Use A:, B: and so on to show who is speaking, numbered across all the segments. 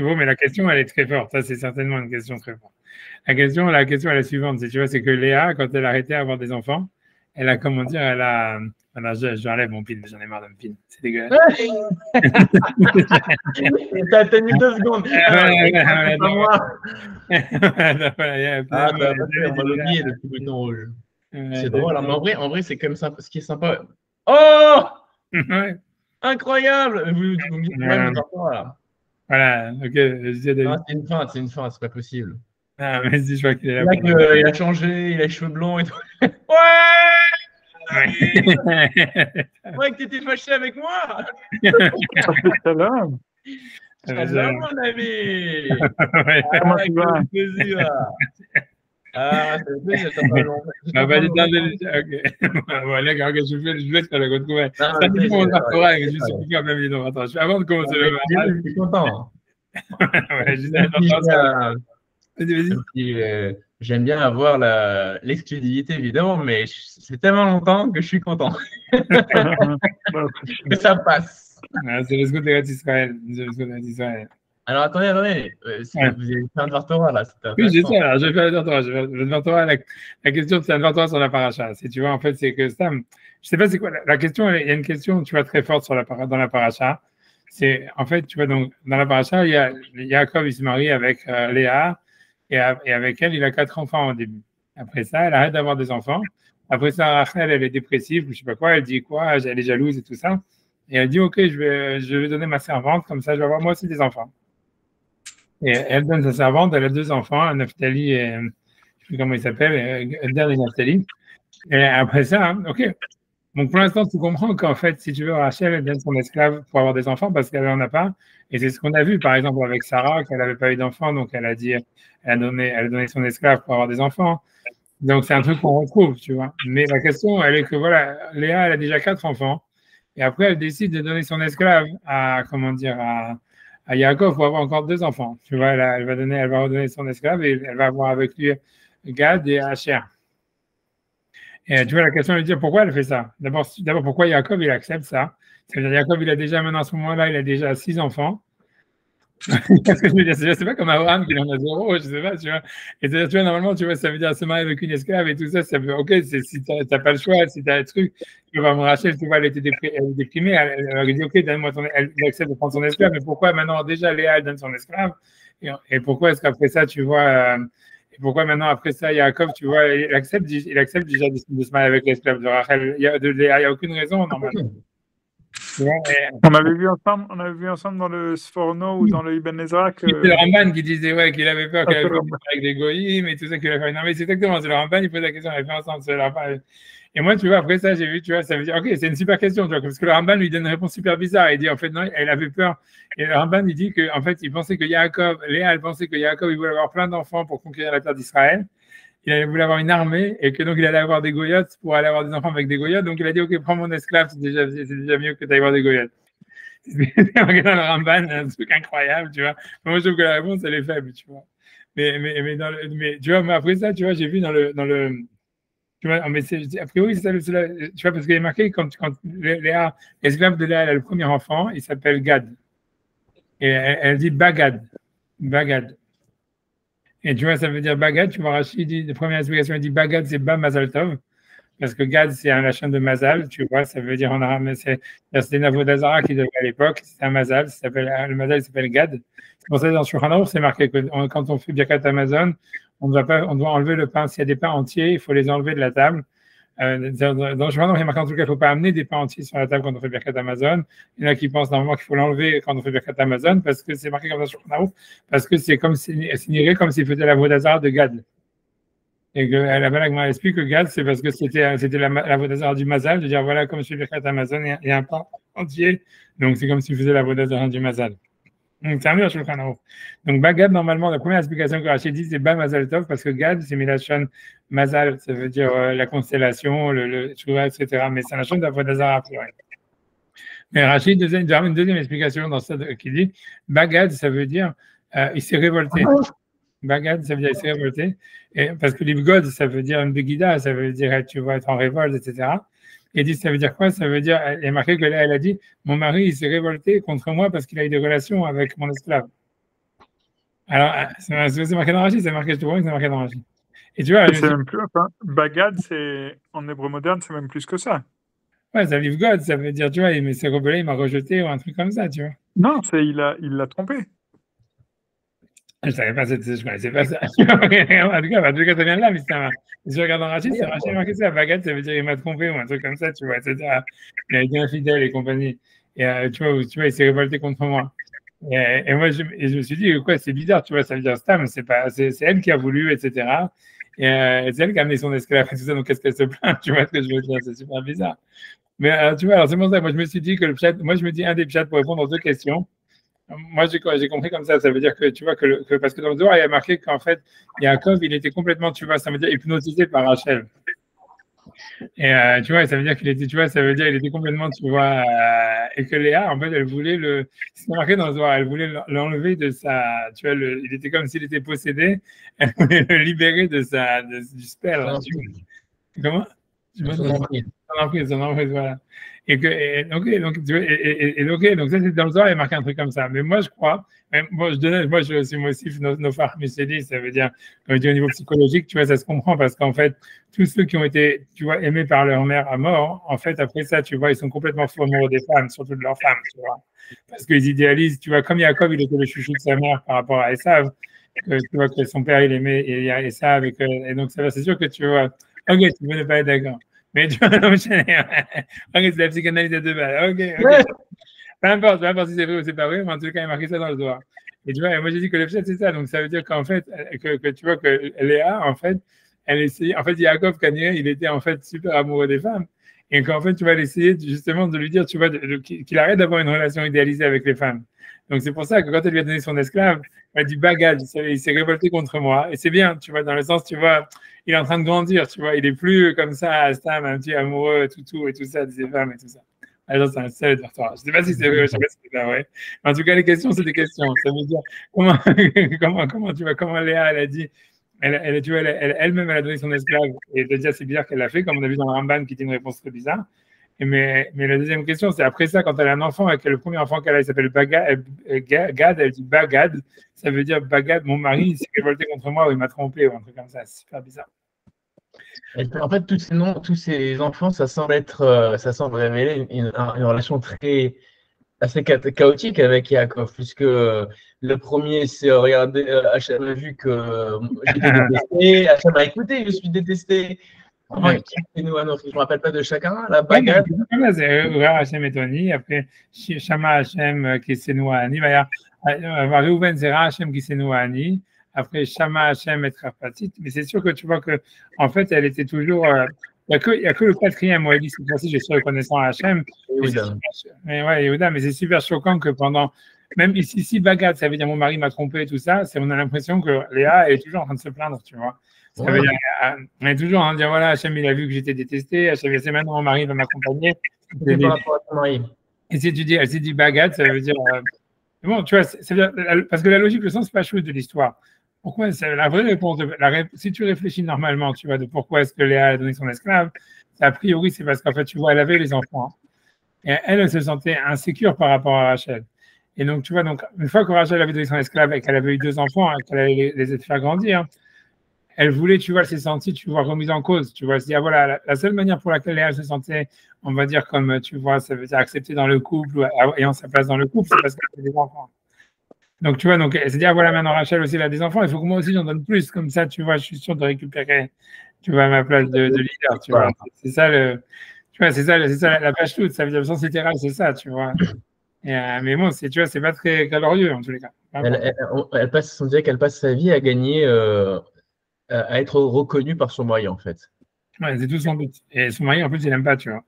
A: Bon, mais la question, elle est très forte. Ça, c'est certainement une question très forte. La question, elle est la suivante. Tu vois, c'est que Léa, quand elle a arrêté d'avoir des enfants, elle a, comment dire, elle a. Alors, j'enlève mon pin, j'en ai marre de mon pin. C'est dégueulasse.
B: T'as tenu 2 secondes. Ah, c'est pas moi. Ah, ça va passer, on va l'oublier, le petit bouton rouge. C'est drôle, hein, mais en vrai, c'est comme ça. Ce qui est sympa. Oh! Incroyable! Vous me dites quand même, là.
A: Voilà, ok, je dis à David.
B: C'est une feinte, c'est pas possible.
A: Ah, vas-y, je vois qu'il est là.
B: Il a changé, il a les cheveux blonds et tout. Ouais! Ouais, que t'étais fâché avec moi!
C: Shalom!
B: Shalom, mon ami!
C: Comment tu vas?
B: Plaisir! Ah, ça fait plaisir, ça fait longtemps.
A: Voilà, quand je vais te le retrouver. Ça me dit mon doctorat, je suis piqué en plein milieu de mon doctorat. Avant de commencer le
B: je suis content. J'aime bien avoir l'exclusivité, évidemment, mais c'est tellement longtemps que je suis content. Que ça passe.
A: C'est le scout d'Israël.
B: Alors, attendez. Vous avez fait un Dvar là.
A: Oui, j'ai ça. Alors, je vais faire le Dvar. Le Dvar, la question, c'est un Dvar sur la paracha. Si tu vois, en fait, c'est que ça. Je sais pas c'est quoi la question. Il y a une question, tu vois, très forte dans la paracha. C'est, en fait, tu vois, donc, dans la paracha, il y a Yaakov, il se marie avec Léa, et avec elle, il a 4 enfants au début. Après ça, elle arrête d'avoir des enfants. Après ça, Rachel, elle est dépressive, ou je sais pas quoi, elle dit quoi, elle est jalouse et tout ça. Et elle dit, OK, je vais donner ma servante, comme ça, je vais avoir moi aussi des enfants. Et elle donne sa servante, elle a 2 enfants, Naphtali et, je ne sais plus comment il s'appelle, Elder et Naphtali. Et après ça, hein, OK. Donc pour l'instant, tu comprends qu'en fait, si tu veux, Rachel, elle donne son esclave pour avoir des enfants parce qu'elle n'en a pas. Et c'est ce qu'on a vu, par exemple, avec Sarah, qu'elle n'avait pas eu d'enfants, donc elle a donné son esclave pour avoir des enfants. Donc c'est un truc qu'on retrouve, tu vois. Mais la question, elle est que voilà, Léa, elle a déjà 4 enfants. Et après, elle décide de donner son esclave à Yaakov pour avoir encore 2 enfants. Tu vois, elle va redonner son esclave et elle va avoir avec lui Gad et Asher. Et tu vois, la question est de dire pourquoi elle fait ça. D'abord, pourquoi Yaakov, il accepte ça. C'est-à-dire, Yaakov, il a déjà, maintenant, à ce moment-là, il a déjà 6 enfants. Qu'est-ce que je veux dire? C'est pas comme Abraham qui en a 0, je sais pas, tu vois. Et tu vois, normalement, tu vois, ça veut dire se marier avec une esclave et tout ça, ça veut, ok, si t'as pas le choix, si t'as un truc, tu vas me racheter, tu vois, elle était déprimée, elle dit, ok, donne-moi elle accepte de prendre son esclave, mais pourquoi maintenant, déjà, Léa, elle donne son esclave? Et pourquoi est-ce qu'après ça, tu vois, et pourquoi maintenant, après ça, Yaakov, tu vois, il accepte déjà de se marier avec l'esclave de Rachel? Il n'y a aucune raison, normalement.
C: On avait vu ensemble dans le Sforno ou dans le Ibn Ezra que.
A: C'est le Ramban qui disait ouais, qu'il avait peur qu'elle avait avec des goyim et tout ça qu'il a fait. Non, mais c'est exactement, c'est le Ramban, il pose la question, elle fait ensemble, c'est le Ramban. Et moi, tu vois, après ça, j'ai vu, tu vois, ça veut dire, ok, c'est une super question, tu vois, parce que le Ramban lui donne une réponse super bizarre. Il dit, en fait, non, elle avait peur. Et le Ramban, il dit qu'en fait, il pensait que Léa, elle pensait que Yaakov, il voulait avoir plein d'enfants pour conquérir la terre d'Israël. Il voulait avoir une armée et que donc il allait avoir des goyotes pour aller avoir des enfants avec des goyotes. Donc il a dit, ok, prends mon esclave, c'est déjà mieux que d'aller avoir des goyotes. C'est dans le Ramban, un truc incroyable, tu vois. Moi, je trouve que la réponse, elle est faible, tu vois. Mais tu vois, mais après ça, tu vois, j'ai vu dans le tu vois, mais a priori, c'est ça, tu vois, parce qu'il est marqué quand Léa, l'esclave de Léa, elle a le premier enfant, il s'appelle Gad. Et elle dit Bagad. Bagad. Et tu vois, ça veut dire Bagad, tu vois, Rachid dit, la première explication, il dit Bagad, c'est Ba Mazal Tov. Parce que Gad, c'est un lachin de Mazal, tu vois, ça veut dire en arabe, c'est Navodazara qui devait à l'époque, c'est un Mazal, le Mazal s'appelle Gad. C'est pour ça que dans Shulchan Aruch, c'est marqué que quand on fait Birkat Amazon, on doit enlever le pain. S'il y a des pains entiers, il faut les enlever de la table. Dans Shulchan Aruch, il y a marqué en tout cas, il ne faut pas amener des pains entiers sur la table quand on fait Birkat Amazon. Il y en a qui pensent normalement qu'il faut l'enlever quand on fait Birkat Amazon, parce que c'est marqué comme ça sur Shulchan Aruch, parce que c'est comme signifié comme s'il faisait la Vodazara de Gad. Et que la Balagma explique que Gad, c'est parce que c'était la Vodazara du Mazal, de dire voilà, comme je suis Birkat Amazon, il y a un pain entier, donc c'est comme s'il faisait la Vodazara du Mazal. Donc c'est un mieux Shulchan Aruch. Donc Bagad, normalement, la première explication que Rachid dit, c'est Ba Mazal Tov, parce que Gad, c'est Milachon Mazal, ça veut dire la constellation, le Shura, etc. Mais c'est un lachon de la Vodazara. Mais Rachid, une deuxième explication dans ça qui dit Bagad, ça veut dire il s'est révolté. Bagad, ça veut dire il s'est révolté. Et, parce que l'Ibgod, ça veut dire une begida, ça veut dire tu vas être en révolte, etc. Et dit, ça veut dire quoi? Ça veut dire, il est marqué que là, elle a dit, mon mari, il s'est révolté contre moi parce qu'il a eu des relations avec mon esclave. Alors, c'est marqué dans Rachi, c'est marqué, je te vois que c'est marqué dans Rachi. Et tu vois,
C: c'est même plus, enfin, Bagad, c'est, en hébreu moderne, c'est même plus que ça.
A: ouais, ça veut God, ça veut dire, tu vois, il s'est rebellé, il m'a rejeté ou un truc comme ça, tu vois.
C: Non, c'est, il l'a trompé.
A: Je savais pas, je connaissais pas ça. En tout cas, ça vient de là, mais si je regarde dans Rachid, c'est Rachid marqué ça. Baguette, ça veut dire il m'a trompé ou un truc comme ça, tu vois, etc. Il a été infidèle et compagnie. Et tu vois, il s'est révolté contre moi. Et moi, je me suis dit, quoi, c'est bizarre, tu vois, ça veut dire Stam, c'est elle qui a voulu, etc. Et c'est elle qui a amené son esclave et tout ça, donc qu'est-ce qu'elle se plaint, tu vois ce que je veux dire, c'est super bizarre. Mais tu vois, alors c'est pour ça, moi je me suis dit que le chat, moi je me dis un des chats pour répondre aux deux questions. Moi, j'ai compris comme ça veut dire que, tu vois, parce que dans le Zohar, il y a marqué qu'en fait, Yaakov, il était complètement, tu vois, ça veut dire hypnotisé par Rachel. Et tu vois, ça veut dire qu'il était, tu vois, ça veut dire qu'il était complètement, tu vois, et que Léa, en fait, elle voulait c'est marqué dans le Zohar, elle voulait l'enlever de sa, tu vois, il était comme s'il était possédé, elle voulait le libérer du spell. Comment? Son emprise, voilà. Donc, tu vois, donc ça, c'est dans le Zohar, il y a marqué un truc comme ça. Mais moi, je crois, moi, je suis motif nofar Michéli, ça veut dire, comme je dis au niveau psychologique, tu vois, ça se comprend parce qu'en fait, tous ceux qui ont été, tu vois, aimés par leur mère à mort, en fait, après ça, tu vois, ils sont complètement fous amoureux des femmes, surtout de leurs femmes, tu vois. Parce qu'ils idéalisent, tu vois, comme Jacob, il était le chouchou de sa mère par rapport à Esav, tu vois, que son père, il aimait Esav, et donc, c'est sûr que tu vois, ok, tu veux ne pas être d'accord. Mais tu vas enchaîner. Ok, c'est la psychanalyse à deux balles. Ok. Peu importe si c'est vrai ou c'est pas vrai, mais en tout cas, il y a marqué ça dans le doigt. Et tu vois, moi j'ai dit que le chat, c'est ça. Donc ça veut dire qu'en fait, que tu vois que Léa, en fait, elle essayait. En fait, Yaakov Kanye, il était en fait super amoureux des femmes. Et qu'en fait, tu vas essayer justement de lui dire, tu vois, qu'il arrête d'avoir une relation idéalisée avec les femmes. Donc c'est pour ça que quand elle lui a donné son esclave, elle a dit bagage, il s'est révolté contre moi. Et c'est bien, tu vois, dans le sens, tu vois, il est en train de grandir, tu vois, il est plus comme ça, Stam, un petit amoureux, tout et tout ça, de ses femmes et tout ça. Alors, c'est un seul répertoire. Je ne sais pas si c'est vrai, je ne sais pas si c'est vrai. En tout cas, les questions, c'est des questions. Ça veut dire comment, tu vois, comment Léa, elle a dit, tu vois, elle-même, elle a donné son esclave. Et déjà, c'est bizarre qu'elle l'a fait, comme on a vu dans le Ramban, qui était une réponse très bizarre. Mais la deuxième question, c'est après ça, quand elle a un enfant, et que le premier enfant qu'elle a, il s'appelle Gad, elle dit Bagad. Ça veut dire Bagad, mon mari, il s'est révolté contre moi ou il m'a trompé ou un truc comme ça. C'est super bizarre.
B: En fait, tous ces noms, tous ces enfants, ça semble révéler une relation assez chaotique avec Yaakov, puisque le premier, c'est regardez, Hachem a vu que j'étais détesté, Hachem a écouté, je suis détesté. Je ne me rappelle pas de chacun, la bagarre.
A: C'est Hachem et Tony, après Shama Hachem qui s'est Nouani, Reuven c'est Hachem qui s'est Nouani, après Shama Hachem et Trapatit, mais c'est sûr que tu vois que en fait elle était toujours. Il n'y a que le quatrième où elle dit cette fois-ci je suis reconnaissant à Hachem. Mais ouais, Yehuda, mais c'est super choquant que pendant. Même ici, Bagad, ça veut dire mon mari m'a trompé et tout ça, on a l'impression que Léa elle est toujours en train de se plaindre, tu vois. Ça veut dire, on est toujours en train de dire voilà, Hachem il a vu que j'étais détesté, Hachem c'est maintenant mon mari va m'accompagner. Et si tu dis, elle s'est dit Bagad, ça veut dire. Bon, tu vois, parce que la logique, le sens pas chose de l'histoire. Pourquoi la vraie réponse, si tu réfléchis normalement, tu vois, de pourquoi est-ce que Léa a donné son esclave, a priori, c'est parce qu'en fait, tu vois, elle avait les enfants. Et elle se sentait insécure par rapport à Rachel. Et donc, tu vois, donc, une fois que Rachel avait donné son esclave et qu'elle avait eu 2 enfants, qu'elle allait les faire grandir, elle voulait, tu vois, elle s'est sentie, tu vois, remise en cause. Tu vois, se dire, voilà, la seule manière pour laquelle elle se sentait, on va dire, comme, tu vois, ça veut dire acceptée dans le couple ou ayant sa place dans le couple, c'est parce qu'elle avait des enfants. Donc, tu vois, donc, elle s'est dit, voilà, maintenant Rachel aussi, elle a des enfants, il faut que moi aussi j'en donne plus. Comme ça, tu vois, je suis sûr de récupérer, tu vois, ma place de leader, tu vois. C'est ça tu vois, c'est ça la page toute. Ça veut dire, le sens littéral, c'est ça, tu vois. Mais bon, tu vois, c'est pas très glorieux, en tous les cas.
B: On dirait qu'elle passe sa vie à gagner, à être reconnue par son mari, en fait.
A: Ouais, c'est tout son but. Et son mari, en plus, il n'aime pas, tu vois.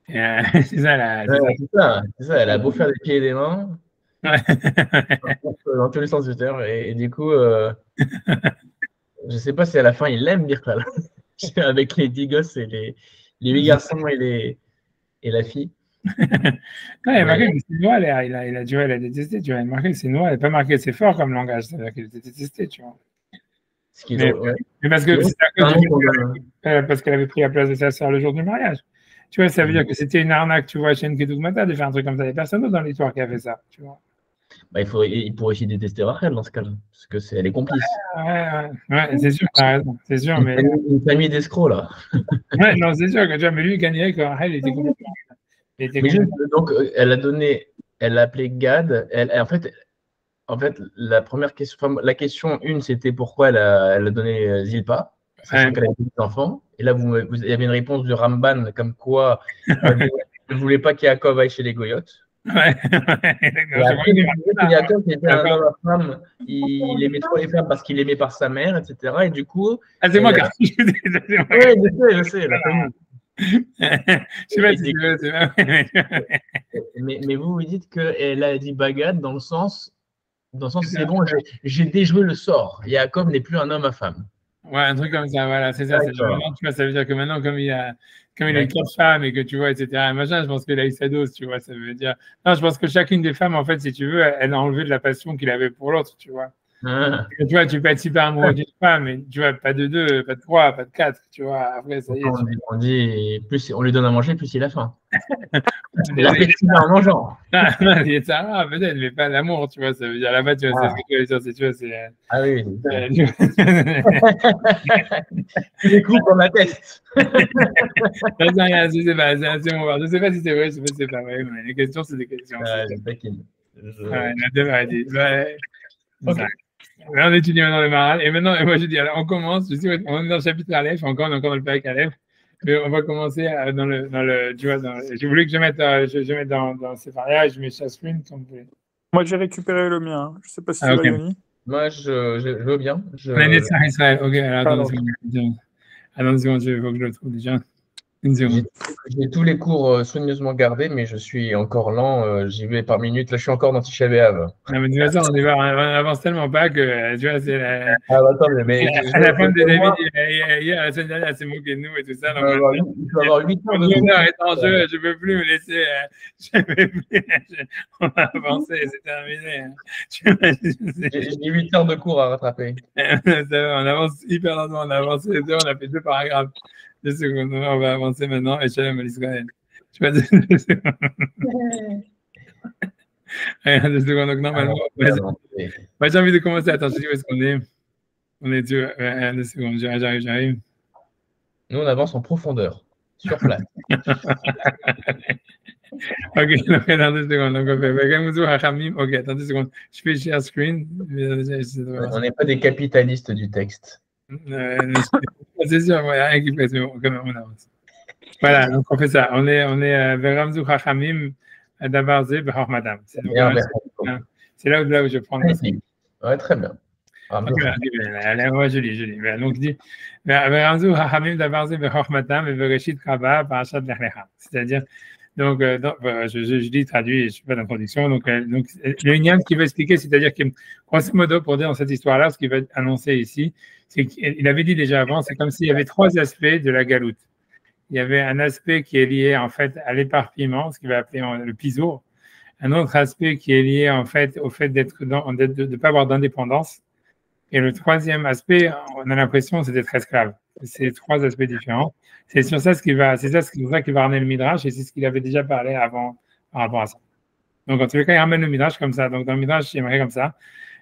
A: C'est ça,
B: c'est ça, elle a beau faire des pieds et des mains.
A: Ouais.
B: Dans tous les sens du terme. Et du coup, je sais pas si à la fin, il l'aime, Birkal. Avec les 10 gosses et les 8 garçons et la fille.
A: Non, il a marqué que c'est noir, il a détesté, tu vois. Il a marqué que c'est noir, il n'a pas marqué c'est fort comme langage, c'est-à-dire qu'il était détesté, tu vois. Mais parce que parce qu'elle avait pris la place de sa sœur le jour du mariage. Tu vois, ça veut dire que c'était une arnaque, tu vois, chez Nkedugmata de faire un truc comme ça. Il n'y a personne d'autre dans l'histoire qui a fait ça, tu vois.
B: Bah, il pourrait aussi détester Rachel dans ce cas-là, parce que elle est complice.
A: Ouais, c'est sûr, t'as raison, c'est sûr, mais
B: Une famille d'escrocs, là.
A: ouais, non, c'est sûr que tu vois, mais lui, il gagnerait quand Rahel était complètement.
B: Mais donc, elle a appelé Gad. En fait, la première question, enfin, la question une, c'était pourquoi elle a donné Zilpa, sachant qu'elle avait des enfants. Et là, il y avait une réponse du Ramban, comme quoi elle ne voulait pas qu'Yaakov aille chez les Goyotes.
A: Ouais,
B: Et après, il disait que Yaakov était un homme à femme, il aimait trop les femmes parce qu'il aimait par sa mère, etc. Et du coup.
A: Ah, c'est moi qui ai
B: Oui, je sais, la famille.
A: Je sais pas si tu veux, c'est pas.
B: Mais vous dites qu'elle a dit Bagad dans le sens c'est bon, j'ai déjoué le sort. Yaakov n'est plus un homme à femme.
A: Ouais, un truc comme ça, voilà, c'est ça. Maintenant, tu vois, ça veut dire que maintenant, comme il a eu 4 femmes et que tu vois, etc., machin, je pense qu'il a eu sa dose, tu vois, ça veut dire. Non, je pense que chacune des femmes, en fait, si tu veux, elle a enlevé de la passion qu'il avait pour l'autre, tu vois. Tu vois, tu peux être super amoureux d'une femme, mais tu vois, pas de 2, pas de 3, pas de 4, tu vois. Après, ça y est.
B: On dit, plus on lui donne à manger, plus il a faim. L'appétit en mangeant.
A: C'est ça, peut-être, mais pas l'amour, tu vois. Ça veut dire là-bas, tu vois, c'est ce que tu veux dire, tu vois, c'est.
B: Ah oui. Tu les coupes en atteste.
A: Je sais pas si c'est vrai, je sais pas si c'est pas vrai, mais les questions, c'est des questions. On étudie maintenant le Maral. Et maintenant, moi, je dis, alors, on commence. Je sais, on est dans le chapitre Aleph, on est encore dans le Père Aleph. Mais on va commencer dans le tu vois, je voulais que je mette dans Sepharia et je mets Shasrin comme vous voulez.
C: Moi, j'ai récupéré le mien. Je ne sais pas si tu l'as, Yoni.
B: Moi, je veux bien.
A: On est Netzach Israël. Ok, alors attends une seconde, il faut que je le trouve déjà.
B: J'ai tous les cours soigneusement gardés, mais je suis encore lent. J'y vais par minute. Là, je suis encore dans Tisha B'Av.
A: Non, mais de toute façon, on avance tellement pas que, tu vois, c'est la.
B: Ah, attends, mais
A: à la fin de David, hier, la semaine dernière, elle s'est moquée de nous et tout ça. Donc,
B: je vais avoir 8 heures de
A: cours. Est en jeu, je ne peux plus me laisser. On va avancer, c'est terminé.
B: J'ai 8 heures de cours à rattraper.
A: On avance hyper lentement. On a avancé, on a fait 2 paragraphes. 2 secondes, on va avancer maintenant. Et Shalom à l'Israël. Tu vois, 2 secondes. 2 secondes, donc normalement. J'ai envie de commencer. Attends, je dis où est-ce qu'on est. On est deux. 2 secondes, j'arrive.
B: Nous, on avance en profondeur, sur place.
A: Ok, donc dans 2 secondes. Donc, on fait ok, attends 2 secondes. Je fais share screen.
B: On n'est pas des capitalistes du texte.
A: C'est sûr, il n'y a rien qui passe, mais bon, quand même, on avance. Voilà, donc on fait ça. On est Veramzu Chachamim Dabarze Behor Madame. C'est là où je prends le signe.
B: Ouais, très bien.
A: Ouais, joli. Donc, je dis Veramzu Chachamim Dabarze Behor Madame et Vereshit Rabba Parashat Lech Lecha. C'est-à-dire, donc je dis traduit, je ne suis pas dans la traduction. Donc, il y a une ligne qui va expliquer, c'est-à-dire que, grosso modo, pour dire dans cette histoire-là, ce qu'il va annoncer ici, c'est qu'il avait dit déjà avant, c'est comme s'il y avait 3 aspects de la galoute. Il y avait un aspect qui est lié en fait à l'éparpillement, ce qu'il va appeler le piso. Un autre aspect qui est lié en fait au fait de ne pas avoir d'indépendance. Et le troisième aspect, on a l'impression, c'est d'être esclave. C'est 3 aspects différents. C'est sur ça c'est ça qu'il va ramener le Midrash et c'est ce qu'il avait déjà parlé avant par rapport à ça. Donc en tout cas, il ramène le Midrash comme ça. Donc dans le Midrash, il aimerait comme ça.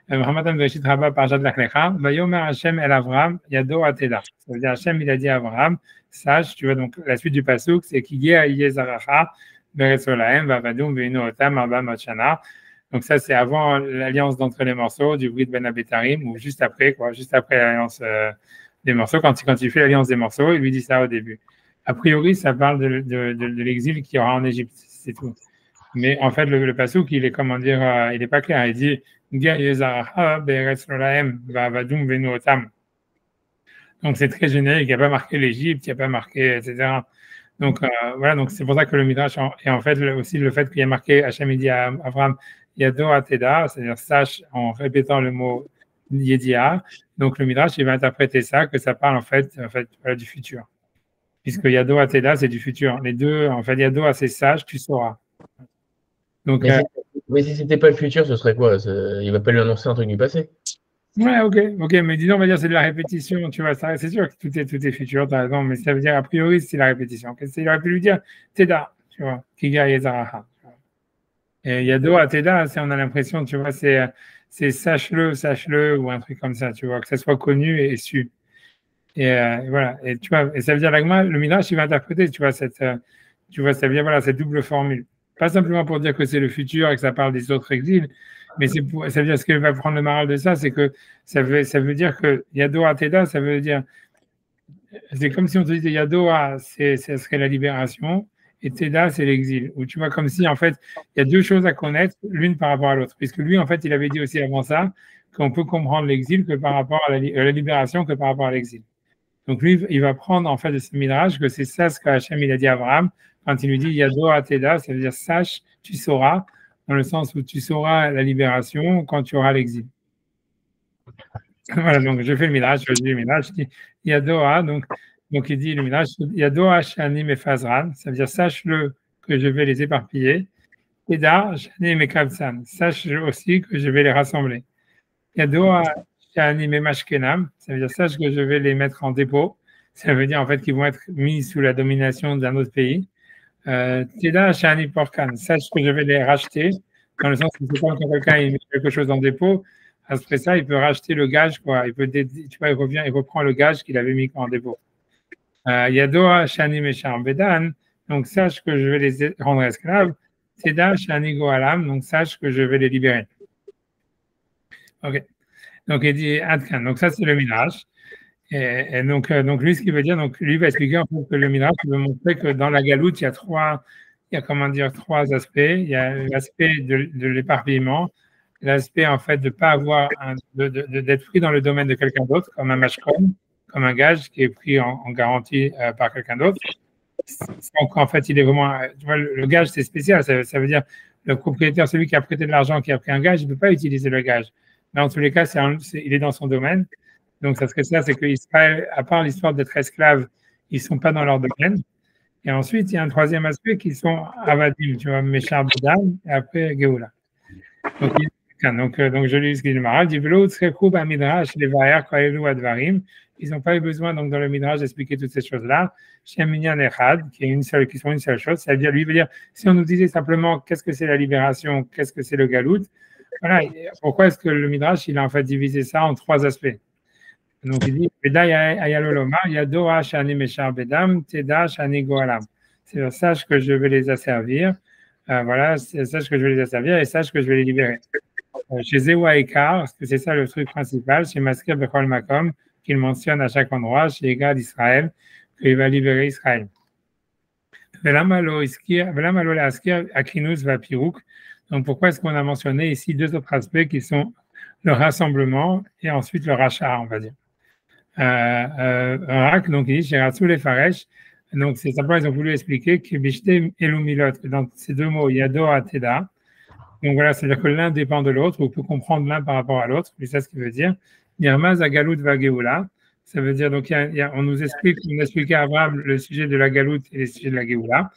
A: Mohammed Reshit Rabba Parashat Lech Lecha, Vayomer Hashem el Avram Yado Ateda. Ça veut dire Hashem, il a dit à Abraham, sache, tu vois, donc la suite du pasuk, c'est Kigea Yezaracha Beretz Olahem Vavadum Veinu Otam Arba Machana. Donc ça, c'est avant l'alliance d'entre les morceaux du Brit Ben Abetarim ou juste après l'alliance des morceaux. Quand il fait l'alliance des morceaux, il lui dit ça au début. A priori, ça parle de l'exil qu'il y aura en Égypte, c'est tout. Mais en fait, le pasuk, il est, comment dire, il n'est pas clair. Il dit donc c'est très générique, il n'y a pas marqué l'Égypte, il n'y a pas marqué, etc. Donc voilà, donc c'est pour ça que le Midrash, et en fait aussi le fait qu'il y a marqué Hachem dit à Abraham Yado Ateda, c'est-à-dire sache en répétant le mot Yedia. Donc le Midrash, il va interpréter ça, que ça parle en fait voilà, du futur. Puisque Yado Ateda, c'est du futur. Les deux, en fait, Yado, c'est sage, tu sauras. Donc,
B: mais si c'était pas le futur, ce serait quoi? Il va pas lui annoncer un truc du passé.
A: Ouais, ok, mais disons, on va dire c'est de la répétition, tu vois, c'est sûr que tout est futur, tu as raison, mais ça veut dire, a priori, c'est la répétition. Il aurait pu lui dire, Teda, tu vois, Kiga Yezaraha. Et Yado Ateda, on a l'impression, tu vois, c'est sache-le, ou un truc comme ça, tu vois, que ça soit connu et su. Et voilà, et tu vois, et ça veut dire l'agma, le Midrash, il va interpréter, tu vois, tu vois, ça veut dire, voilà, cette double formule. Pas simplement pour dire que c'est le futur et que ça parle des autres exils, mais ça veut dire ce que va prendre le moral de ça, c'est que ça veut dire que Yado Ateda, ça veut dire, c'est comme si on te disait Yadoa, ça serait la libération, et Teda, c'est l'exil. Ou tu vois, comme si, en fait, il y a deux choses à connaître, l'une par rapport à l'autre. Puisque lui, en fait, il avait dit aussi avant ça qu'on peut comprendre l'exil que par rapport à la libération que par rapport à l'exil. Donc lui, il va prendre, en fait, de ce midrash que c'est ça ce qu'Hachem, il a dit à Abraham, quand il lui dit Yadoa Teda, ça veut dire sache, tu sauras, dans le sens où tu sauras la libération quand tu auras l'exil. Voilà, donc je fais le midrash, je dis le midrash, je dis Yadoa, donc il dit le midrash, Yadoa Shani Mefazran, ça veut dire sache-le que je vais les éparpiller. Teda Shani Mekavsan, sache aussi que je vais les rassembler. Yadoa Shani Memashkenam, ça veut dire sache que je vais les mettre en dépôt, ça veut dire en fait qu'ils vont être mis sous la domination d'un autre pays. Teda Shani Porkan, sache que je vais les racheter, dans le sens où c'est comme quand quelqu'un met quelque chose en dépôt. Après ça, il peut racheter le gage, quoi. Tu vois, il reprend le gage qu'il avait mis en dépôt. Yadoa Shani Meshar Bedan, donc sache que je vais les rendre esclaves. Teda Shani Goalam, donc sache que je vais les libérer. Ok. Donc il dit Adkan, donc ça c'est le Midrash. Et donc lui, ce qu'il veut dire, donc lui va expliquer en fait que le Midrash veut montrer que dans la galoute, il y a trois aspects. Il y a l'aspect de l'éparpillement, l'aspect en fait de pas avoir d'être pris dans le domaine de quelqu'un d'autre, comme un mashkon, comme un gage qui est pris en garantie par quelqu'un d'autre. Donc en fait, il est vraiment, tu vois, le gage c'est spécial, ça veut dire le propriétaire, celui qui a prêté de l'argent, qui a pris un gage, il ne peut pas utiliser le gage. Mais en tous les cas, il est dans son domaine. Donc ça serait ça, c'est qu'Israël, à part l'histoire d'être esclave, ils ne sont pas dans leur domaine. Et ensuite, il y a un troisième aspect qui sont Avadim, tu vois, Meshar Bedam, et après Géoula. Donc, je lis ce qu'il dit Maral, dit Velo Tsrekub à Midrash, les Vaher, Koelou Advarim. Ils n'ont pas eu besoin, donc, dans le Midrash, d'expliquer toutes ces choses-là. Shem Minyan Echad, qui sont une seule chose. C'est-à-dire, lui veut dire, si on nous disait simplement qu'est-ce que c'est la libération, qu'est-ce que c'est le galout, voilà, pourquoi est-ce que le Midrash, il a en fait divisé ça en trois aspects? Donc, il dit Beda Yaloloma, Yadoa Shani Meshar Bedam, Teda Shani Goalam. C'est-à-dire, sache que je vais les asservir. Voilà, sache que je vais les asservir et sache que je vais les libérer. Chez Zewa Ekar, parce que c'est ça le truc principal, chez Masker Bechol Makom, qu'il mentionne à chaque endroit, chez Ega d'Israël, qu'il va libérer Israël. Velamalo Askir Akinus Vapirouk. Donc pourquoi est-ce qu'on a mentionné ici deux autres aspects qui sont le rassemblement et ensuite le rachat, on va dire. Donc il dit chez Ratsou les Faresh, donc c'est simplement ils ont voulu expliquer que Bishte Elumilot, que dans ces deux mots, Yado Ateda. Donc voilà, c'est-à-dire que l'un dépend de l'autre, ou peut comprendre l'un par rapport à l'autre, c'est ça ce qu'il veut dire. Nirmaz Agalout Vageoula, ça veut dire, donc on nous explique, on a expliqué à Abraham le sujet de la Galout et le sujet de la Geoula.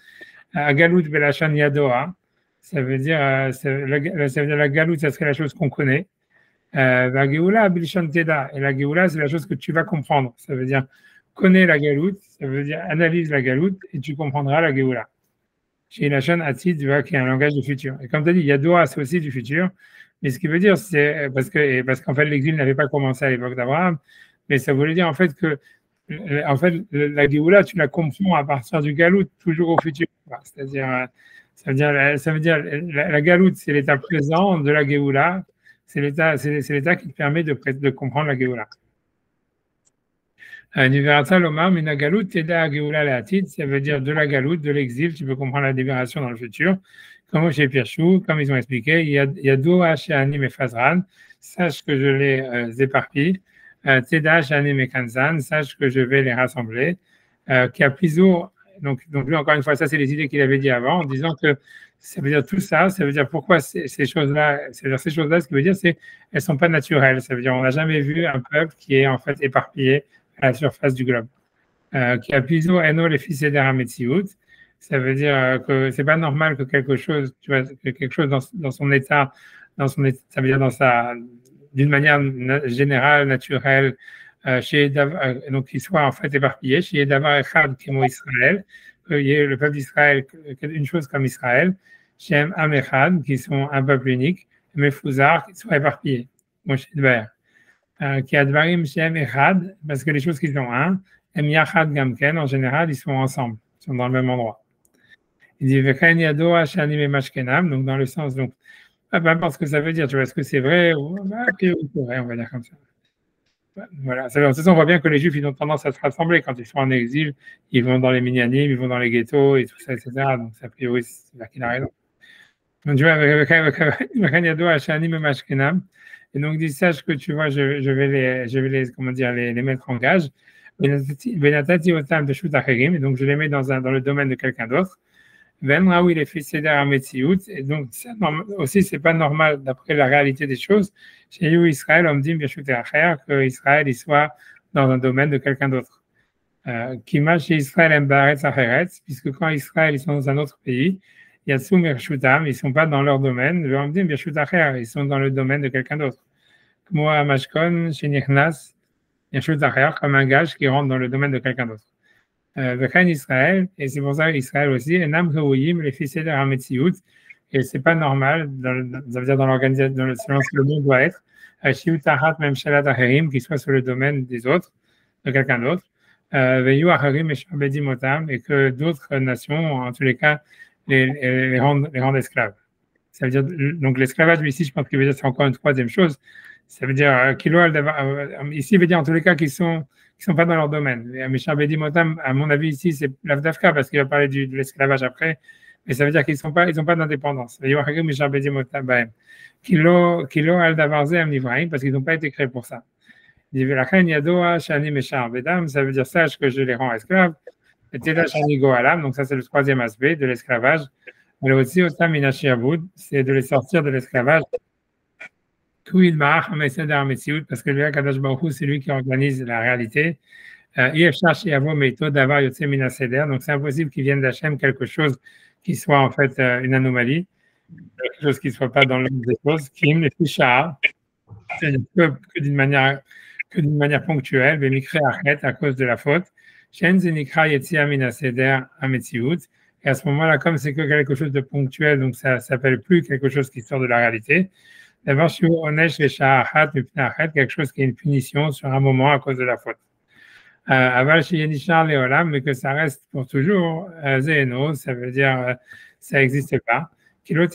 A: Agalout Belachan Yadoa, ça veut dire la Galout, ça serait la chose qu'on connaît. La Geoula Bilchan Teda, et la Geoula, c'est la chose que tu vas comprendre. Ça veut dire, connais la Galout, ça veut dire analyse la Galout, et tu comprendras la Geoula. Chez la chaîne Atid, tu vois, qui est un langage du futur. Et comme tu as dit, Yadoa, c'est aussi du futur. Mais ce qui veut dire, c'est parce qu'en fait, l'exil n'avait pas commencé à l'époque d'Abraham, mais ça voulait dire en fait que la Géoula, tu la comprends à partir du Galout, toujours au futur. C'est-à-dire, ça veut dire la Galout, c'est l'état présent de la Géoula, c'est l'état qui te permet de comprendre la Géoula. Ça veut dire de la galoute, de l'exil, tu peux comprendre la libération dans le futur. Comme chez Pirchou, comme ils ont expliqué, il y a Doa chez Anim et Fazran, sache que je les éparpille. Teda chez Anim et Kanzan, sache que je vais les rassembler. Qui a Piso, donc lui, encore une fois, ça c'est les idées qu'il avait dit avant, en disant que ça veut dire tout ça, ça veut dire pourquoi ces choses-là, ces choses-là, ce qui veut dire, c'est elles sont pas naturelles. Ça veut dire on n'a jamais vu un peuple qui est en fait éparpillé à la surface du globe. Qui a Piso Eno les fils d'Arametsiout, ça veut dire que c'est pas normal que quelque chose, tu vois, que quelque chose dans son état, ça veut dire d'une manière générale, naturelle, donc qu'il soit en fait éparpillé, chez Davar Echad Kemo Israël, qu'il y ait le peuple d'Israël, une chose comme Israël, Shem Am Echad, qui sont un peuple unique, Mefuzar, qui sont éparpillés. Moshe Dber. Qui advarim Shem Echad, parce que les choses qui sont un, Em Yachad Gamken, en général, ils sont ensemble, ils sont dans le même endroit. Il dit Vechen Yado Hashanim et Mashkenam, donc dans le sens, donc, peu importe ce que ça veut dire, tu vois, est-ce que c'est vrai ou a priori c'est vrai, on va dire comme ça. Voilà. De toute façon, on voit bien que les Juifs, ils ont tendance à se rassembler quand ils sont en exil. Ils vont dans les minyanim, ils vont dans les ghettos et tout ça, etc. Donc, a priori, c'est là qu'il a raison. Donc, tu vois, et donc, il dit, sache que tu vois, je vais les, comment dire, les mettre en gage. Et donc, je les mets dans le domaine de quelqu'un d'autre. Venra, oui, les fils Seder Metsiout. Et donc, ça, aussi, c'est pas normal d'après la réalité des choses. Chez nous, Israël, on me dit, que Israël, il soit dans un domaine de quelqu'un d'autre. Kima chez Israël, Mbaretz Acheretz, puisque quand Israël, ils sont dans un autre pays, Yatsum Ershutam, ils sont pas dans leur domaine. Je me dis, ils sont dans le domaine de quelqu'un d'autre. Moi, Mashkon, chez Nichnas, Yershut Acher, comme un gage qui rentre dans le domaine de quelqu'un d'autre. Israël, et c'est pour ça Israël aussi, et Nam Heoyim, les fils de Hametsiout, et c'est pas normal, ça veut dire dans l'organisation, selon ce que le monde doit être, Shiut Ahat, même Shalat Acherim, qui soit sur le domaine des autres, de quelqu'un d'autre, Veyu Acherim et Shabedim Otam, et que d'autres nations, en tous les cas, les rendent esclaves. Ça veut dire, donc l'esclavage, ici, je pense qu'il veut dire, c'est encore une troisième chose, ça veut dire, ici, il veut dire en tous les cas qu'ils sont pas dans leur domaine. Meshar Bedim Otam, à mon avis, ici, c'est l'Avdavka, parce qu'il va parler de l'esclavage après, mais ça veut dire qu'ils n'ont pas d'indépendance. Kilo al Davarze am Nivraim, parce qu'ils n'ont pas été créés pour ça. Ça veut dire, sache que je les rends esclaves. Donc, ça, c'est le troisième aspect de l'esclavage. Mais aussi, c'est de les sortir de l'esclavage. Parce que lui, Kadosh Baruch Hu, c'est lui qui organise la réalité. Donc, c'est impossible qu'il vienne d'Hachem quelque chose qui soit en fait une anomalie, quelque chose qui ne soit pas dans l'ordre des choses. Kim, les fichas, que d'une manière ponctuelle, à cause de la faute. Et à ce moment-là, comme c'est que quelque chose de ponctuel, donc ça ne s'appelle plus quelque chose qui sort de la réalité. D'abord, quelque chose qui est une punition sur un moment à cause de la faute. Mais que ça reste pour toujours, ça veut dire ça n'existe pas. Parce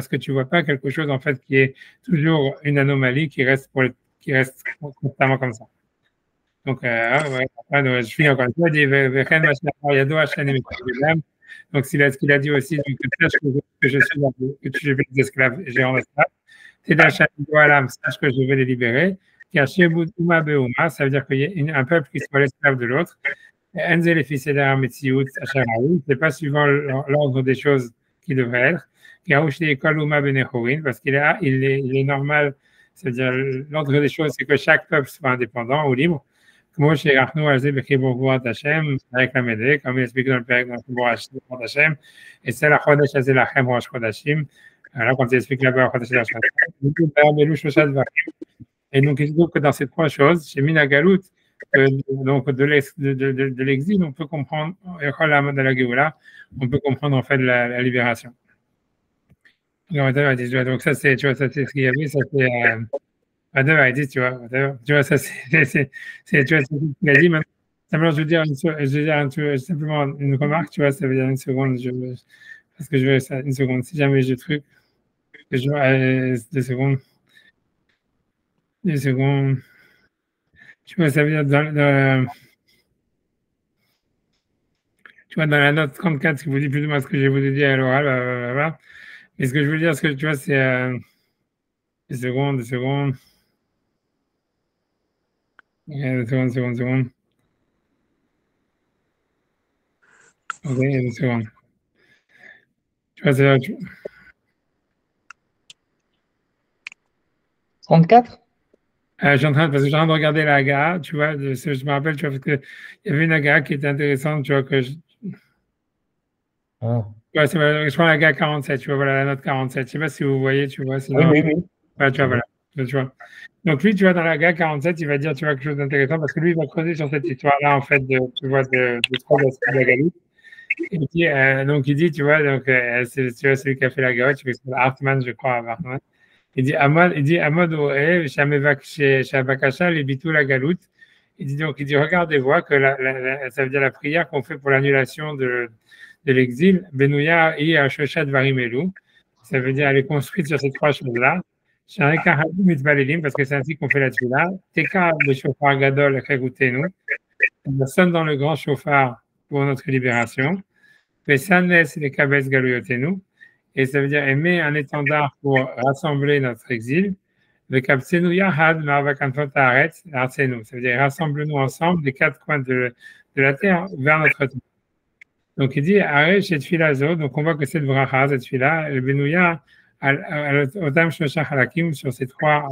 A: que tu ne vois pas quelque chose en fait qui est toujours une anomalie qui reste constamment comme ça. Donc, je finis encore une fois, donc, c'est ce qu'il a dit aussi, donc, que je suis des esclaves, j'ai en esclave. Sache que je vais les libérer. Ça veut dire qu'il y a un peuple qui soit l'esclave de l'autre. C'est pas suivant l'ordre des choses qui devrait être. Parce qu'il est normal, c'est-à-dire l'ordre des choses, c'est que chaque peuple soit indépendant ou libre. Comme chez Arnaud Hashem, avec la Médée, comme il explique dans le Père dans Hashem, et c'est la Chodesh Azelachem Rosh Chodashim, alors quand il explique là-bas Chodesh Azelachem, et donc il se trouve que dans ces trois choses, chez Minagalout, donc de l'exil, on peut comprendre, on peut comprendre en fait la libération. Donc ça c'est, tu vois, ça c'est ce qu'il y avait, ça c'est. Tu vois, ça c'est, tu vois, c'est ce qu'il a dit. Simplement, je veux dire simplement une remarque, tu vois, ça veut dire une seconde, parce que je veux ça, une seconde, si jamais j'ai truc, que je vois, 2 secondes, tu vois, ça veut dire tu vois, dans la note 34, ce qui vous dit plus ou moins ce que je vous ai dit à l'oral, mais ce que je veux dire, ce que tu vois, c'est 2 secondes. 2 secondes. Ok, 2 secondes. Tu vois, c'est
B: 34?
A: Je suis en train de regarder la Haga, tu vois, je me rappelle, tu vois, parce qu'il y avait une Haga qui était intéressante, tu vois, que
B: Ah.
A: Ouais, je prends la Haga 47, tu vois, voilà, la note 47. Je ne sais pas si vous voyez, tu vois. Sinon,
B: Oui.
A: Voilà, tu vois. Donc lui, tu vois, dans la Haga 47, il va dire, tu vois, quelque chose d'intéressant, parce que lui, il va creuser sur cette histoire-là, en fait, tu vois, de la Galoute. Donc il dit, tu vois, donc tu vois celui qui a fait la garotte, c'est Hartman, je crois, Hartman. Il dit Amod Oe, chez Abakasha, les bitou la galoute. Il dit, regardez, voir que ça veut dire la prière qu'on fait pour l'annulation de l'exil. Benouya et Ashoshat Varimelu. Ça veut dire elle est construite sur ces trois choses-là. Parce que c'est ainsi qu'on fait la tefila. Teka, le chauffard gadol, nous. On sonne dans le grand chauffard pour notre libération. Pesanes, les kabes galuyotenu. Et ça veut dire aimer un étendard pour rassembler notre exil. Le kapsenu yahad, marvakanfot haaretz, arsenu. Ça veut dire rassemble-nous ensemble des quatre coins de la terre vers notre terre. Donc il dit arrête chez tfilazo. Donc on voit que cette bracha, cette tfila, le benouya, Odam Shosha Halakim, sur ces trois,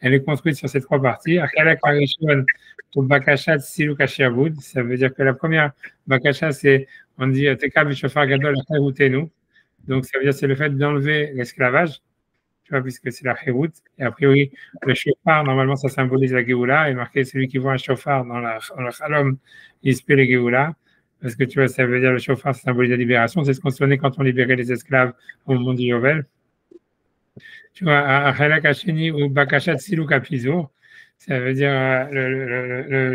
A: elle est construite sur ces trois parties. Achalak Harishon, pour Bakashat Siluk Ashiabud, ça veut dire que la première Bakasha, c'est, on dit Teka Bishofar Gadol Achirutenu. Donc ça veut dire c'est le fait d'enlever l'esclavage, tu vois, puisque c'est la Chirut. Et a priori, le chauffard, normalement, ça symbolise la Géoula. Et marqué celui qui voit un chauffard dans le Chalom, il se paie les Géoula. Parce que tu vois, ça veut dire le chauffard, ça symbolise la libération. C'est ce qu'on se donnait quand on libérait les esclaves au moment du Yovel. Tu vois, Achalak Hasheni ou Bakashat Siluk Apizour, ça veut dire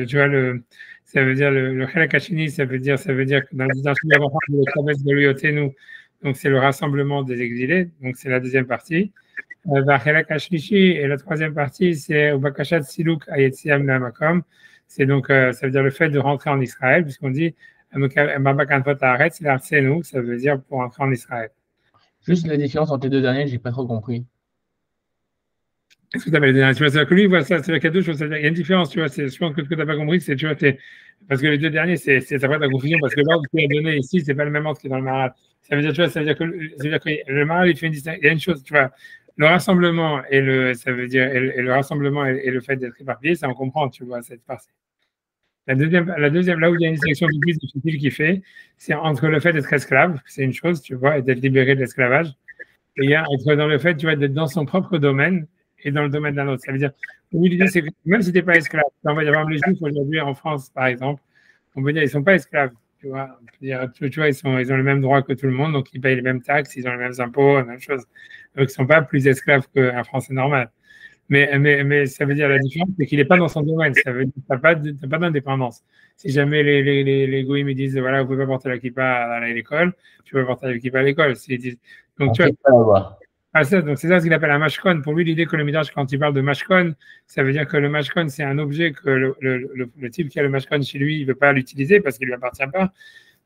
A: tu vois, ça veut dire le Chalak Hasheni, ça veut dire que dans le Kabes Galuyotenu, donc c'est le rassemblement des exilés, donc c'est la deuxième partie. Chalak Hashlishi, et la troisième partie, c'est Bakashat Siluk Ayetziam Namakom, c'est donc, ça veut dire le fait de rentrer en Israël, puisqu'on dit Mabakanfot Haaretz, c'est l'Arsenu, ça veut dire pour rentrer en Israël.
B: Juste la différence entre les deux derniers, j'ai pas trop compris.
A: Est-ce que tu avais des, tu vois, c'est que lui, voilà, ça, c'est la deux choses. Il y a une différence, tu vois, je pense que ce que tu n'as pas compris, c'est, tu vois, parce que les deux derniers, ça fait de la confusion, parce que l'ordre que tu as donné ici, c'est pas le même ordre que dans le Maral. Ça veut dire, tu vois, ça veut dire que le Maral, il fait une distinction. Il y a une chose, tu vois, le rassemblement ça veut dire, et le rassemblement et le fait d'être éparpillé, ça on comprend, tu vois, cette partie. La deuxième, là où il y a une distinction plus difficile qui fait, c'est entre le fait d'être esclave, c'est une chose, tu vois, et d'être libéré de l'esclavage, et il y a entre dans le fait, tu vois, d'être dans son propre domaine et dans le domaine d'un autre. Ça veut dire, oui, l'idée, c'est que même si tu n'es pas esclave, on va y avoir les Juifs aujourd'hui en France, par exemple, on peut dire, ils ne sont pas esclaves, tu vois. On peut dire, tu vois, ils ont le même droit que tout le monde, donc ils payent les mêmes taxes, ils ont les mêmes impôts, la même chose. Donc, ils ne sont pas plus esclaves qu'un Français normal. Mais ça veut dire la différence, c'est qu'il n'est pas dans son domaine. Ça veut dire que tu n'as pas d'indépendance. Si jamais les goïms me disent, voilà, vous ne pouvez pas porter la kippa à l'école, tu peux porter la kippa à l'école. Donc, tu vois. Donc c'est ça ce qu'il appelle un mashkon. Pour lui, l'idée que le Midrash, quand il parle de mashkon, ça veut dire que le mashkon, c'est un objet que le type qui a le mashkon chez lui, il ne veut pas l'utiliser parce qu'il ne lui appartient pas.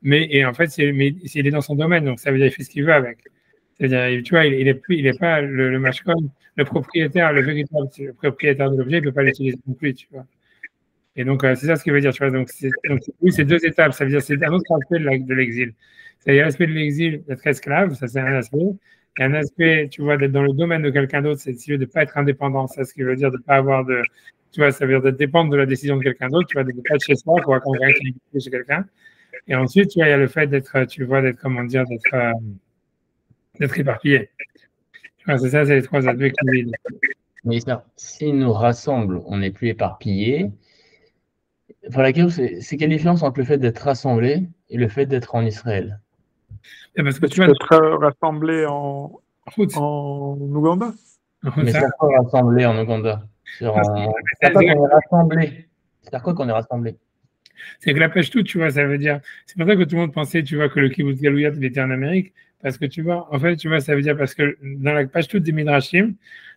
A: Et en fait, il est dans son domaine, donc ça veut dire qu'il fait ce qu'il veut avec. C'est-à-dire, tu vois, il n'est pas le mashkon, le propriétaire, le véritable propriétaire de l'objet, il ne peut pas l'utiliser non plus, tu vois. Et donc, c'est ça ce qu'il veut dire, tu vois. Donc, oui, c'est deux étapes. Ça veut dire c'est un autre aspect de l'exil. C'est-à-dire l'aspect de l'exil d'être esclave, ça c'est un aspect. Et un aspect, tu vois, d'être dans le domaine de quelqu'un d'autre, c'est de ne pas être indépendant. C'est ce qui veut dire de ne pas avoir de. Tu vois, ça veut dire de dépendre de la décision de quelqu'un d'autre, tu vois, de ne pas être chez soi, quoi, quand quelqu'un est chez quelqu'un. Et ensuite, tu vois, il y a le fait d'être, tu vois, comment dire, d'être éparpillé. Tu vois, c'est ça, c'est les trois aspects qui lui.
B: Mais ça, s'il nous rassemble, on n'est plus éparpillé. Enfin, la question, c'est quelle différence entre le fait d'être rassemblé et le fait d'être en Israël?
A: Et parce que
C: tu vas être rassemblé en Ouganda.
B: Mais c'est quoi rassembler en Ouganda? C'est quoi qu'on est rassemblé? C'est quoi qu'on est rassemblé?
A: C'est que la pêche toute, tu vois, ça veut dire. C'est pour ça que tout le monde pensait, tu vois, que le kibbutz Galouyat, il était en Amérique. Parce que tu vois, en fait, tu vois, ça veut dire parce que dans la pêche toute des Midrashim,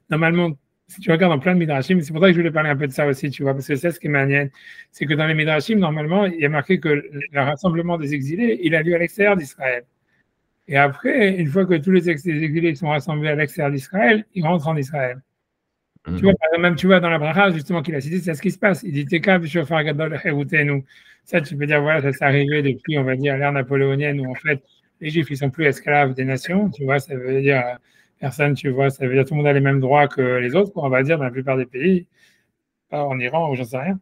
A: normalement, si tu regardes dans plein de Midrashim, c'est pour ça que je voulais parler un peu de ça aussi, tu vois, parce que c'est ce qui m'inquiète. C'est que dans les Midrashim, normalement, il y a marqué que le rassemblement des exilés, il a lieu à l'extérieur d'Israël. Et après, une fois que tous les exilés sont rassemblés à l'extérieur d'Israël, ils rentrent en Israël. Tu vois, même tu vois dans la bracha, justement, qu'il a cité, c'est ce qui se passe. Il dit Teka Shofar Gadol Cherutenu. Ça, tu peux dire, voilà, ça s'est arrivé depuis, on va dire, l'ère napoléonienne où en fait, les Juifs, ils sont plus esclaves des nations. Tu vois, ça veut dire, personne, tu vois, ça veut dire tout le monde a les mêmes droits que les autres, on va dire, dans la plupart des pays, pas en Iran ou j'en sais rien.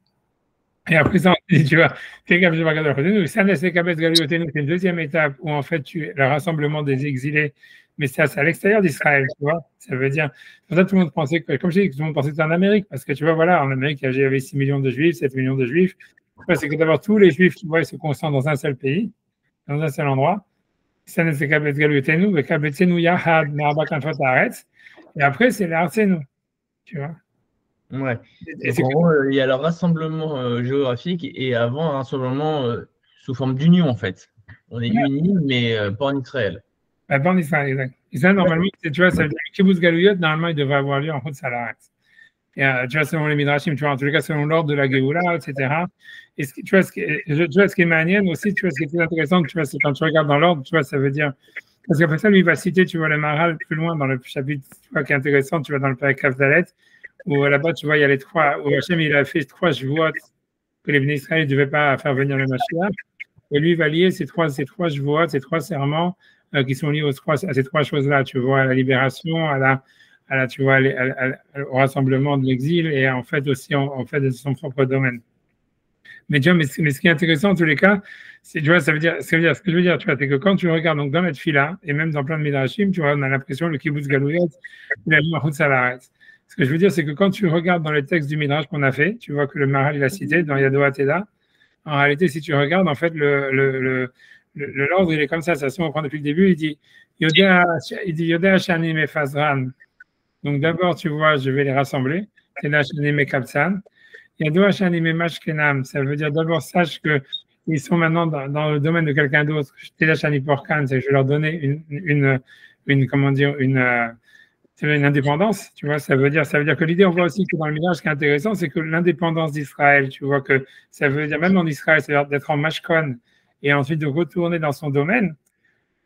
A: Et après ça, tu vois, c'est une deuxième étape où en fait, le rassemblement des exilés, mais ça, c'est à l'extérieur d'Israël, tu vois. Ça veut dire, pour ça, tout le monde pensait que, comme je dis, tout le monde pensait que c'était en Amérique, parce que tu vois, voilà, en Amérique, il y avait 6 millions de Juifs, 7 millions de Juifs. C'est que d'abord, tous les Juifs, tu vois, ils se concentrent dans un seul pays. dans un seul endroit. Ça ne c'est Kabetz Galuyotenu, mais Kabetzenu Yahad, Merba Kanfot Haaretz. Et après, c'est l'Arsenu, tu vois.
B: Ouais.
A: Et
B: Donc, en gros, il y a le rassemblement géographique et avant un rassemblement sous forme d'union, en fait. On est unis, mais pas en Israël.
A: pas en Israël, exact. Israël, normalement, tu vois, ça veut dire que Kibbutz Galuyot, normalement, il devrait avoir lieu en Chutz Haaretz. Et, tu vois, selon les Midrashim, tu vois, en tout cas, selon l'ordre de la Géoula, etc. Et tu vois, ce qui est manière aussi, tu vois, ce qui est très intéressant, tu vois, c'est quand tu regardes dans l'ordre, tu vois, ça veut dire. Parce qu'après ça, lui, il va citer, tu vois, le Maharal plus loin dans le chapitre, tu vois, qui est intéressant, tu vois, dans le Père Kavdalet, où là-bas, tu vois, il y a les trois, où Hachem, il a fait 3 Shvuot que les Bnei Israël ne devaient pas faire venir le Mashiach. Et lui, il va lier ces trois Shvuot, ces 3 serments qui sont liés à ces 3 choses-là, tu vois, à la libération, tu vois, au rassemblement de l'exil et en fait aussi en fait de son propre domaine. Mais tu vois, mais ce qui est intéressant en tous les cas, c'est, tu vois, ce que je veux dire, tu vois, c'est que quand tu regardes donc dans la Tfila et même dans plein de Midrashim, tu vois, on a l'impression que le Kibbutz Galouyot, il a mis en route Salaret. Ce que je veux dire, c'est que quand tu regardes dans les textes du Midrash qu'on a fait, tu vois que le Maharal il a cité dans Yadoa Teda. En réalité, si tu regardes, en fait, l'ordre, il est comme ça. Si on prend depuis le début, il dit Yodea Shani Mefazran. Donc d'abord, tu vois, je vais les rassembler. Teda Shani Mekabtsan. Yadoa Shani Memashkenam. Ça veut dire d'abord, sache qu'ils sont maintenant dans le domaine de quelqu'un d'autre. Teda Shani Porkan, c'est que je vais leur donner comment dire, une indépendance, tu vois, ça veut dire que l'idée, on voit aussi que dans le Midrash, ce qui est intéressant, c'est que l'indépendance d'Israël, tu vois, que ça veut dire, même en Israël, c'est-à-dire d'être en mashkon et ensuite de retourner dans son domaine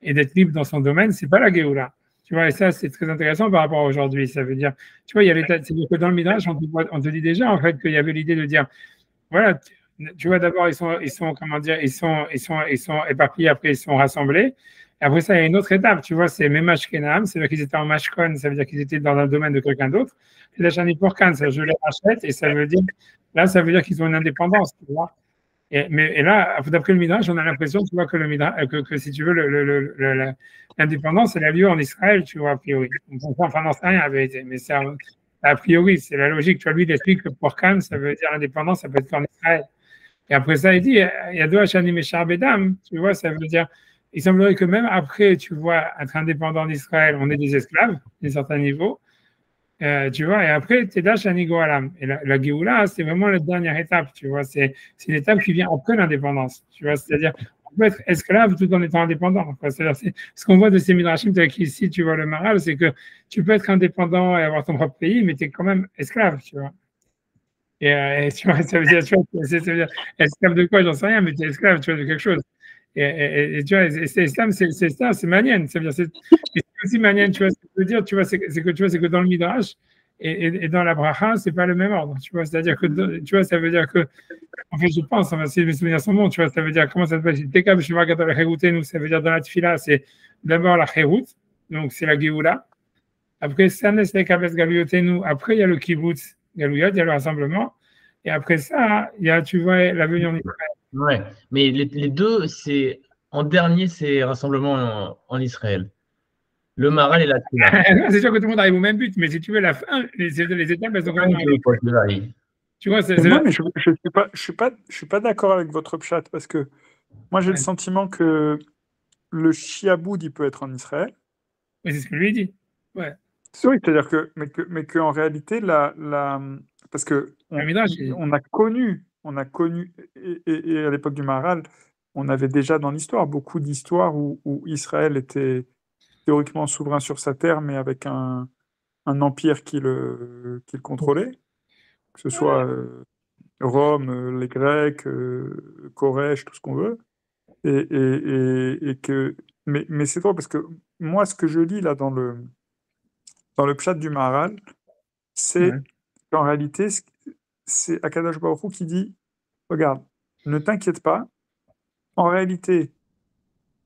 A: et d'être libre dans son domaine, c'est pas la Géoula. Tu vois, et ça, c'est très intéressant par rapport à aujourd'hui. Ça veut dire, tu vois, il y a c'est-à-dire que dans le Midrash, on te dit déjà, en fait, qu'il y avait l'idée de dire, voilà, tu vois, d'abord, comment dire, ils sont éparpillés, après, ils sont rassemblés. Et après ça, il y a une autre étape, tu vois, c'est Memash Kenam, c'est-à-dire qu'ils étaient en Mashkon, ça veut dire qu'ils étaient dans le domaine de quelqu'un d'autre. Et la Shani Porkan, ça, je les rachète, et ça veut dire, là, ça veut dire qu'ils ont une indépendance, tu vois. Et là, d'après le Midrash, on a l'impression, tu vois, que le Midrash, que si tu veux, l'indépendance, elle a lieu en Israël, tu vois, a priori. Enfin, n'en sait rien, en vérité, mais c'est a priori, c'est la logique. Tu vois, lui, il explique que Porkan, ça veut dire indépendance, ça peut être qu'en Israël. Et après ça, il dit, il y a deux Hachanim et Charbedam, tu vois, ça veut dire, il semblerait que même après, tu vois, être indépendant d'Israël, on est des esclaves, à un certain niveau, tu vois, et après, Tedash Anigo Alam. Et la Géoula, c'est vraiment la dernière étape, tu vois, c'est une étape qui vient après l'indépendance, tu vois, c'est-à-dire, on peut être esclave tout en étant indépendant, quoi. C'est-à-dire, ce qu'on voit de ces Midrashim, qui ici, tu vois, le Maharal, c'est que tu peux être indépendant et avoir ton propre pays, mais tu es quand même esclave, tu vois. Et tu vois, ça veut dire, tu vois, ça veut dire, esclave de quoi, j'en sais rien, mais tu es esclave, tu vois, de quelque chose. Et tu vois, c'est ça, c'est manienne. Ça veut dire, c'est aussi manienne, tu vois, ce que je veux dire, tu vois, c'est que dans le Midrash et dans la bracha, c'est pas le même ordre, tu vois, c'est-à-dire que, tu vois, ça veut dire que, en fait, je pense, si mes souvenirs sont bons, tu vois, ça veut dire, comment ça s'appelle, Tekab, je vais regarder la Cheroutenu, ça veut dire dans la Tfila, c'est d'abord la Cherout, donc c'est la Géoula. Après, Sanes Lekabes Galuyotenu, après, il y a le Kibbutz Galuyot, il y a le rassemblement. Et après ça, il y a, tu vois, la venue en Israël.
B: Ouais, mais les deux, en dernier, c'est rassemblement en Israël. Le Maharal et la Tfila.
A: C'est sûr que tout le monde arrive au même but, mais si tu veux, la fin, les étapes, elles sont quand même arrivées. Tu vois,
C: non, mais je suis pas d'accord avec votre pshat parce que moi j'ai le sentiment que le Shiaboud, il peut être en Israël.
A: Mais c'est ce que lui dit. Ouais.
C: Oui, c'est-à-dire mais que en réalité, parce que on a connu, et à l'époque du Maharal, on avait déjà dans l'histoire beaucoup d'histoires où Israël était théoriquement souverain sur sa terre, mais avec un empire qui le contrôlait, que ce soit Rome, les Grecs, Corège, tout ce qu'on veut. Et que, mais c'est drôle parce que moi, ce que je lis là dans le pshat du Maharal, c'est qu'en réalité, c'est Akadosh Baruch Hu qui dit, regarde, ne t'inquiète pas, en réalité,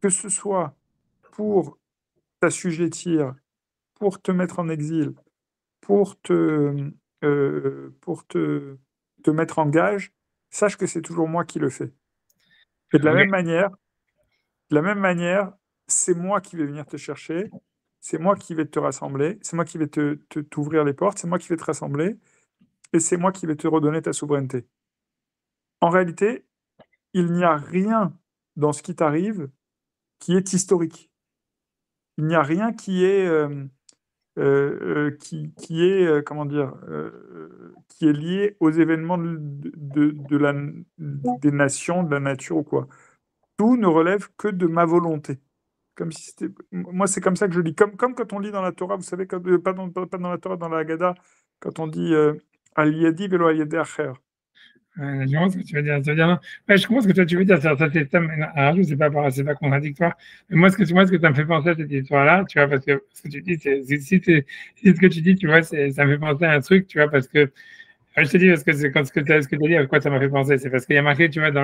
C: que ce soit pour t'assujettir, pour te mettre en exil, pour te mettre en gage, sache que c'est toujours moi qui le fais. Et de la même manière, c'est moi qui vais venir te chercher, c'est moi qui vais te rassembler, c'est moi qui vais t'ouvrir les portes, c'est moi qui vais te rassembler, et c'est moi qui vais te redonner ta souveraineté. En réalité, il n'y a rien dans ce qui t'arrive qui est historique. Il n'y a rien qui est, comment dire, qui est lié aux événements des nations, de la nature ou quoi. Tout ne relève que de ma volonté. Comme si c'était... Moi, c'est comme ça que je lis. Comme quand on lit dans la Torah, vous savez, pas dans la Torah, dans la Haggadah, quand on dit Al-Yadi velo Al-Yadi Acher.
A: Je vois ce que tu veux dire. Ouais, je comprends ce que tu veux dire. Ça, c'est pas contradictoire. Mais moi, ce que ça me fait penser à cette histoire-là, tu vois, parce que ce que tu dis, si ce que tu dis, tu vois, ça me fait penser à un truc, tu vois, parce que je te dis, parce que c'est quand ce que tu as dit, à quoi ça m'a fait penser, c'est parce qu'il y a marqué, tu vois, tu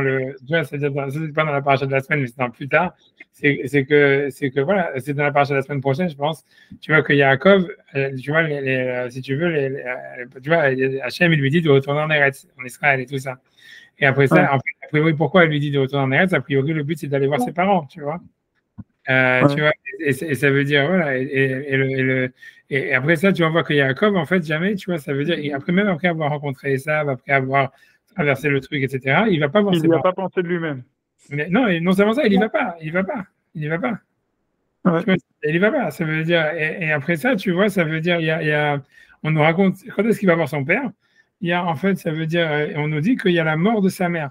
A: vois, c'est-à-dire, c'est pas dans la paracha de la semaine, mais c'est dans plus tard, c'est que, voilà, c'est dans la paracha de la semaine prochaine, je pense, tu vois, que Yaakov, tu vois, si tu veux, tu vois, Hachem, il lui dit de retourner en Eretz, en Israël et tout ça. Et après ça, a priori, pourquoi il lui dit de retourner en Eretz? A priori, le but, c'est d'aller voir ses parents, tu vois. Tu vois, et ça veut dire, voilà, et après ça, tu vas voir que Yaakov, en fait, jamais, tu vois, ça veut dire, même après avoir rencontré Esav, après avoir traversé le truc, etc., il va pas voir ses parents.
C: Il n'y a pas pensé de lui-même.
A: Mais non, non seulement ça, il y va pas. Tu vois, il y va pas. Ça veut dire, et après ça, tu vois, ça veut dire, on nous raconte, quand est-ce qu'il va voir son père? En fait, ça veut dire, on nous dit qu'il y a la mort de sa mère.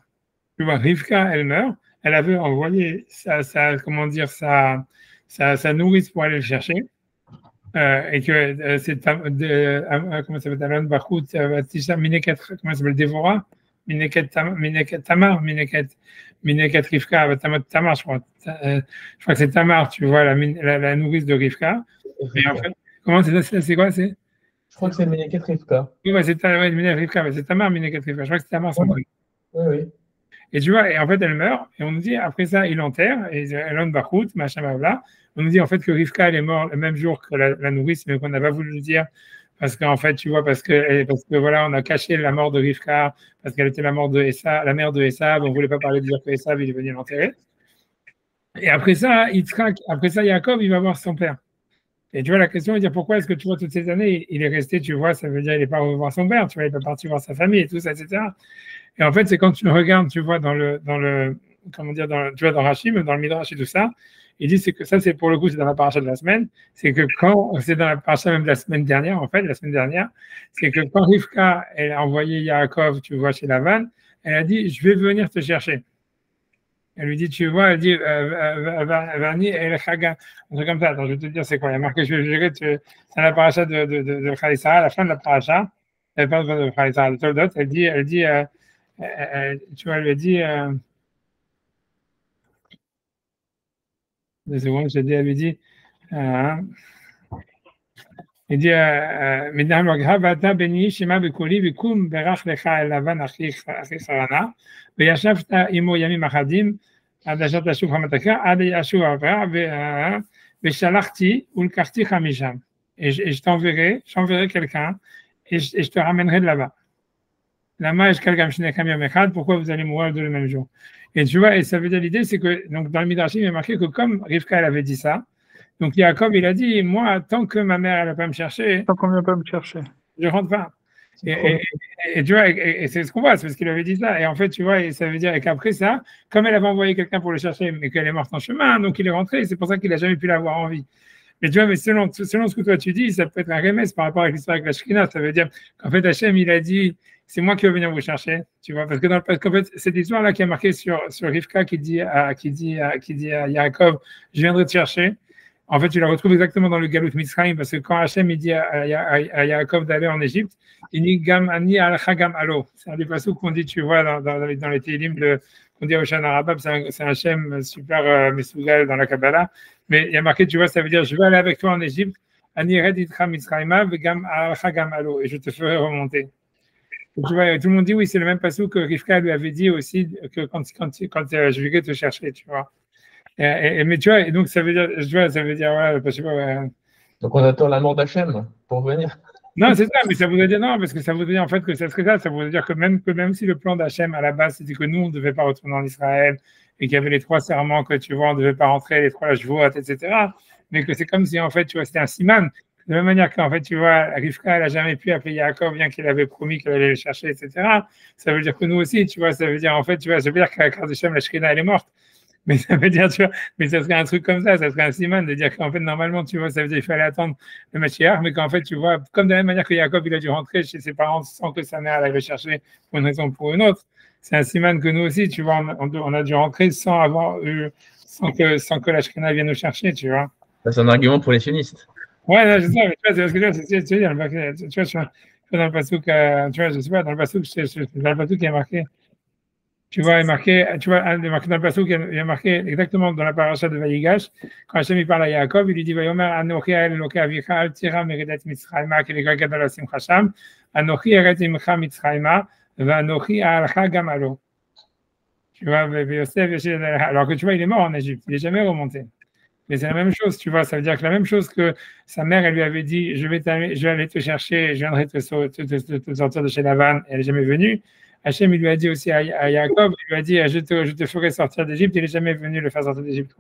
A: Tu vois, Rivka, elle meurt. Elle avait envoyé comment dire, sa nourrice pour aller le chercher. Et que c'est comment ça s'appelle, Alan Bachout, Mineket, comment ça s'appelle, Dévora, Mineket Tamar, Mineket Rivka, Tamar, je crois. Je crois que c'est Tamar, tu vois, la nourrice de Rivka. Et en fait, comment c'est quoi?
B: Je crois que c'est Mineket Rivka.
A: Oui, c'est Mineket Rivka, c'est Tamar, Mineket Rivka. Je crois que c'est Tamar, son truc.
B: Oui.
A: Et tu vois, et en fait, elle meurt, et on nous dit, après ça, il l'enterre, et Elon Bachout, machin, blabla. On nous dit en fait que Rivka, elle est morte le même jour que la nourrice, mais qu'on n'a pas voulu le dire, parce qu'en fait, tu vois, parce que voilà, on a caché la mort de Rivka, parce qu'elle était la mère de Esav, on ne voulait pas parler de dire que Esav, il est venu l'enterrer. Et après ça, Yaakov, il va voir son père. Et tu vois, la question est de dire pourquoi est-ce que tu vois toutes ces années, il est resté, tu vois, ça veut dire il n'est pas revenu voir son père, tu vois, il n'est pas parti voir sa famille et tout ça, etc. Et en fait, c'est quand tu regardes, tu vois, comment dire, tu vois, dans Rashi, même dans le Midrash et tout ça, il dit c'est que ça, c'est pour le coup, c'est dans la paracha de la semaine, c'est que quand, c'est dans la paracha même de la semaine dernière, en fait, la semaine dernière, c'est que quand Rivka, elle a envoyé Yaakov, tu vois, chez Lavan, elle a dit, je vais venir te chercher. Elle lui dit, tu vois, elle dit, Varni el Chaga, un truc comme ça. Attends, je vais te dire c'est quoi. Il y a marqué, c'est la paracha de Khalissa, à la fin de la paracha, elle parle de Khalissa, de Toldot, elle dit, tu vois, elle lui dit, deux secondes, elle lui dit, il dit, Midnam Logha, Vata Beni, Shema Bekoli, Vikum, Berach Lecha, Elavan, Achi Sarana, Veyashavta Imo Yamim Achadim, עד אשר תשוב חמתך, עד ישוב אברהם, ושלחתי ולקחתיך משם. Et je j'enverrai quelqu'un, et je te ramènerai de là-bas. Là-bas, pourquoi vous allez mourir de le même jour? Et tu vois, et ça veut dire l'idée, c'est que, donc dans le Midrash, il est marqué que comme Rivka, elle avait dit ça, donc Yaakov, il a dit, moi, tant que ma mère, elle ne va pas me chercher,
C: tant qu'on ne vient pas me chercher,
A: je rentre pas. Et tu vois, et c'est ce qu'on voit, c'est parce qu'il avait dit ça. Et en fait, tu vois, et ça veut dire qu'après ça, comme elle avait envoyé quelqu'un pour le chercher, mais qu'elle est morte en chemin, donc il est rentré, c'est pour ça qu'il n'a jamais pu l'avoir en vie. Mais tu vois, mais selon ce que toi tu dis, ça peut être un remède par rapport à l'histoire avec la Shrina. Ça veut dire qu'en fait, Hachem, il a dit, c'est moi qui vais venir vous chercher, tu vois, parce qu'en fait, cette histoire-là qui est marquée sur Rivka qui dit à Yaakov, je viendrai te chercher. En fait, tu la retrouves exactement dans le Galut Mitzrayim, parce que quand Hachem il dit à Yaakov d'aller en Égypte, il dit Gam Ani al-Chagam Alo. C'est un des passages qu'on dit, tu vois, dans les Télim, qu'on dit à Oshana Rabab, c'est un Hachem super Mesougal dans la Kabbalah. Mais il y a marqué, tu vois, ça veut dire je vais aller avec toi en Égypte, Ani Reditra Mitzrayima, Gam al-Chagam Alo, et je te ferai remonter. Et tu vois, tout le monde dit oui, c'est le même passage que Rivka lui avait dit aussi, que quand je vais te chercher, tu vois. Mais tu vois, et donc ça veut dire, voilà, je sais pas. Ouais.
B: Donc on attend la mort d'Hachem pour venir.
A: Non, c'est ça, mais ça voudrait dire non, parce que ça voudrait dire en fait que ça serait ça voudrait dire que même si le plan d'Hachem à la base c'était que nous on ne devait pas retourner en Israël et qu'il y avait les 3 serments que tu vois, on ne devait pas rentrer, les 3 jours, etc. Mais que c'est comme si en fait, tu vois, c'était un siman. De la même manière qu'en fait, tu vois, Rivka, elle n'a jamais pu appeler Yaakov, bien qu'il avait promis qu'elle allait le chercher, etc. Ça veut dire que nous aussi, tu vois, ça veut dire en fait, tu vois, ça veut dire qu'à la carte d'Hachem, la Shrina, elle est morte. Mais ça veut dire, tu vois, mais ça serait un truc comme ça serait un siman de dire qu'en fait, normalement, tu vois, ça veut dire qu'il fallait attendre le Mashiach, mais qu'en fait, tu vois, comme de la même manière que Jacob, il a dû rentrer chez ses parents sans que sa mère aille le chercher pour une raison ou pour une autre, c'est un siman que nous aussi, tu vois, on a dû rentrer sans avoir eu, sans que la Shekhinah vienne nous chercher, tu vois.
B: C'est un argument pour les sionistes.
A: Ouais, non, je sais, mais tu vois, c'est ce que tu vois, dans le passouk, tu vois, je sais pas, dans le passouk, dans le passouk, il y a marqué, tu vois, il est marqué, tu vois, dans le passouk, il y a marqué exactement dans la paracha de Vayigash, quand Hachem il parle à Yaakov, il lui dit, Vayomer, Anochi el Eloke avicha, al tira meredet Mitzrayma, ki legag gadol asimcha sham, Anochi eret imcha Mitzrayma, v'anochi a'alcha gam alo. Tu vois, alors que tu vois, il est mort en Égypte, il n'est jamais remonté. Mais c'est la même chose, tu vois, ça veut dire que la même chose que sa mère, elle lui avait dit, je vais aller te chercher, je viendrai te sortir de chez Lavan, elle n'est jamais venue. Hachem, il lui a dit aussi à Jacob, il lui a dit, je te ferai sortir d'Égypte, il n'est jamais venu le faire sortir d'Égypte.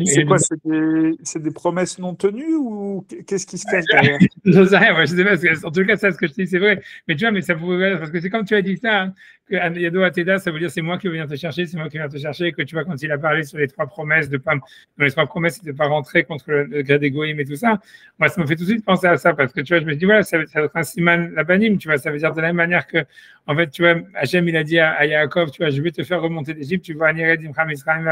C: C'est quoi, c'est des promesses non tenues ou qu'est-ce qui se cache derrière?
A: Je sais rien, je sais pas, en tout cas, ça, ce que je dis, c'est vrai. Mais tu vois, mais ça pourrait, parce que c'est comme tu as dit ça, hein, que Yado Ateda, ça veut dire c'est moi qui vais venir te chercher, c'est moi qui viens te chercher, que tu vois, quand il a parlé sur les trois promesses de pas, dans les trois promesses, de pas rentrer contre le gré d'égoïsme et tout ça, moi, ça me fait tout de suite penser à ça, parce que tu vois, je me dis, voilà, ça va être un siman labanim, tu vois, ça veut dire de la même manière que, en fait, tu vois, Hachem, il a dit à Yaakov, tu vois, je vais te faire remonter d'Égypte, tu vois, Anired Imcham Israël,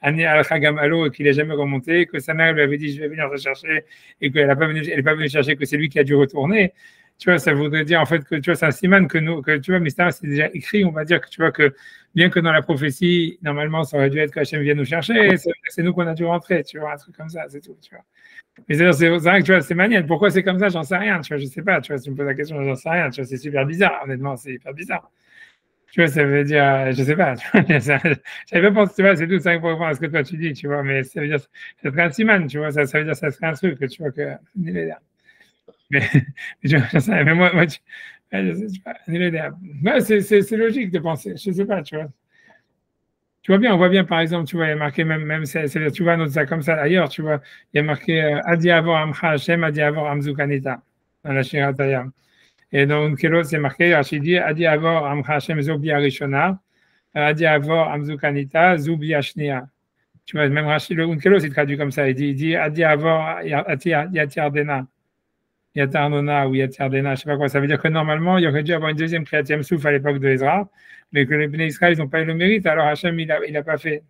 A: Ani Al-Chagam Alo, et qu'il n'est jamais remonté, que sa mère lui avait dit, je vais venir te chercher, et qu'elle n'est pas venue chercher, que c'est lui qui a dû retourner. Tu vois, ça voudrait dire en fait que tu vois, c'est un siman que nous, que tu vois, mais c'est déjà écrit, on va dire que tu vois que bien que dans la prophétie, normalement, ça aurait dû être qu'Hachem vienne nous chercher, c'est nous qu'on a dû rentrer, tu vois, un truc comme ça, c'est tout, tu vois. Mais c'est vrai que tu vois, c'est manière. Pourquoi c'est comme ça, j'en sais rien, tu vois, je sais pas, tu vois, si tu me poses la question, j'en sais rien, tu vois, c'est super bizarre, honnêtement, c'est hyper bizarre. Tu vois, ça veut dire, je sais pas, tu vois, j'avais pas pensé, tu vois, c'est tout ça pour répondre à ce que toi tu dis, tu vois, mais ça veut dire, ça serait un siman, tu vois, ça veut dire, ça serait un truc, tu vois, que, mais, mais moi je sais pas, c'est logique de penser, je sais pas, tu vois. Tu vois bien, on voit bien, par exemple, tu vois, il y a marqué, même tu vois, note ça comme ça ailleurs, tu vois, il y a marqué Adi Avor Amcha Hashem, Adi Avor Amzukanita, dans la Shiratayam. Et donc, Kelos, c'est marqué, Rachidi, Adi Avor Amcha Hashem Zobi Arishona, Adi Avor Amzukanita, Zubi Ashnia. Tu vois, même Rachid, le Unkelos, il traduit comme ça, il dit Adi Avor Yatiardena. Yatarnona ou Yatiardena, je ne sais pas quoi. Ça veut dire que normalement, il y aurait dû avoir une deuxième créatrième souffle à l'époque de Ezra, mais que les Bnei Israël, ils n'ont pas eu le mérite, alors Hachem, il a pas fait.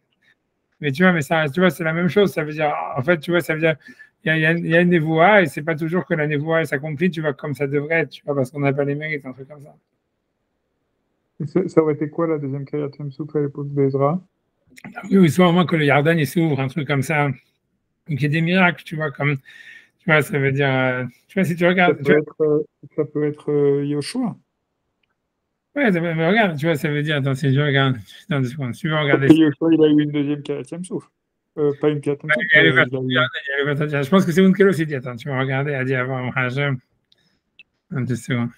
A: Mais tu vois, tu vois, c'est la même chose. Ça veut dire, en fait, tu vois, ça veut dire, il y a une névoie, et c'est pas toujours que la névoie s'accomplit, tu vois, comme ça devrait être, tu vois, parce qu'on n'a pas les mérites, un truc comme ça.
C: Ça aurait été quoi la deuxième créatrième souffle à l'époque d'Ezra?
A: Oui, soit au moins que le Yardan, il s'ouvre, un truc comme ça, qu'il y ait des miracles, tu vois, comme. Tu vois, ça veut dire, tu vois, si tu regardes.
C: Ça peut être Yoshua.
A: Ouais, mais regarde, tu vois, ça veut dire, attends, si je regarde, attends, tu veux regarder.
C: Yoshua, il a eu une deuxième quatrième souffle. Pas une quatrième souffle.
A: Je pense que c'est Unkel aussi dit, attends, tu vas regarder, elle dit avant Hachem. Un deux secondes.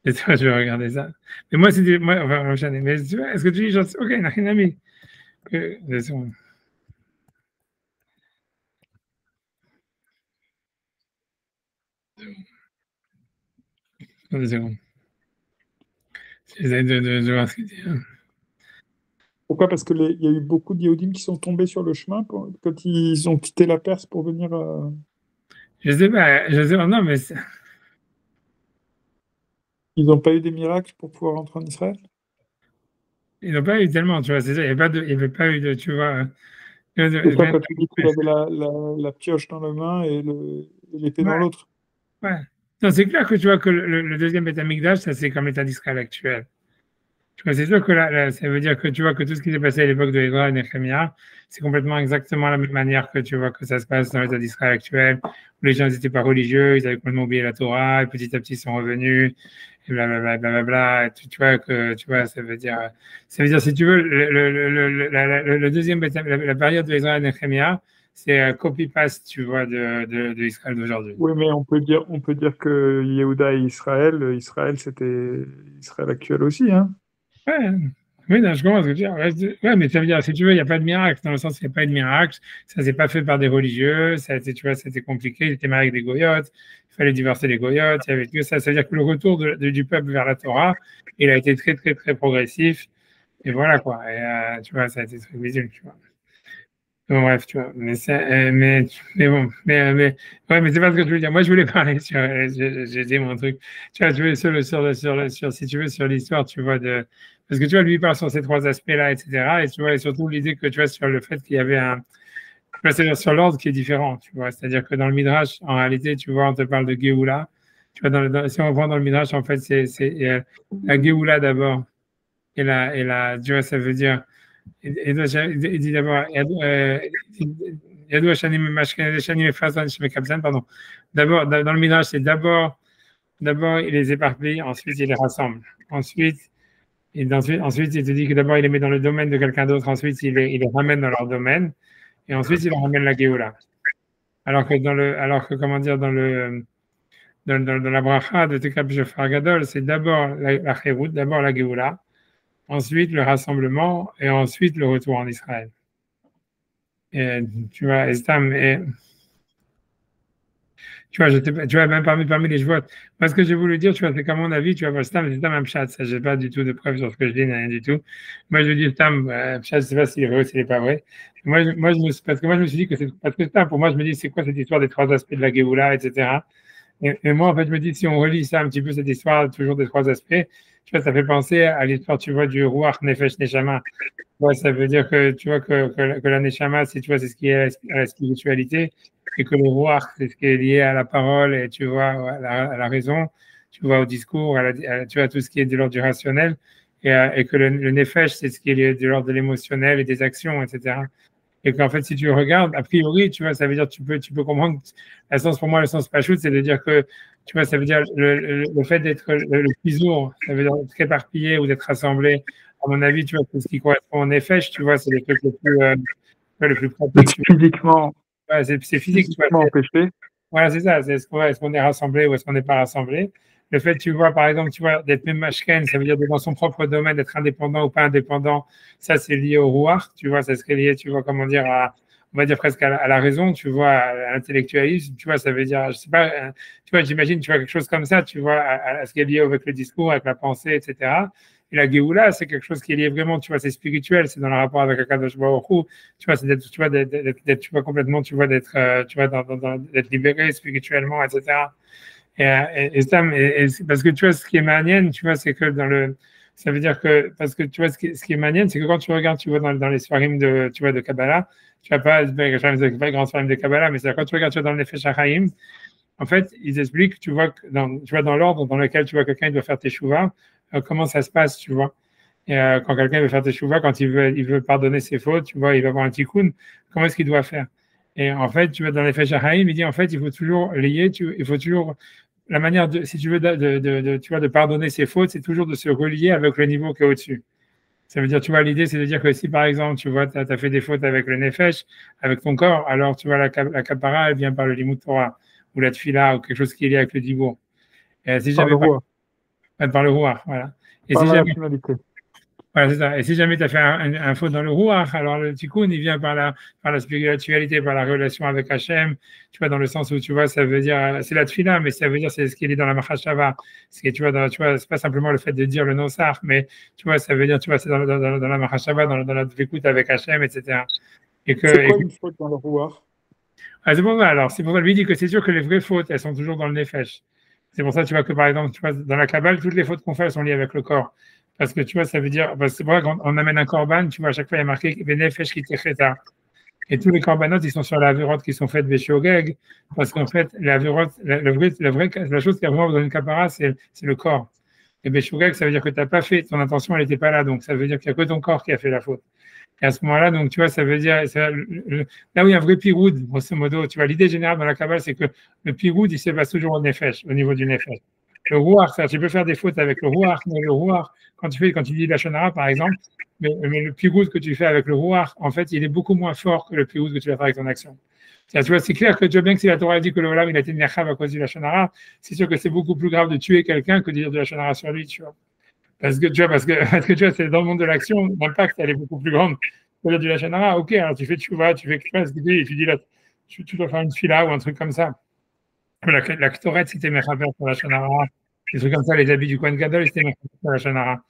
A: Et toi, je vais regarder ça. Mais moi, c'est moi, enfin, mais tu vois, est-ce que tu dis, genre, ok, n'a rien à mis. Deux secondes. Deux secondes. J'essaie de voir ce qu'il dit.
C: Pourquoi? Parce qu'il y a eu beaucoup d'Yehudim qui sont tombés sur le chemin quand ils ont quitté la Perse pour venir.
A: Je sais pas, non, mais.
C: Ils n'ont pas eu des miracles pour pouvoir rentrer en Israël?
A: Ils n'ont pas eu tellement, tu vois, c'est ça, il n'y avait pas eu de, tu vois.
C: C'est ça, quand tu dis qu'il avait la pioche dans la main et l'épée dans l'autre.
A: Ouais. Non, c'est clair que tu vois que le deuxième Beth Amikdash, ça c'est comme l'état d'Israël actuel. Tu vois, c'est sûr que là, ça veut dire que tu vois que tout ce qui s'est passé à l'époque de Ezra et Nehemiah, c'est complètement exactement la même manière que tu vois que ça se passe dans l'état d'Israël actuel, où les gens n'étaient pas religieux, ils avaient complètement oublié la Torah, et petit à petit ils sont revenus, et blablabla, blablabla, et tu vois que, tu vois, ça veut dire, si tu veux, le deuxième, la période de Ezra et Nehemiah, c'est copy-paste, tu vois, de Israël d'aujourd'hui.
C: Oui, mais on peut dire que Yehuda et Israël, c'était Israël actuel aussi, hein.
A: Ouais, oui, non, je comprends ce que tu veux dire. Ouais, mais ça veut dire, si tu veux, il n'y a pas de miracle, dans le sens qu'il n'y a pas eu de miracle, ça ne s'est pas fait par des religieux, ça a été, tu vois, c'était compliqué, il était marié avec des goyotes, il fallait divorcer les goyotes, il y avait tout ça. Ça veut dire que le retour du peuple vers la Torah, il a été très, très, très progressif. Et voilà, quoi. Et tu vois, ça a été très visuel, tu vois. Bon, bref, tu vois, mais bon, ouais, mais c'est pas ce que je veux dire. Moi, je voulais parler sur, j'ai dit mon truc. Tu vois, je voulais si tu veux, sur l'histoire, tu vois, parce que tu vois, lui, il parle sur ces trois aspects-là, etc. Et tu vois, et surtout l'idée que tu vois sur le fait qu'il y avait c'est-à-dire sur l'ordre qui est différent, tu vois. C'est-à-dire que dans le Midrash, en réalité, tu vois, on te parle de Géoula. Tu vois, si on prend dans le Midrash, en fait, la Géoula d'abord. Tu vois, ça veut dire, il dit d'abord, pardon. D'abord, dans le Midrash, c'est d'abord, il les éparpille, ensuite il les rassemble. Ensuite, il te dit que d'abord, il les met dans le domaine de quelqu'un d'autre, ensuite, il les ramène dans leur domaine, et ensuite, il leur ramène la Géoula. Alors que, comment dire, dans la bracha de Tekab Shofar Gadol, c'est d'abord la Chérout, d'abord la Géoula, ensuite le rassemblement, et ensuite le retour en Israël. Et, tu vois, tu vois, tu vois, même parmi les joueurs, moi, ce que j'ai voulu dire, tu vois, c'est qu'à mon avis, tu vois, Stam, c'est Stam un pshat, ça, j'ai pas du tout de preuves sur ce que je dis, rien du tout. Moi, je dis Stam, pshat, je sais pas s'il est vrai ou s'il n'est pas vrai. Parce que moi, je me suis dit que c'est, parce que Stam, pour moi, je me dis, c'est quoi cette histoire des trois aspects de la Géoula, etc. Et moi, en fait, je me dis, si on relit ça un petit peu, cette histoire, toujours des trois aspects, tu vois, ça fait penser à l'histoire, tu vois, du Ruach Nefesh Neshama. Ouais, ça veut dire que, tu vois, que la Neshama, tu vois, c'est ce qui est à la spiritualité, et que le Ruach, c'est ce qui est lié à la parole, et tu vois, à la raison, tu vois, au discours, tu vois, tout ce qui est de l'ordre du rationnel, et que le Nefesh, c'est ce qui est de l'ordre de l'émotionnel et des actions, etc. Et qu'en fait, si tu regardes, a priori, tu vois, ça veut dire que tu peux comprendre. Pour moi, le sens pachout, c'est de dire que, tu vois, ça veut dire le fait d'être le pisour, ça veut dire d'être éparpillé ou d'être rassemblé. À mon avis, tu vois, c'est ce qui correspond au nefesh, tu vois, c'est le truc le plus pratique.
C: Physiquement,
A: ouais, c'est physique, tu vois.
C: Empêché.
A: Voilà, c'est ça. Est-ce qu'on est rassemblé ou est-ce qu'on n'est pas rassemblé? Le fait, tu vois, par exemple, tu vois, d'être même mashken, ça veut dire d'être dans son propre domaine, d'être indépendant ou pas indépendant. Ça, c'est lié au rouar, tu vois, ça serait lié, tu vois, comment dire, on va dire presque à la raison, tu vois, à l'intellectualisme, tu vois, ça veut dire, je sais pas, tu vois, j'imagine, tu vois, quelque chose comme ça, tu vois, à ce qui est lié avec le discours, avec la pensée, etc. Et la Géoula, c'est quelque chose qui est lié vraiment, tu vois, c'est spirituel, c'est dans le rapport avec Akadosh Baruch Hu, tu vois, c'est d'être, tu vois, tu vois, complètement, tu vois, d'être, tu vois, d'être libéré spirituellement, etc. Parce que tu vois, ce qui est manienne, tu vois, c'est que ça veut dire que, parce que tu vois, ce qui est manienne, c'est que quand tu regardes, tu vois, dans les soirées tu vois, de Kabbalah, tu vas pas, c'est pas grand soirée de Kabbalah, mais c'est quand tu regardes, tu vois, dans les Nefesh HaChaim, en fait, ils expliquent, tu vois, dans l'ordre dans lequel, tu vois, quelqu'un doit faire teshuva, comment ça se passe, tu vois. Et quand quelqu'un veut faire teshuva, quand il veut pardonner ses fautes, tu vois, il va avoir un tikkun, comment est-ce qu'il doit faire? Et en fait, tu vois, dans les Haïm, il dit, en fait, il faut toujours lier, il faut toujours, la manière de, si tu veux, tu vois, de pardonner ses fautes, c'est toujours de se relier avec le niveau qui est au-dessus. Ça veut dire, tu vois, l'idée, c'est de dire que si, par exemple, tu vois, tu as fait des fautes avec le nefesh, avec ton corps, alors, tu vois, la kapara, elle vient par le limut Torah, ou la tfila, ou quelque chose qui est lié avec le dibour. Et si
C: Par
A: jamais,
C: le roi.
A: par le roi, voilà. Et
C: Par
A: si
C: la
A: jamais,
C: finalité.
A: voilà, c'est ça. Et si jamais tu as fait un faute dans le Ruach, alors le tikkun, il vient par la spiritualité, par la relation avec Hachem, tu vois, dans le sens où, tu vois, ça veut dire, c'est la tfila, mais ça veut dire, c'est ce qui est dans la Machashava. Tu vois, c'est pas simplement le fait de dire le nosar, mais, tu vois, ça veut dire, tu vois, c'est dans la Machashava, dans la écoute avec Hachem, etc.
C: C'est quoi une faute dans le rouar?
A: C'est pour ça, alors, c'est pour ça, lui dit que c'est sûr que les vraies fautes, elles sont toujours dans le nefesh. C'est pour ça, tu vois, que par exemple, tu vois, dans la Kabbale, toutes les fautes qu'on fait, elles sont liées avec le corps. Parce que tu vois, ça veut dire, c'est pour ça qu'on amène un korban, tu vois, à chaque fois, il y a marqué nefesh qui techeta. Et tous les corbanotes, ils sont sur la avérote qui sont faites Béchiogeg, parce qu'en fait, la chose qui a vraiment besoin d'une capara, c'est le corps. Et Béchiogeg, ça veut dire que tu n'as pas fait, ton intention, elle n'était pas là, donc ça veut dire qu'il n'y a que ton corps qui a fait la faute. Et à ce moment-là, donc, tu vois, ça veut dire, là où il y a un vrai piroud, grosso modo, tu vois, l'idée générale dans la Kabbale, c'est que le piroud, il se passe toujours au nefesh, au niveau du nefesh. Le rouar, tu peux faire des fautes avec le rouar, mais le rouar, quand tu dis la shonara, par exemple, mais le piroud que tu fais avec le rouar, en fait, il est beaucoup moins fort que le piroud que tu vas faire avec ton action. Tu vois, c'est clair que tu vois bien que si la Torah dit que le Olam, il a été nerchav à cause de la shonara, c'est sûr que c'est beaucoup plus grave de tuer quelqu'un que de dire de la shonara sur lui, tu vois. Parce que tu vois, c'est dans le monde de l'action, l'impact, elle est beaucoup plus grande. Tu veux dire du lachanara, ok, alors tu fais tchouva, tu fais quelque chose, et tu dis là, tu dois faire une fila ou un truc comme ça. La ktoret, c'était mechaber pour la lachanara. Des trucs comme ça, les habits du Kohen Gadol, c'était mechaber pour la lachanara.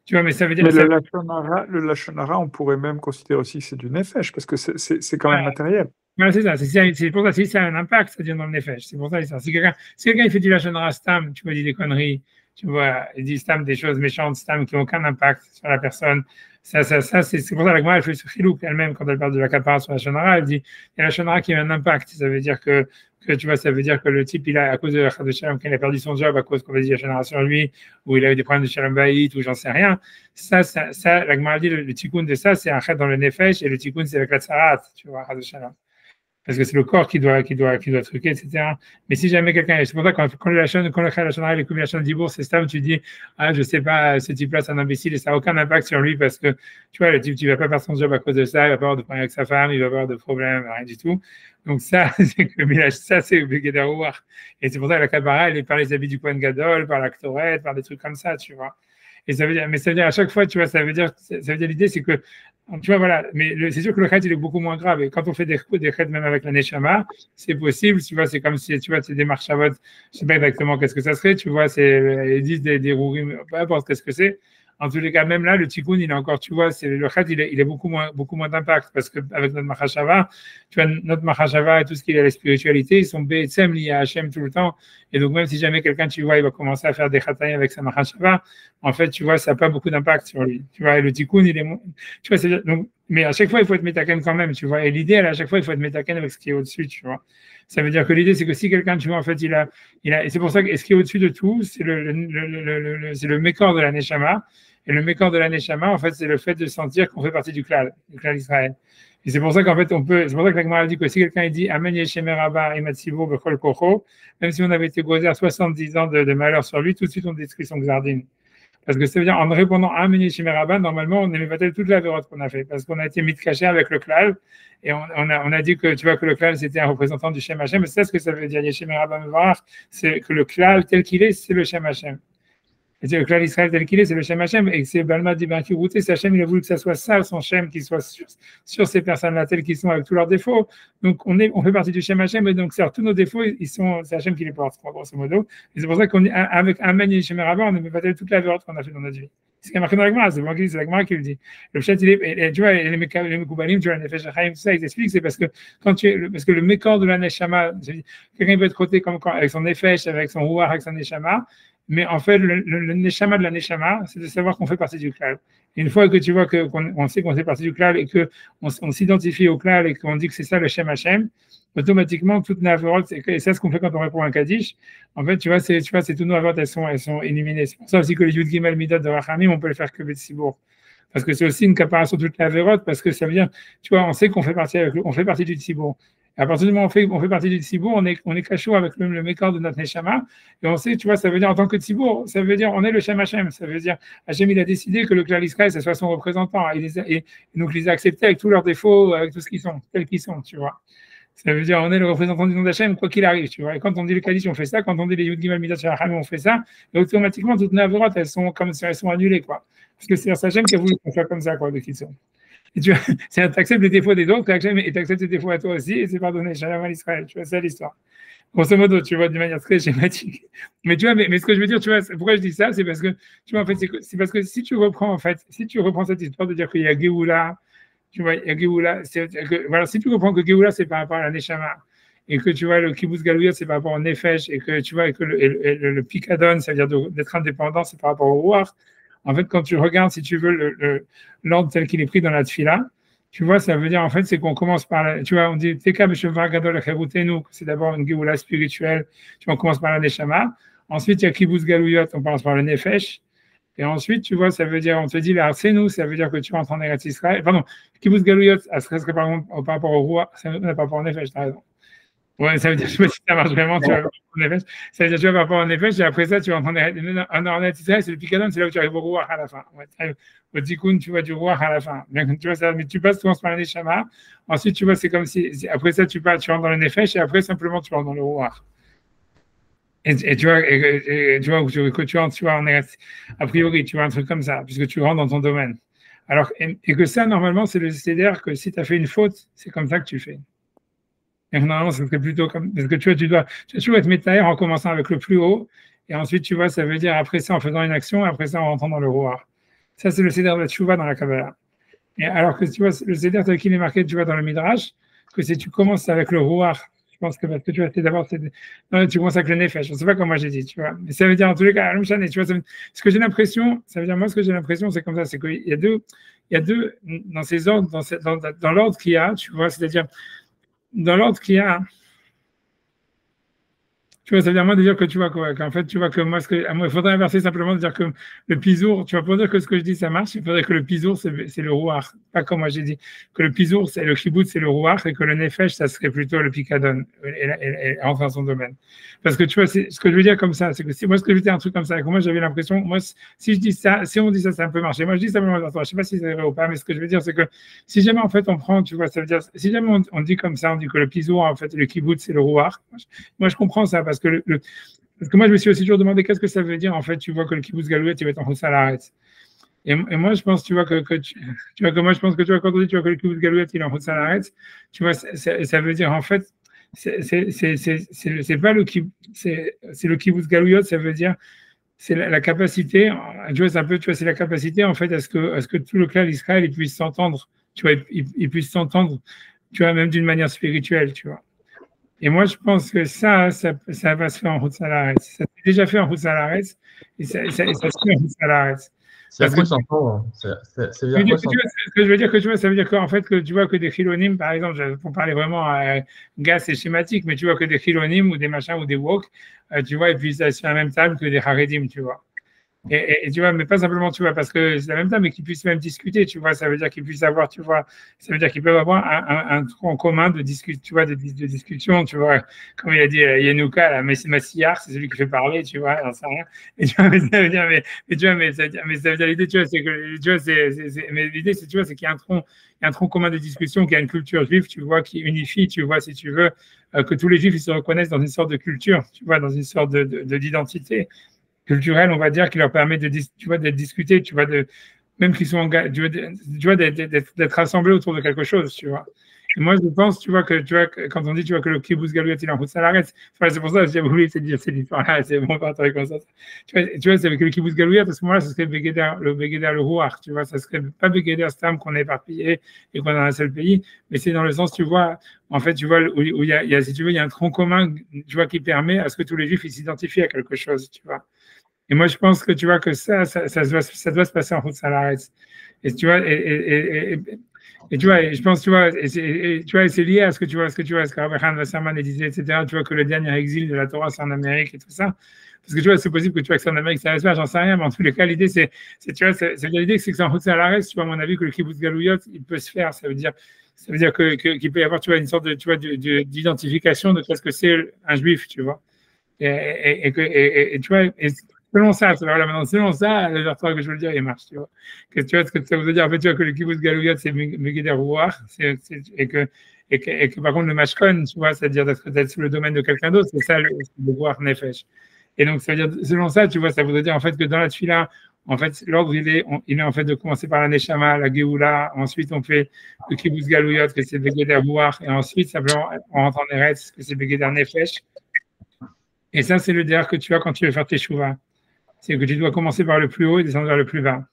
A: Tu vois, mais ça veut dire...
C: Mais le Lachon Hara, on pourrait même considérer aussi que c'est du Nefesh, parce que c'est quand même matériel.
A: Voilà, c'est ça. C'est pour ça que ça a un impact, c'est-à-dire dans le Nefesh. C'est pour ça que ça. Si quelqu'un il fait du Lachon Hara Stam, tu vois, il dit des conneries, tu vois, il dit Stam des choses méchantes, Stam qui n'ont aucun impact sur la personne. C'est pour ça que la Gemara, elle fait ce chilouk elle-même quand elle parle de la kapara sur la Lachon Hara, elle dit il y a la Lachon Hara qui a un impact. Ça veut dire que tu vois, ça veut dire que le type, il a, à cause de la Shalom, qu'il a perdu son job, à cause qu'on va dire Lachon Hara sur lui, ou il a eu des problèmes de Shalom Bayit, ou j'en sais rien. Ça, la Gemara dit le tikkun de ça, c'est un chet dans le Nefesh, et le tikkun, c'est avec la Tsarat, tu vois, Shalom. Parce que c'est le corps qui doit truquer, etc. Mais si jamais quelqu'un, c'est pour ça que quand le Lachon Hara, les coups de Lachon Dibour, c'est Stam, tu dis, ah, je sais pas, ce type-là, c'est un imbécile, et ça n'a aucun impact sur lui, parce que, tu vois, le type, tu vas pas perdre son job à cause de ça, il va pas avoir de problème avec sa femme, il va pas avoir de problème, rien du tout. Donc ça, c'est le Begederouar. Et c'est pour ça que la Kabbalah, elle est par les habits du Kohen Gadol, par la Ktoret, par des trucs comme ça, tu vois. Et ça veut dire, mais ça veut dire à chaque fois, tu vois, ça veut dire l'idée, c'est que, tu vois, voilà, mais c'est sûr que le chet, il est beaucoup moins grave. Et quand on fait des chets, même avec la neshama, c'est possible, tu vois, c'est comme si, tu vois, c'est des marchavot, je sais pas exactement qu'est-ce que ça serait, tu vois, ils disent des rourim, peu importe qu'est-ce que c'est. En tous les cas, même là, le tikkun, il est encore, tu vois, le chet, il est beaucoup moins d'impact parce qu'avec notre machashava, tu vois, notre machashava et tout ce qui est la spiritualité, ils sont BSM liés à Hachem tout le temps. Et donc, même si jamais quelqu'un, tu vois, il va commencer à faire des chatayim avec sa machashava, en fait, tu vois, ça n'a pas beaucoup d'impact sur lui. Tu vois, et le tikkun, il est, tu vois, donc, mais à chaque fois, il faut être métaken quand même, tu vois. Et l'idée, à chaque fois, il faut être métaken avec ce qui est au-dessus, tu vois. Ça veut dire que l'idée, c'est que si quelqu'un, tu vois, en fait, et c'est pour ça que ce qui est au-dessus de tout, c'est le mécor de la neshama. Et le mécor de la neshama, en fait, c'est le fait de sentir qu'on fait partie du klal Israël. Et c'est pour ça qu'en fait, c'est pour ça que la Gemara dit que si quelqu'un dit Amen Yeshem Rabba Ematsibo Bechol Kocho, même si on avait été gozé à 70 ans de malheur sur lui, tout de suite on détruit son xardine. Parce que ça veut dire, en répondant à Amen Yeshem Rabba, normalement, on n'aimait pas toute la vérote qu'on a fait, parce qu'on a été mis de caché avec le klal, et on a dit que, tu vois, que le klal, c'était un représentant du Shem Hashem, mais c'est ce que ça veut dire, Yeshem Rabba Mevarach, c'est que le klal, tel qu'il est, c'est le Shem Hashem. Et c'est le clan d'Israël tel qu'il est, c'est le Shem Hashem, et c'est Balma Dibanki Routé, c'est Hashem, il a voulu que ça soit ça, son Shem, qu'il soit sur ces personnes-là, telles qu'ils sont, avec tous leurs défauts. Donc, on fait partie du Shem Hashem, et donc, tous nos défauts, c'est Hashem qui les porte, grosso modo. Et c'est pour ça qu'on est, avec Amen et Shem Rabba, on ne peut pas toute la verrotte qu'on a fait dans notre vie. C'est ce qui est marqué dans la Gemara, c'est la Gemara qui le dit. Le chat, tu vois, les Mekoubalim, tu vois, les Nefesh Chaim, tout ça, ils expliquent, c'est parce que parce que le mécor de la Neshama, quelqu'un peut être roté avec son Nefesh, avec son Rouar, avec son Neshama, mais en fait, le neshama de la neshama, c'est de savoir qu'on fait partie du klal. Et une fois que tu vois qu'on sait qu'on fait partie du klal et qu'on s'identifie au klal et qu'on dit que c'est ça le Shem Hashem, automatiquement, toutes nos avérotes, et c'est ce qu'on fait quand on répond à un kaddish, en fait, tu vois, c'est toutes nos avérotes, elles sont éliminées. C'est pour ça aussi que le Yud Gimel Midot de Rachamim, on peut le faire que Betsibour. Parce que c'est aussi une caparation de toute la avérote, parce que ça veut dire, tu vois, on sait qu'on fait partie du Tzibour. Et à partir du moment où on fait partie du Tzibour, on est cachot avec le mécor de notre Neshama, et on sait, tu vois, ça veut dire en tant que Tzibour, ça veut dire on est le Shem Hashem, ça veut dire Hashem il a décidé que le Klal Israël, ça soit son représentant, et donc il les a acceptés avec tous leurs défauts, avec tout ce qu'ils sont, tels qu'ils sont, tu vois. Ça veut dire on est le représentant du nom d'Hachem, quoi qu'il arrive, tu vois. Et quand on dit le Kaddish, on fait ça, quand on dit les Yud Gimel Midat Shalacham, on fait ça, et automatiquement, toutes nos avérotes, elles sont annulées, quoi. Parce que c'est Hachem qui a voulu qu'on fasse comme ça, quoi, de qu'ils sont. Et tu acceptes les défauts des autres, et tu acceptes les défauts à toi aussi, et c'est pardonné, Shalom à l'Israël, tu vois, c'est l'histoire. Grosso modo, tu vois, de manière très schématique. Mais tu vois, mais ce que je veux dire, tu vois, pourquoi je dis ça, c'est parce que, tu vois, en fait, c'est parce que si tu reprends cette histoire de dire qu'il y a Géoula, tu vois, il y a Géoula, voilà, si tu reprends que Géoula, c'est par rapport à la Neshama, et que tu vois, le Kibbutz Galouyot, c'est par rapport au Nefesh, et que tu vois, que le Pikadon, ça veut dire d'être indépendant, c'est par rapport au Ruach. En fait, quand tu regardes, si tu veux, l'ordre tel qu'il est pris dans la Tfila, tu vois, ça veut dire, en fait, c'est qu'on commence par, tu vois, on dit, Teka B'Shevar Gadol Cherutenu, c'est d'abord une Géoula spirituelle, tu vois, on commence par la Neshama. Ensuite, il y a Kibbutz Galouyot, on commence par le Nefesh. Et ensuite, tu vois, ça veut dire, on te dit, l'Arsenu, ça veut dire que tu rentres en Eretz Israël. Pardon, Kibbutz Galouyot, ça serait par rapport au roi, ça n'a pas rapport au Nefesh, tu as raison. Ouais, ça veut dire, je sais pas si ça marche vraiment, tu vois, ça veut dire, tu vas par rapport au Nefesh, et après ça, tu vas entendre en Eretz Israël, c'est le Pikadon, c'est là où tu arrives au roi à la fin. Ouais, au Tikkun, tu vois du roi à la fin. Tu vois ça, mais tu passes, tu commences par le Neshama, ensuite, tu vois, c'est comme si après ça, tu rentres dans le Nefesh, et après, simplement, tu rentres dans le roi. Et tu vois, que tu rentres, tu vois, a priori, tu vois, un truc comme ça, puisque tu rentres dans ton domaine. Alors, et que ça, normalement, c'est le CDR que si tu as fait une faute, c'est comme ça que tu fais. Et normalement, ça serait plutôt comme. Parce que tu vois, tu dois toujours être métaïr en commençant avec le plus haut. Et ensuite, tu vois, ça veut dire après ça en faisant une action, et après ça en rentrant dans le roi. Ça, c'est le Seder de la Tchouva dans la Kabbalah. Et alors que tu vois, le Seder tel qu'il est marqué, tu vois, dans le Midrash, que si tu commences avec le Ruach, je pense que parce que tu vois, c'est d'abord, non, tu commences avec le Nefesh. Je ne sais pas comment j'ai dit, tu vois. Mais ça veut dire, en tous les cas, tu vois, ce que j'ai l'impression, ça veut dire, moi, ce que j'ai l'impression, c'est comme ça, c'est qu'il y a deux, dans ces ordres, dans l'ordre qu'il y a, tu vois, c'est-à-dire, dans l'ordre qu'il y a, tu vois, ça veut dire moi de dire que tu vois qu'en fait, tu vois que moi, il faudrait inverser simplement de dire que le pisour, tu vois, pour dire que ce que je dis, ça marche, il faudrait que le pisour, c'est le rouar. Pas comme moi j'ai dit, que le pisour, c'est le kibout, c'est le rouar, et que le nefesh, ça serait plutôt le picadon, et enfin dans son domaine. Parce que tu vois, ce que je veux dire comme ça, c'est que si moi, ce que je veux dire un truc comme ça, et que moi j'avais l'impression, moi, si je dis ça, si on dit ça, ça peut marcher. Moi, je dis simplement, je sais pas si c'est vrai ou pas, mais ce que je veux dire, c'est que si jamais, en fait, on prend, tu vois, ça veut dire, si jamais on dit comme ça, on dit que le pisour, en fait, le kibout, c'est le rouar, moi, je comprends ça, parce que moi, je me suis aussi toujours demandé qu'est-ce que ça veut dire, en fait, tu vois que le kibbutz galouet, il va être en Houtz Haaretz. Et moi, je pense, tu vois, tu vois, que moi, je pense que, tu vois, quand on dit, tu vois, que le kibbutz galouet, il est en Houtz Haaretz, tu vois, ça veut dire, en fait, c'est pas le kibbutz, c'est le kibbutz galouet, ça veut dire, c'est la capacité, tu vois, c'est un peu, tu vois, c'est la capacité, en fait, à ce que tout le clan d'Israël, il puisse s'entendre, tu vois, il puisse s'entendre, tu vois, même d'une manière spirituelle, tu vois. Et moi, je pense que ça va se faire en Houtz Haaretz. Ça s'est déjà fait en Houtz Haaretz et ça se fait en Houtz Haaretz.
B: C'est à quoi s'entendre?
A: Ce que je veux dire, que tu vois, ça veut dire qu'en fait, que tu vois que des chilonim, par exemple, pour parler vraiment gas et schématique, mais tu vois que des chilonim ou des machins ou des wok, tu vois, et puis ça sur la même table que des haredim, tu vois. Et tu vois, mais pas simplement, tu vois, parce que c'est la même table, mais qu'ils puissent même discuter, tu vois, ça veut dire qu'ils puissent avoir, tu vois, ça veut dire qu'ils peuvent avoir un tronc commun de discussion, tu vois, de discussion, tu vois, comme il a dit Yanouka, là, Massillard, c'est celui qui fait parler, tu vois, j'en sais rien. Et tu vois, mais ça veut dire, ça veut dire l'idée, tu vois, c'est que, tu vois, mais l'idée, c'est, tu vois, c'est qu'il y a un tronc commun de discussion, qu'il y a une culture juive, tu vois, qui unifie, tu vois, si tu veux, que tous les juifs, ils se reconnaissent dans une sorte de culture, tu vois, dans une sorte d'identité culturelle, on va dire, qui leur permet tu vois, d'être discutés, tu vois, même qu'ils sont tu vois, d'être rassemblés autour de quelque chose, tu vois. Et moi, je pense, tu vois, quand on dit, tu vois, que le kibbutz galouet, il est en Houtz Haaretz, c'est pour ça que j'ai voulu te dire cette histoire-là, c'est bon, pas comme ça. Tu vois, c'est avec le kibbutz galouet, à ce moment-là, ce serait le Begeder, le Rouar, tu vois, ça serait pas Begeder Stam qu'on est éparpillé et qu'on a un seul pays, mais c'est dans le sens, tu vois, en fait, tu vois, où il y a, si tu veux, il y a un tronc commun, tu vois, qui permet à ce que tous les juifs, ils s'identifient à quelque chose, tu vois. Et moi, je pense que tu vois que ça doit se passer en Houtz Haaretz. Et tu vois, et tu vois, et je pense, tu vois, tu vois, c'est lié à ce que tu vois, ce que Abraham Wasserman disait, etc. Tu vois que le dernier exil de la Torah, c'est en Amérique et tout ça. Parce que tu vois, c'est possible que tu vois que c'est en Amérique, ça reste pas, j'en sais rien, mais en tous les cas, l'idée, tu vois, l'idée, c'est que c'est en Houtz Haaretz, tu vois, à mon avis, que le kibbutz galouyot, il peut se faire. Ça veut dire qu'il peut y avoir, tu vois, une sorte de, tu vois, d'identification de ce que c'est un juif, tu vois. Et tu vois, selon ça, selon ça, le répertoire que je veux le dire, il marche, tu vois. Tu vois ce que ça veut dire, en fait, tu vois que le kibbutz galouyot, c'est Megidder Rouar, et que par contre, le mashkon, tu vois, c'est-à-dire d'être sous le domaine de quelqu'un d'autre, c'est ça le Rouar Nefesh. Et donc, ça veut dire, selon ça, tu vois, ça voudrait dire, en fait, que dans la tefila, en fait, l'ordre, il est en fait de commencer par la Neshama, la Géoula, ensuite, on fait le kibbutz galouyot, que c'est Megidder Rouar, et ensuite, simplement, on rentre en Eretz, que c'est Megidder Nefesh. Et ça, c'est le derrière que tu as quand tu veux faire tes chouvas. C'est que tu dois commencer par le plus haut et descendre vers le plus bas.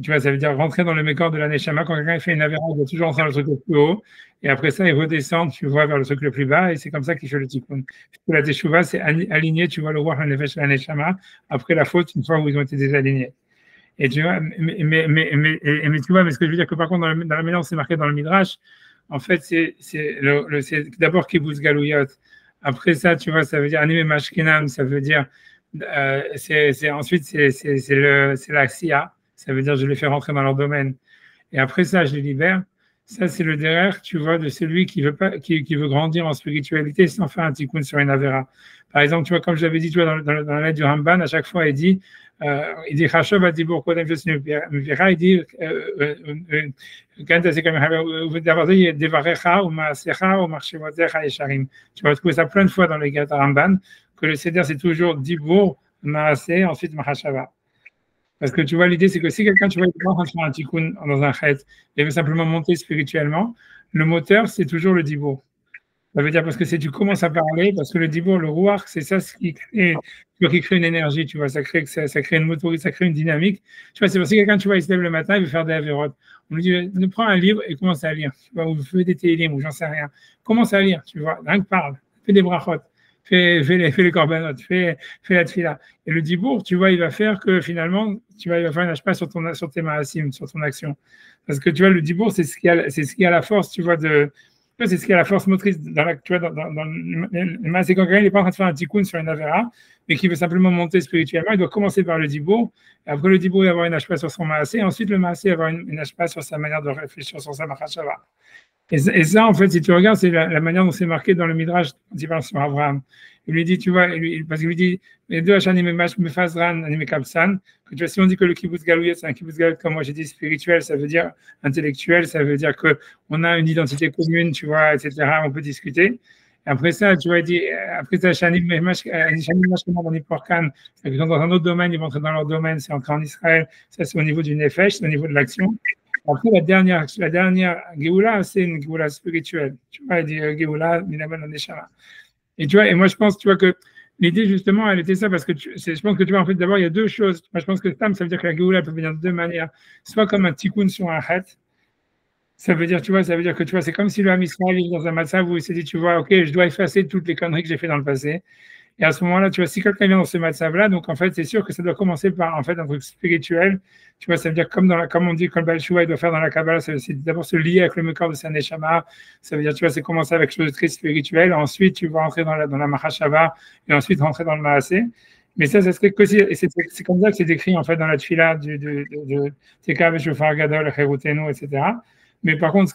A: Tu vois, ça veut dire rentrer dans le mécor de la Neshama. Quand quelqu'un fait une avéra, il doit toujours rentrer dans le truc le plus haut. Et après ça, il redescend, tu vois, vers le truc le plus bas. Et c'est comme ça qu'il fait le tikkun. La teshuva, c'est aligner, tu vois, le roi, la nefesh, la Neshama, après la faute, une fois où ils ont été désalignés. Et tu vois, mais tu vois, mais ce que je veux dire, que par contre, dans la mélange, c'est marqué dans le Midrash, en fait, c'est d'abord kibbutz galouyot. Après ça, tu vois, ça veut dire animé mashkinam, ça veut dire ensuite c'est la SIA, ça veut dire je les fais rentrer dans leur domaine. Et après ça, je les libère. Ça, c'est le derrière, tu vois, de celui qui veut grandir en spiritualité sans faire un tikkun sur une avéra. Par exemple, tu vois, comme je l'avais dit, tu vois, dans la lettre du Ramban, à chaque fois, il dit Chashov Adibur Kodem Josinu Vira, il dit quand c'est comme Devarecha ou Maasecha ou Marchevotecha Esharim. Tu vas trouver ça plein de fois dans les Gat Ramban, que le Seder, c'est toujours Dibur, Maaseh, ensuite Mahashava. Parce que tu vois, l'idée, c'est que si quelqu'un, tu vois, il est en train de faire un tikkun dans un chet, il veut simplement monter spirituellement, le moteur, c'est toujours le dibur. Ça veut dire parce que tu commences à parler, parce que le dibour, le rouar, c'est ça ce qui crée une énergie, tu vois, ça crée une motorité, ça crée une dynamique. Tu vois, c'est parce que quelqu'un, tu vois, il se lève le matin, il veut faire des avérotes. On lui dit, prends un livre et commence à lire, tu vois, ou fais des télim, ou j'en sais rien. Commence à lire, tu vois, rien que parle, fais des brachot, fais les corbanotes, fais la tfila. Et le dibour, tu vois, il va faire que finalement, il va faire un hachpa sur tes maasim, sur ton action. Parce que tu vois, le dibour, c'est ce qui a la force, tu vois, c'est ce qui a la force motrice dans la, tu vois, c'est quand quelqu'un n'est pas en train de faire un tikkun sur une avera, mais qui veut simplement monter spirituellement, il doit commencer par le dibour. Après le dibour, il va avoir une hashpa sur son maasé, ensuite le maasé va avoir une hashpa sur sa manière de réfléchir, sur sa machashava. Et ça, en fait, si tu regardes, c'est la manière dont c'est marqué dans le Midrash quand il parle sur Abraham. Il lui dit, tu vois, parce qu'il lui dit, les deux Hachanim Mefazran, Animekabsan, que tu vois, si on dit que le kibbutz galouyet, c'est un kibbutz galouyet, comme moi j'ai dit, spirituel, ça veut dire intellectuel, ça veut dire qu'on a une identité commune, tu vois, etc., on peut discuter. Et après ça, tu vois, il dit, après ça, Hachanim Mashkeman dans Niporkan, c'est que dans un autre domaine, ils vont entrer dans leur domaine, c'est entrer en Israël, ça c'est au niveau du Nefesh, c'est au niveau de l'action. Après, la dernière Géoula, c'est une Géoula spirituelle. Tu vois, il dit Géoula, Minaman Neshama. Et tu vois, et moi, je pense, tu vois, que l'idée, justement, elle était ça, parce que je pense que, tu vois, en fait, d'abord, il y a deux choses. Moi, je pense que Stam, ça veut dire que la Géoula peut venir de deux manières. Soit comme un tikkun sur un hat. Ça veut dire, tu vois, que, tu vois, c'est comme si le Ham Israël est dans un matzav où il s'est dit, tu vois, OK, je dois effacer toutes les conneries que j'ai fait dans le passé. Et à ce moment-là, tu vois, si quelqu'un vient dans ce matzav-là, donc en fait, c'est sûr que ça doit commencer par en fait un truc spirituel. Tu vois, ça veut dire comme on dit, quand le Baal Shua, il doit faire dans la Kabbalah, c'est d'abord se lier avec le Mekor de sa Neshama. Ça veut dire, tu vois, c'est commencer avec quelque chose de très spirituel. Ensuite, tu vas entrer dans la Mahashava et ensuite rentrer dans le Maasé. Mais ça serait que si, et c'est comme ça que c'est décrit en fait dans la Tfila de Teka Shofar Gadol, Cherutenu, etc. Mais par contre,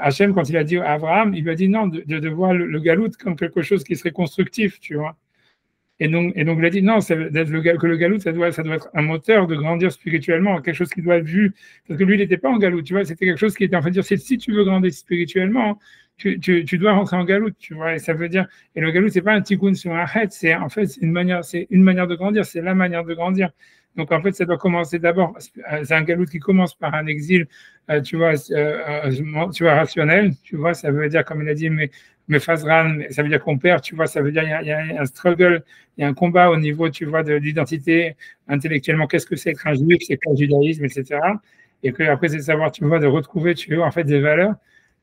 A: Hachem, quand il a dit à Abraham, il lui a dit non, de voir le galout comme quelque chose qui serait constructif, tu vois. Et donc, il a dit non, que le galout, ça doit être un moteur de grandir spirituellement, quelque chose qui doit être vu. Parce que lui, il n'était pas en galout, tu vois, c'était quelque chose qui était en fait dire, si tu veux grandir spirituellement, tu dois rentrer en galout, tu vois, et ça veut dire, et le galout, c'est pas un tikkun sur un het, c'est en fait, c'est une manière de grandir, c'est la manière de grandir. Donc, en fait, ça doit commencer d'abord, c'est un galout qui commence par un exil, tu vois, rationnel, tu vois, ça veut dire, comme il a dit, mais Fazran, ça veut dire qu'on perd, tu vois, ça veut dire il y a un struggle, il y a un combat au niveau, tu vois, de l'identité intellectuellement, qu'est-ce que c'est être un juif, c'est quoi le judaïsme, etc. Et que après, c'est de savoir, tu vois, de retrouver, tu vois, en fait, des valeurs.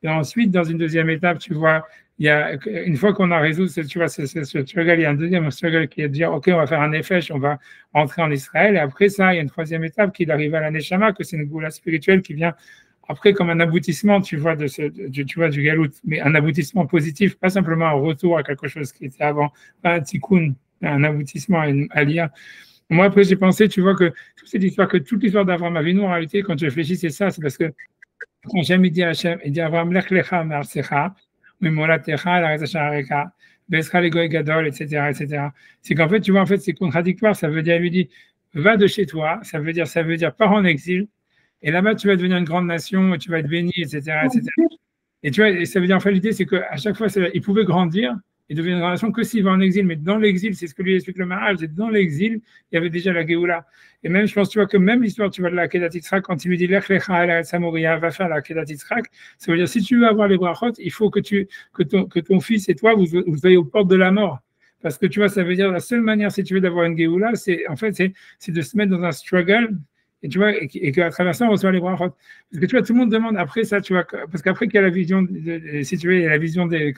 A: Et ensuite, dans une deuxième étape, tu vois, une fois qu'on a résolu, tu vois, ce struggle, il y a un deuxième struggle qui est de dire, OK, on va faire un effet, on va entrer en Israël. Et après ça, il y a une troisième étape qui est d'arriver à la Neshama, que c'est une goula spirituelle qui vient après comme un aboutissement, tu vois, du galout, mais un aboutissement positif, pas simplement un retour à quelque chose qui était avant, pas un tikkun, un aboutissement à l'IA. Moi, après, j'ai pensé, tu vois, que toute l'histoire d'Avraham Avinu, en réalité, quand je réfléchis, c'est ça, c'est parce que quand Hachem, il dit Avraham, lech lecha me'artzecha, u'molatecha la'aretz ha'areka, ve'escha legoy gadol, etc., etc. C'est qu'en fait, tu vois, en fait, c'est contradictoire. Ça veut dire, il lui dit, va de chez toi. Ça veut dire, pars en exil. Et là-bas, tu vas devenir une grande nation, et tu vas être béni, etc., etc. Et tu vois, et ça veut dire, en fait, l'idée, c'est qu'à chaque fois, il pouvait grandir et devenir une grande nation que s'il va en exil. Mais dans l'exil, c'est ce que lui explique le Maharaj, c'est dans l'exil, il y avait déjà la Géoula. Et même, je pense, tu vois, que même l'histoire, tu vois, de la Kedat Yitzhak, quand il lui dit, Lech lecha el Eretz Hamoria, va faire la Kedat Yitzhak, ça veut dire, si tu veux avoir les brachot, il faut que ton fils et toi, vous soyez aux portes de la mort. Parce que tu vois, ça veut dire, la seule manière, si tu veux, d'avoir une Géoula, c'est de se mettre dans un struggle. Et tu vois, et qu'à travers ça, on reçoit les brachot. Parce que tu vois, tout le monde demande après ça, tu vois, parce qu'après qu'il y a la vision, si tu veux, il y a la vision des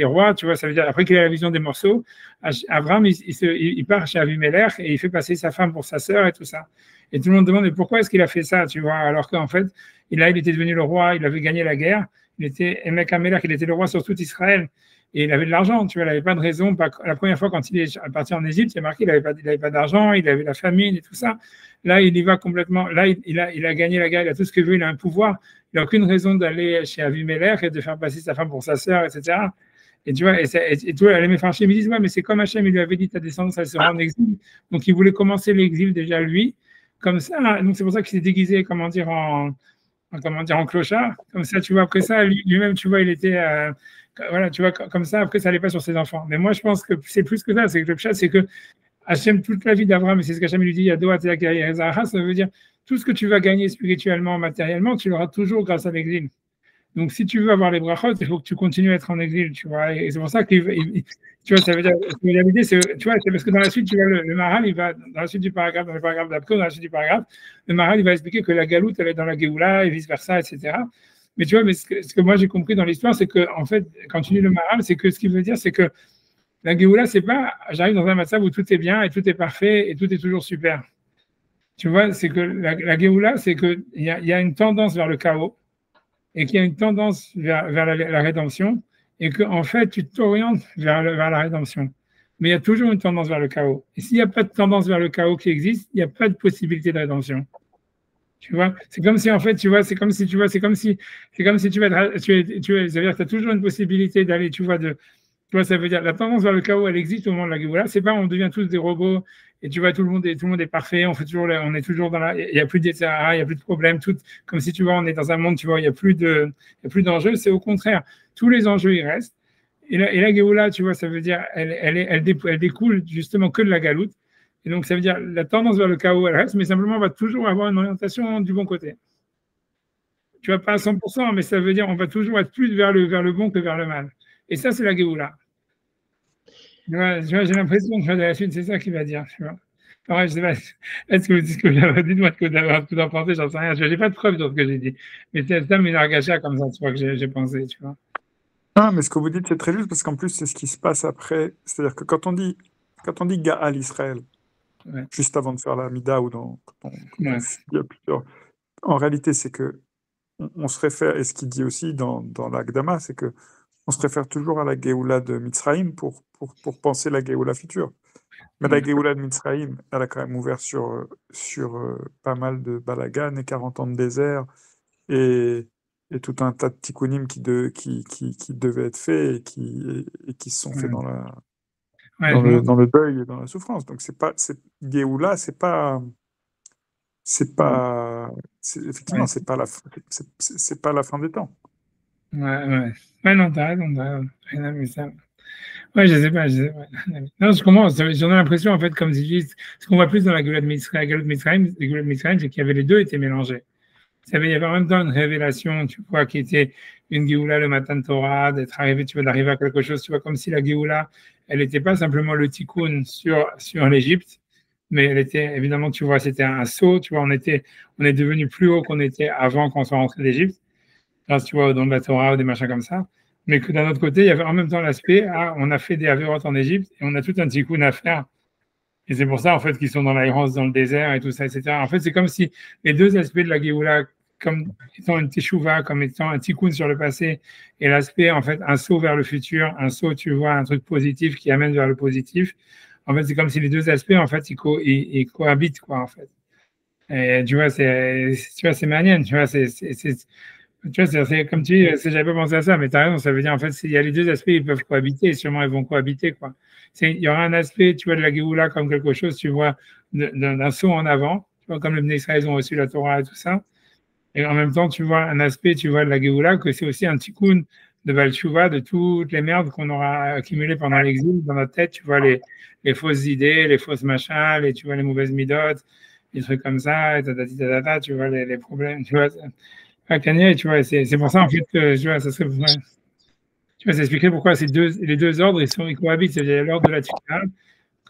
A: rois, tu vois, ça veut dire, après qu'il a la vision des morceaux, Abraham, il part chez Avimelech et il fait passer sa femme pour sa sœur et tout ça. Et tout le monde demande, mais pourquoi est-ce qu'il a fait ça, tu vois, alors qu'en fait, il était devenu le roi, il avait gagné la guerre, il était Emek Amelech, il était le roi sur tout Israël. Et il avait de l'argent, tu vois, il n'avait pas de raison. La première fois, quand il est parti en Égypte, il a marqué, il n'avait pas d'argent, il avait la famine et tout ça. Là, il y va complètement. Là, il a gagné la guerre, il a tout ce qu'il veut, il a un pouvoir. Il n'a aucune raison d'aller chez Avimelech et de faire passer sa femme pour sa sœur, etc. Et tu vois, et toi, les Mefarchim, ils disent, ouais, mais c'est comme Hachem, il lui avait dit, ta descendance, elle sera en exil. Donc, il voulait commencer l'exil déjà lui, comme ça. Donc, c'est pour ça qu'il s'est déguisé, en clochard. Comme ça, tu vois, après ça, lui-même, tu vois, il était. Voilà, tu vois, comme ça, après, ça n'allait pas sur ses enfants. Mais moi, je pense que c'est plus que ça. C'est que le pshat, c'est que Hachem, toute la vie d'Abraham, et c'est ce qu'Hachem lui dit, ça veut dire tout ce que tu vas gagner spirituellement, matériellement, tu l'auras toujours grâce à l'exil. Donc, si tu veux avoir les brachot, il faut que tu continues à être en exil, tu vois. Et c'est pour ça que, tu vois, ça veut dire, l'idée, c'est, tu vois, c'est parce que dans la suite, tu vois, le Maharal, il va, dans la suite du paragraphe, dans le paragraphe d'après, dans la suite du paragraphe, le Maharal, il va expliquer que la galoute, elle est dans la Géoula et vice-versa, etc. Mais tu vois, mais ce que moi j'ai compris dans l'histoire, c'est que, en fait, quand tu lis le Maharal, c'est que ce qu'il veut dire, c'est que la Géoula, c'est pas, j'arrive dans un matzah où tout est bien et tout est parfait et tout est toujours super. Tu vois, c'est que la Géoula, c'est qu'il y a une tendance vers le chaos et qu'il y a une tendance vers la rédemption, et qu'en fait, tu t'orientes vers la rédemption. Mais il y a toujours une tendance vers le chaos. Et s'il n'y a pas de tendance vers le chaos qui existe, il n'y a pas de possibilité de rédemption. Tu vois, c'est comme si, en fait, tu vois, c'est comme si tu vas ça veut dire que tu as toujours une possibilité d'aller, tu vois, tu vois, ça veut dire la tendance vers le chaos, elle existe au moment de la Géoula. C'est pas on devient tous des robots et tu vois tout le monde est parfait. On est toujours dans il y a plus d'ETH, il y a plus de problèmes. Tout comme si tu vois, on est dans un monde, tu vois, il y a plus d'enjeux. C'est au contraire, tous les enjeux ils restent. Et la Géoula, tu vois, ça veut dire elle découle justement que de la galoute. Et donc ça veut dire la tendance vers le chaos, elle reste, mais simplement on va toujours avoir une orientation du bon côté. Tu vois, pas à 100%, mais ça veut dire on va toujours être plus vers le bon que vers le mal. Et ça, c'est la Géoula. Ouais, j'ai l'impression que la suite, c'est ça qu'il va dire. Tu vois. Alors, je sais pas, est-ce que dites-moi ce que vous avez tout en pensé, j'en sais rien. Je n'ai pas de preuve dans ce que j'ai dit. Mais c'est ça, mais l'argacha comme ça, tu vois, que j'ai pensé, tu vois.
C: Ah, mais ce que vous dites, c'est très juste, parce qu'en plus, c'est ce qui se passe après. C'est-à-dire que quand on dit Gaal Israël,
A: Ouais.
C: juste avant de faire la Mida ou quand
A: Ouais.
C: il y a plusieurs. En réalité, c'est que on se réfère, et ce qu'il dit aussi dans l'Agdama, c'est que on se réfère toujours à la Géoula de Mitzraïm pour penser la Géoula future. Mais la Géoula de Mitzraïm, elle a quand même ouvert sur pas mal de balagan et 40 ans de désert et tout un tas de tikkunim qui devaient être faits et qui se sont faits dans le deuil et dans la souffrance. Donc Géoula, effectivement, c'est pas la fin des temps.
A: Ouais. Ouais, non, t'as raison, rien à voir ça. Ouais, je sais pas. Non, je commence. J'en ai l'impression, en fait, comme si je dis, ce qu'on voit plus dans la Géoula de Mitzrayim, c'est qu'il y avait les deux étaient mélangés. Il y avait en même temps une révélation, tu vois, qui était une Géoula, le matin de Torah, d'être arrivé, tu vois, d'arriver à quelque chose, tu vois, comme si la Géoula, elle n'était pas simplement le tikkun sur l'Égypte, mais elle était, évidemment, tu vois, c'était un saut, tu vois, on est devenu plus haut qu'on était avant qu'on soit rentré d'Égypte, grâce, tu vois, au don de la Torah ou des machins comme ça. Mais que d'un autre côté, il y avait en même temps l'aspect, on a fait des avérotes en Égypte et on a tout un tikkun à faire. Et c'est pour ça, en fait, qu'ils sont dans l'errance dans le désert et tout ça, etc. En fait, c'est comme si les deux aspects de la Géoula, comme étant une teshuva, comme étant un tikkun sur le passé, et l'aspect, en fait, un saut vers le futur, un saut, tu vois, un truc positif qui amène vers le positif. En fait, c'est comme si les deux aspects, en fait, ils cohabitent, quoi, en fait. Et tu vois, c'est manienne, tu vois, tu vois, c'est comme tu dis, j'avais pas pensé à ça, mais tu as raison, ça veut dire en fait, il y a les deux aspects, ils peuvent cohabiter, et sûrement ils vont cohabiter, quoi. Il y aura un aspect, tu vois, de la Géoula comme quelque chose, tu vois, d'un saut en avant, tu vois, comme les Bnei Israël ont reçu la Torah et tout ça. Et en même temps, tu vois un aspect, tu vois, de la Géoula, que c'est aussi un tikkun de Baal Tshuva, de toutes les merdes qu'on aura accumulées pendant l'exil dans notre tête, tu vois, les fausses idées, les fausses machins, tu vois, les mauvaises midotes, les trucs comme ça, et tu vois, les problèmes, tu vois. Tu vois, c'est pour ça en fait que tu vois, ça serait, tu vois, ça expliquerait pourquoi les deux ordres ils cohabitent. C'est l'ordre de la Tchina,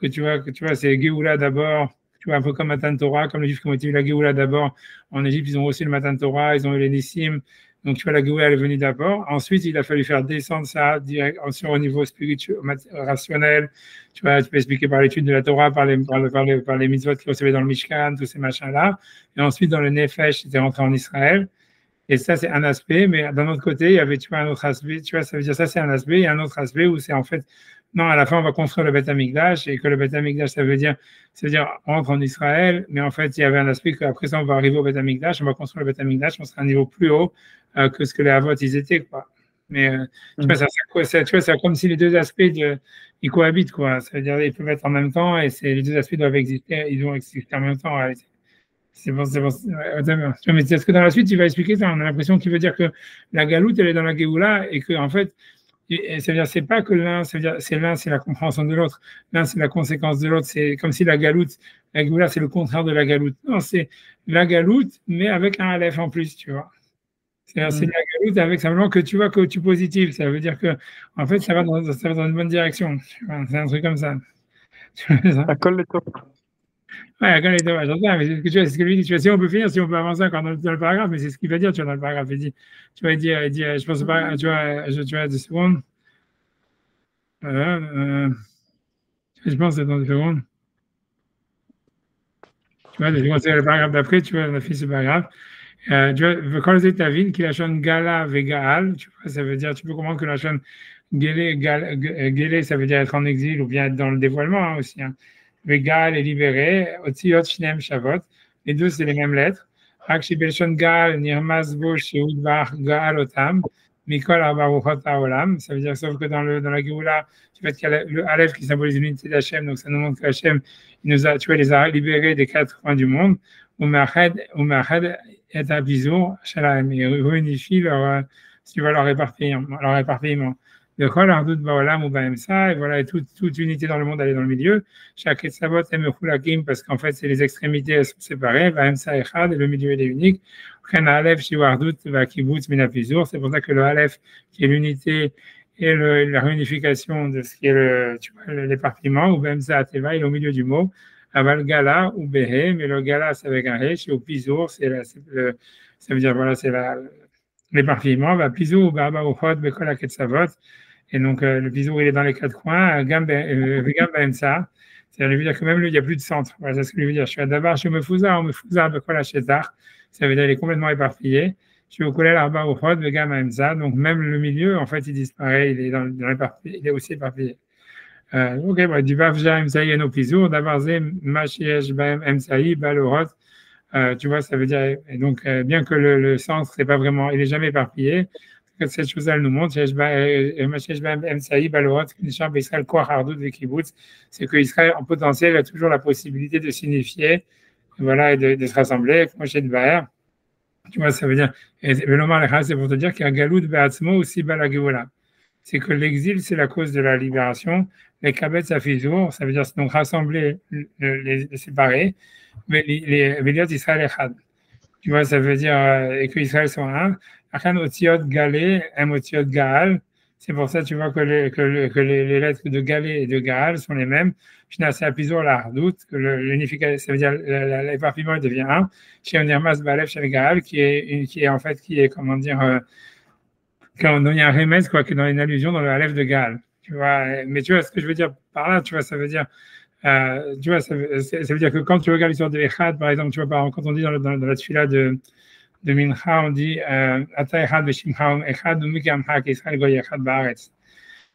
A: que tu vois, c'est Géoula d'abord, tu vois, un peu comme Matan Torah, comme les Juifs qui ont été la Géoula d'abord. En Égypte, ils ont reçu le Matan Torah, ils ont eu les Nissim. Donc, tu vois, la Géoula elle est venue d'abord. Ensuite, il a fallu faire descendre ça direct sur au niveau spirituel, rationnel. Tu vois, tu peux expliquer par l'étude de la Torah, par les mitzvot qu'ils recevaient dans le Mishkan, tous ces machins-là. Et ensuite, dans le Nefesh, c'était rentré en Israël. Et ça, c'est un aspect, mais d'un autre côté, il y avait, tu vois, un autre aspect, tu vois, ça veut dire ça, c'est un aspect, il y a un autre aspect où c'est en fait, non, à la fin, on va construire le Beth Amikdash, et que le Beth Amikdash, ça veut dire, on rentre en Israël, mais en fait, il y avait un aspect qu'après ça, on va arriver au Beth Amikdash, on va construire le Beth Amikdash, on sera à un niveau plus haut que ce que les Havot, ils étaient, quoi. Mais, tu vois, tu vois, c'est comme si les deux aspects, ils cohabitent, quoi. Ça veut dire, ils peuvent être en même temps, et les deux aspects doivent exister, ils vont exister en même temps, en réalité. C'est bon. Ouais, mais est-ce que dans la suite, il va expliquer ça? On a l'impression qu'il veut dire que la galoute, elle est dans la Géoula et que, en fait, ça veut dire, c'est pas que l'un, ça veut dire, c'est l'un, c'est la compréhension de l'autre. L'un, c'est la conséquence de l'autre. C'est comme si la Géoula, c'est le contraire de la galoute. Non, c'est la galoute, mais avec un Aleph en plus, tu vois. C'est la galoute avec simplement que tu vois que tu positif. Ça veut dire que, en fait, ça va dans une bonne direction. C'est un truc comme ça.
C: La colle est top.
A: Ouais, quand les dommages, mais c'est ce que tu vois, c'est ce que lui dit. Tu vois, si on peut finir, si on peut avancer encore dans le paragraphe, mais c'est ce qu'il va dire, tu vois, dans le paragraphe. Il dit, tu vois, il dit, je pense pas, tu vois, 2 secondes. Je pense que c'est dans 2 secondes. Tu vois, c'est le paragraphe d'après, tu vois, on a fait ce paragraphe. Tu vois, quand c'est ta ville, qui la chaîne Gala Vegaal, tu vois, ça veut dire, tu peux comprendre que la chaîne Gélé, ça veut dire être en exil ou bien être dans le dévoilement hein, aussi. Hein. Vegaal est libéré, Otiot Shnem Shavot, les deux c'est les mêmes lettres. Rakshi Belshon Gal, Nirmaz Bo, Sheudvar Gaal Otam, Mikol Abaruchot Haolam, ça veut dire sauf que dans la Géoula, tu vois qu'il y a le Aleph qui symbolise l'unité d'Hachem, donc ça nous montre qu'Hachem, il nous a, tu vois, les a libérés des 4 coins du monde. Umached et à Bizour, Shalom, et réunifie leur, tu vois, leur éparpillement. De quoi leur doute Baolam ou Baemsa, et voilà, toute unité dans le monde, elle est dans le milieu. Chaque Sabot et Mechulakim, parce qu'en fait, c'est les extrémités, elles sont séparées. Baemsa Echad, et le milieu, il est unique. Chen Aleph, Shiwardut, Vakibutz, Minapizur, c'est pour ça que le Aleph, qui est l'unité et la réunification de ce qui est l'éparpillement, ou Baemsa Ateva, il est au milieu du mot. Aval Gala ou Behe, mais le Gala c'est avec un H, et au Pizour, ça veut dire voilà, c'est l'éparpillement. Va Pizour ou Baba ou Hot, Bekola Ketsavot, et donc le Pizour il est dans les 4 coins, Gambaemsa, ça veut dire que même lui il n'y a plus de centre. Voilà, c'est ce que je veux dire. Je suis à Dabar, je suis Mefouza, ou Mefouza, Bekola Shetar, ça veut dire qu'il est complètement éparpillé. Je suis au Kolel Arba ou Hot, Gambaemsa, donc même le milieu en fait il disparaît, il est dans l'éparpillé, il est aussi éparpillé. Ok, bon, du Vavja Emsaï no Pizour, Davarze, Machiesh Baem Emsaï, Balorot, tu vois, ça veut dire, et donc, bien que le centre, c'est pas vraiment, il est jamais éparpillé, cette chose-là, elle nous montre, Machiesh Baem Emsaï, Balorot, Knishar Israël, Koach Ardout, Vekibutz, c'est qu'Israël, en potentiel, a toujours la possibilité de signifier, voilà, et de se rassembler, Moshe Baer, tu vois, ça veut dire, et Velomar Lecha, c'est pour te dire qu'il y a un Galout Beatzmo aussi Balageola. C'est que l'exil, c'est la cause de la libération. Les kabetz afizour, ça veut dire donc rassembler, les séparer, mais les Véliot Israël Echad. Tu vois, ça veut dire et que Israël soit un. Achan Otiot Galé, M Otiot Gaal. C'est pour ça, tu vois, que les lettres de Galé et de Gaal sont les mêmes. Shnase afizour la hardout, que l'unification, ça veut dire l'éparpillement devient un. Chez Onirmas Balef chez Gaal, qui est en fait, comment dire, quand il y a un remède, quoi, qui est dans une allusion dans le Aleph de Gaal. Tu vois, mais tu vois ce que je veux dire par là, tu vois, ça veut dire, tu vois, ça veut dire que quand tu regardes l'histoire de Echad, par exemple, tu vois, quand on dit dans la tefila de Mincha, on dit Ata Echad Beshimcha Echad Umikamcha Israël Goy Echad Baaretz.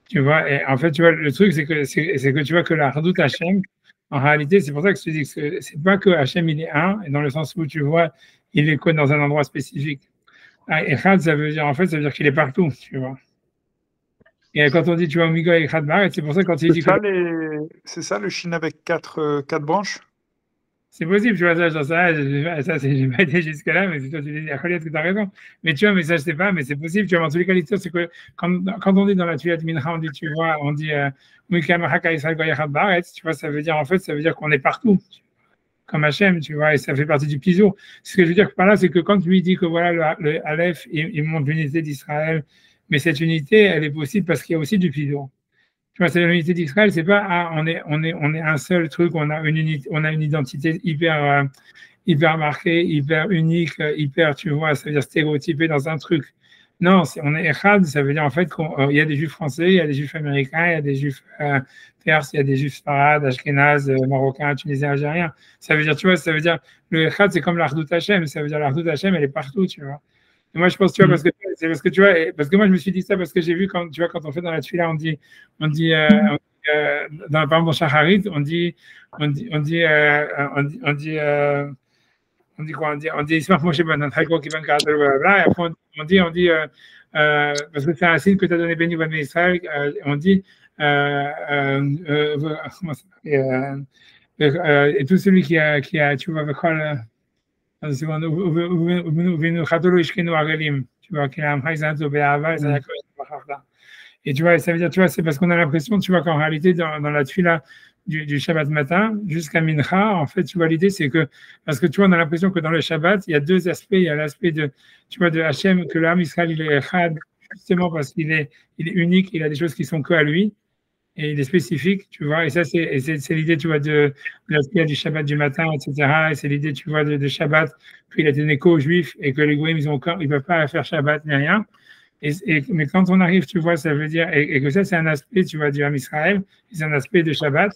A: Tu vois, et en fait, tu vois, le truc, c'est que tu vois que la Hardout Hashem, en réalité, c'est pour ça que je te dis que c'est pas que Hashem il est un, et dans le sens où tu vois, il est quoi dans un endroit spécifique. Echad, ça veut dire, en fait, ça veut dire qu'il est partout, tu vois. Et quand on dit, tu vois, Omigo et Echad Baret, c'est pour ça que quand il dit que.
C: C'est ça le Chine avec 4 branches?
A: C'est possible, tu vois, ça, j'ai pas été jusque-là, mais c'est toi, tu dis, que tu as raison. Mais tu vois, mais ça, je sais pas, mais c'est possible, tu vois, en tous les cas, l'histoire, c'est que quand on dit dans la tuile de Mincha, on dit, tu vois, on dit, tu vois, ça veut dire, en fait, ça veut dire qu'on est partout. Comme Hachem, tu vois, et ça fait partie du piso. Ce que je veux dire par là, c'est que quand lui dit que voilà, le Aleph, il montre l'unité d'Israël, mais cette unité, elle est possible parce qu'il y a aussi du piso. Tu vois, c'est l'unité d'Israël, c'est pas, on est un seul truc, on a une identité hyper marquée, hyper unique, hyper, tu vois, ça veut dire stéréotypé dans un truc. Non, on est Echad, ça veut dire en fait qu'il y a des juifs français, il y a des juifs américains, il y a des juifs perses, il y a des juifs farad, ashkénazes, marocains, tunisiens, algériens. Ça veut dire, tu vois, ça veut dire, le Echad, c'est comme l'Ardout Hashem, ça veut dire l'Ardout Hashem, elle est partout, tu vois. Et moi, je pense, tu vois, parce que tu vois, parce que moi, je me suis dit ça parce que j'ai vu quand, tu vois, quand on fait dans la tefila, on dit par exemple, dans Shacharit, on dit quoi? On dit Ismach Moshe Ben Anchaïko qui va blablabla, et après on dit parce que c'est un signe que tu as donné béni Ben Israël, on dit comment ça s'appelle et tout celui qui a tu vois avec tu vois qu'il a un et tu vois, ça veut dire, tu vois, c'est parce qu'on a l'impression, tu vois, qu'en réalité, dans la tefila, du Shabbat matin jusqu'à Mincha. En fait, tu vois, l'idée, c'est que, parce que tu vois, on a l'impression que dans le Shabbat, il y a deux aspects. Il y a l'aspect de, tu vois, de Hachem, que l'âme Israël, il est Echad, justement parce il est unique, il a des choses qui sont que à lui. Et il est spécifique, tu vois, et ça, c'est l'idée, tu vois, de l'aspect du Shabbat du matin, etc. Et c'est l'idée, tu vois, de Shabbat, qu'il a été écho aux Juifs et que les Goïms, ils ne peuvent pas faire Shabbat ni rien. Mais quand on arrive, tu vois, ça veut dire, et que ça, c'est un aspect, tu vois, du Ham Israël, c'est un aspect de Shabbat.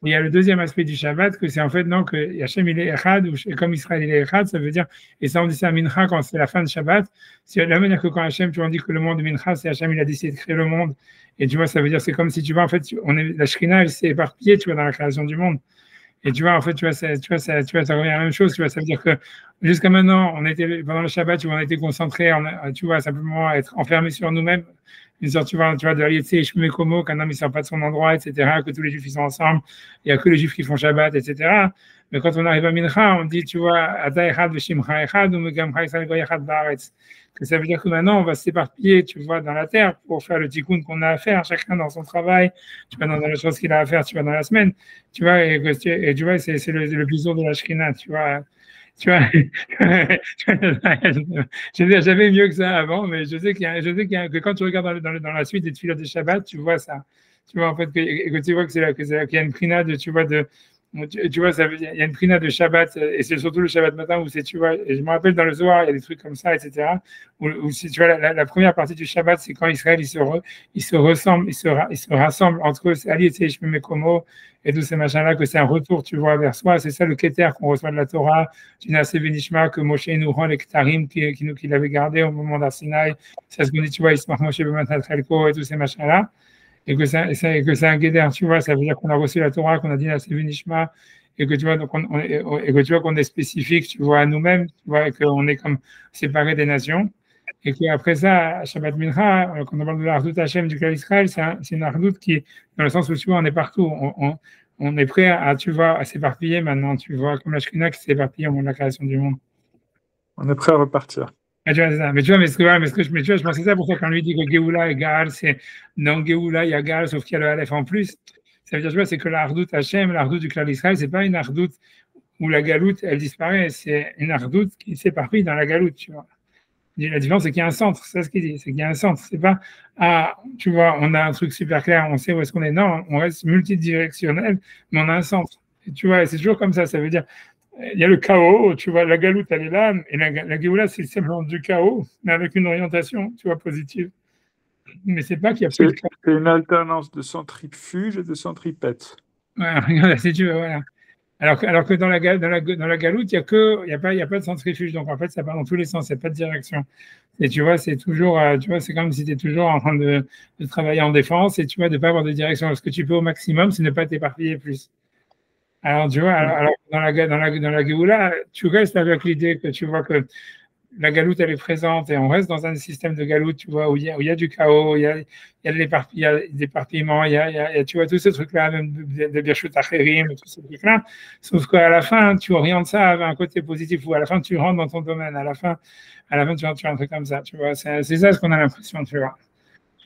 A: Il y a le deuxième aspect du Shabbat, que c'est en fait, non, que Hachem, il est Echad, ou comme Israël, il est Echad, ça veut dire, et ça, on dit ça à Mincha quand c'est la fin de Shabbat. C'est la manière que quand Hachem, tu vois, on dit que le monde de Mincha, c'est Hachem, il a décidé de créer le monde. Et tu vois, ça veut dire, c'est comme si, tu vois, en fait, la Shrina, elle s'est éparpillée, tu vois, dans la création du monde. Et tu vois, en fait, tu vois, ça revient à la même chose, tu vois, ça veut dire que jusqu'à maintenant, pendant le Shabbat, tu vois, on était concentrés, tu vois, simplement à être enfermés sur nous-mêmes, une sorte, tu vois, de l'Alietze, Shmekomo, qu'un homme, il sort pas de son endroit, etc., que tous les Juifs, ils sont ensemble, il n'y a que les Juifs qui font Shabbat, etc. Mais quand on arrive à Mincha, on dit, tu vois, Ata Echad Veshimcha Echad, ou Megamcha Yisrael Goy Echad Baaretz. Que ça veut dire que maintenant, on va s'éparpiller, tu vois, dans la terre pour faire le tikkun qu'on a à faire, chacun dans son travail, tu vois, dans les choses qu'il a à faire, tu vois, dans la semaine, tu vois, et tu vois, c'est le bison de la Shrina, tu vois. Tu vois, j'avais mieux que ça avant, mais je sais que quand tu regardes dans la suite des tefilot de Shabbat, tu vois ça. Tu vois, en fait, que tu vois qu'il y a une prina de, tu vois, tu vois, ça veut dire, il y a une prina de Shabbat, et c'est surtout le Shabbat matin où c'est, tu vois, et je me rappelle dans le Zohar, il y a des trucs comme ça, etc. Où tu vois, la première partie du Shabbat, c'est quand Israël, il se ressemble, il se rassemble entre eux, Ali et Mekomo, et tous ces machins-là, que c'est un retour, tu vois, vers soi. C'est ça le Keter qu'on reçoit de la Torah, du Naseh Benishma, que Moshe nous rend les Ketarim qu'il avait gardés au moment d'Arsinaï. C'est ce qu'on dit, tu vois, Ismach Moshe Bemanat Chelko et tous ces machins-là. Et que c'est un Geder, tu vois, ça veut dire qu'on a reçu la Torah, qu'on a dit Naseh Benishma, et que tu vois, donc et que tu vois qu'on est spécifique, tu vois, à nous-mêmes, tu vois, et qu'on est comme séparés des nations. Et qu'après ça, à Shabbat Mincha, quand on parle de l'Ardout Hachem du Klal Israël, c'est une Ardout qui, dans le sens où tu vois, on est partout. On est prêt à, tu vois, à s'éparpiller maintenant, tu vois, comme la Shrina qui s'est éparpillée au moment de la création du monde.
C: On est prêt à repartir.
A: Ah, tu vois, c'est ça. Mais tu vois, je pensais ça pour ça quand lui dit que Géoula est Gaal, c'est non Géoula, il y a Gaal, sauf qu'il y a le Aleph en plus. Ça veut dire, tu vois, c'est que l'Ardout Hachem, l'Ardout du Klal Israël, c'est pas une Ardout où la galoute, elle disparaît, c'est une Ardout qui s'éparpille dans la galoute, tu vois. La différence, c'est qu'il y a un centre, c'est ce qu'il dit, c'est qu'il y a un centre. C'est pas, tu vois, on a un truc super clair, on sait où est-ce qu'on est. Non, on reste multidirectionnel, mais on a un centre. Et tu vois, c'est toujours comme ça. Ça veut dire, il y a le chaos, tu vois, la galoute, elle est là, et la géoula, c'est simplement du chaos, mais avec une orientation, tu vois, positive. Mais c'est pas qu'il y a plus de chaos.
C: C'est une alternance de centrifuge et de centripète.
A: Ouais, regarde, si tu veux, voilà. Alors que dans la galoute, il y a pas de centrifuge. Donc, en fait, ça part dans tous les sens. Il n'y a pas de direction. Et tu vois, c'est toujours, tu vois, c'est comme si tu es toujours en train de travailler en défense et tu vois, de ne pas avoir de direction. Ce que tu peux au maximum, c'est ne pas t'éparpiller plus. Alors, tu vois, alors dans la Géoula, tu restes avec l'idée que tu vois que la galoute, elle est présente et on reste dans un système de galoute, tu vois, où il y a du chaos, il y a de l'éparpillement, tu vois, tous ces trucs-là, même de Birchut Acherim, tous ces trucs-là. Sauf qu'à la fin, tu orientes ça vers un côté positif ou à la fin, tu rentres dans ton domaine. À la fin, tu rentres un truc comme ça, tu vois. C'est ça ce qu'on a l'impression, tu vois.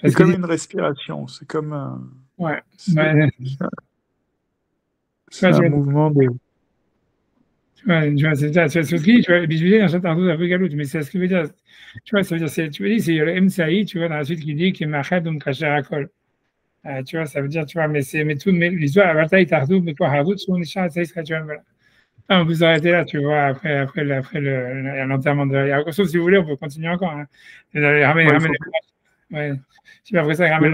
C: C'est comme une respiration, c'est comme
A: ouais.
C: C'est un mouvement de...
A: Tu vois, c'est ça. C'est ce qui, tu vois, visualiser un certain nombre de galoute, mais c'est ce qui veut dire. Tu vois, ça veut dire, tu veux dire, c'est le MCI, tu vois, dans la suite qui dit qu'il m'a fait donc cacher à col. Tu vois, ça veut dire, tu vois, mais l'histoire, la bataille Tardoub, mais quoi, Hardoub, sur une charte, ça serait, tu vois, voilà. On peut s'arrêter là, tu vois, après l'enterrement de la sauf si vous voulez, on peut continuer encore. Hein. Ouais. Si après ça, il ramène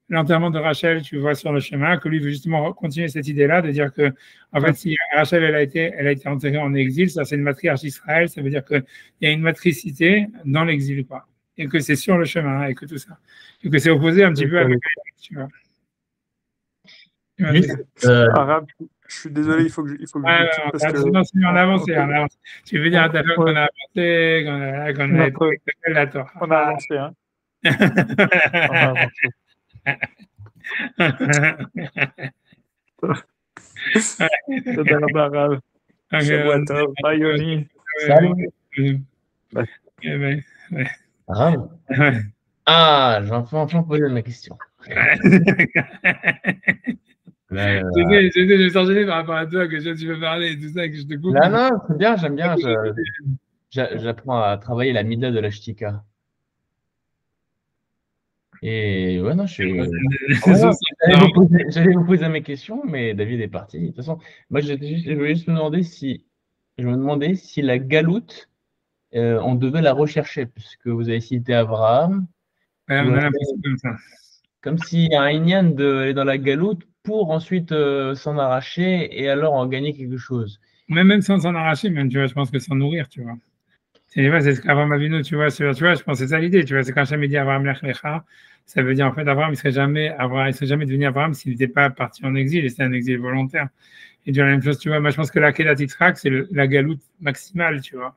A: l'enterrement de Rachel, tu vois, sur le chemin, que lui veut justement continuer cette idée-là, de dire que, en fait, si Rachel, elle a été enterrée en exil, ça, c'est une matriarche d'Israël, ça veut dire qu'il y a une matricité dans l'exil, quoi. Et que c'est sur le chemin, et que tout ça. Et que c'est opposé un petit peu avec tu vois.
C: Arabe, je suis désolé, il faut que je
A: parce que... Non, c'est en avance. Tu veux dire à ta femme qu'on a avancé, qu'on a été la Torah.
C: On a avancé, hein. On a avancé. תודה רבה הרב. שבוע טוב. ביי יוני.
B: Salut. Ah, j'en peux enfin poser ma question.
A: Je vais s'enchaîner par rapport à toi, que tu veux parler et tout ça, que je te coupe.
B: Non, c'est bien, j'aime bien. J'apprends à travailler la mida de la shtika. Et ouais, non, j'allais vous poser mes questions, mais David est parti. De toute façon, moi, je voulais juste me demander si la galoute, on devait la rechercher, puisque vous avez cité Abraham.
A: Ouais, on a l'impression comme ça.
B: Comme s'il y a un Inyan d'aller dans la galoute pour ensuite s'en arracher et alors en gagner quelque chose.
A: Même sans s'en arracher, même, tu vois, je pense que sans nourrir, tu vois. C'est ce qu'Abraham Avinu, tu vois, je pense que c'est ça l'idée, tu vois, c'est quand Hachem dit Abraham Lech Lecha, ça veut dire en fait Abraham, il serait jamais devenu Abraham s'il n'était pas parti en exil, et c'est un exil volontaire. Et tu vois la même chose, tu vois, moi je pense que la Kedat Yitzhak, c'est la galoute maximale, tu vois.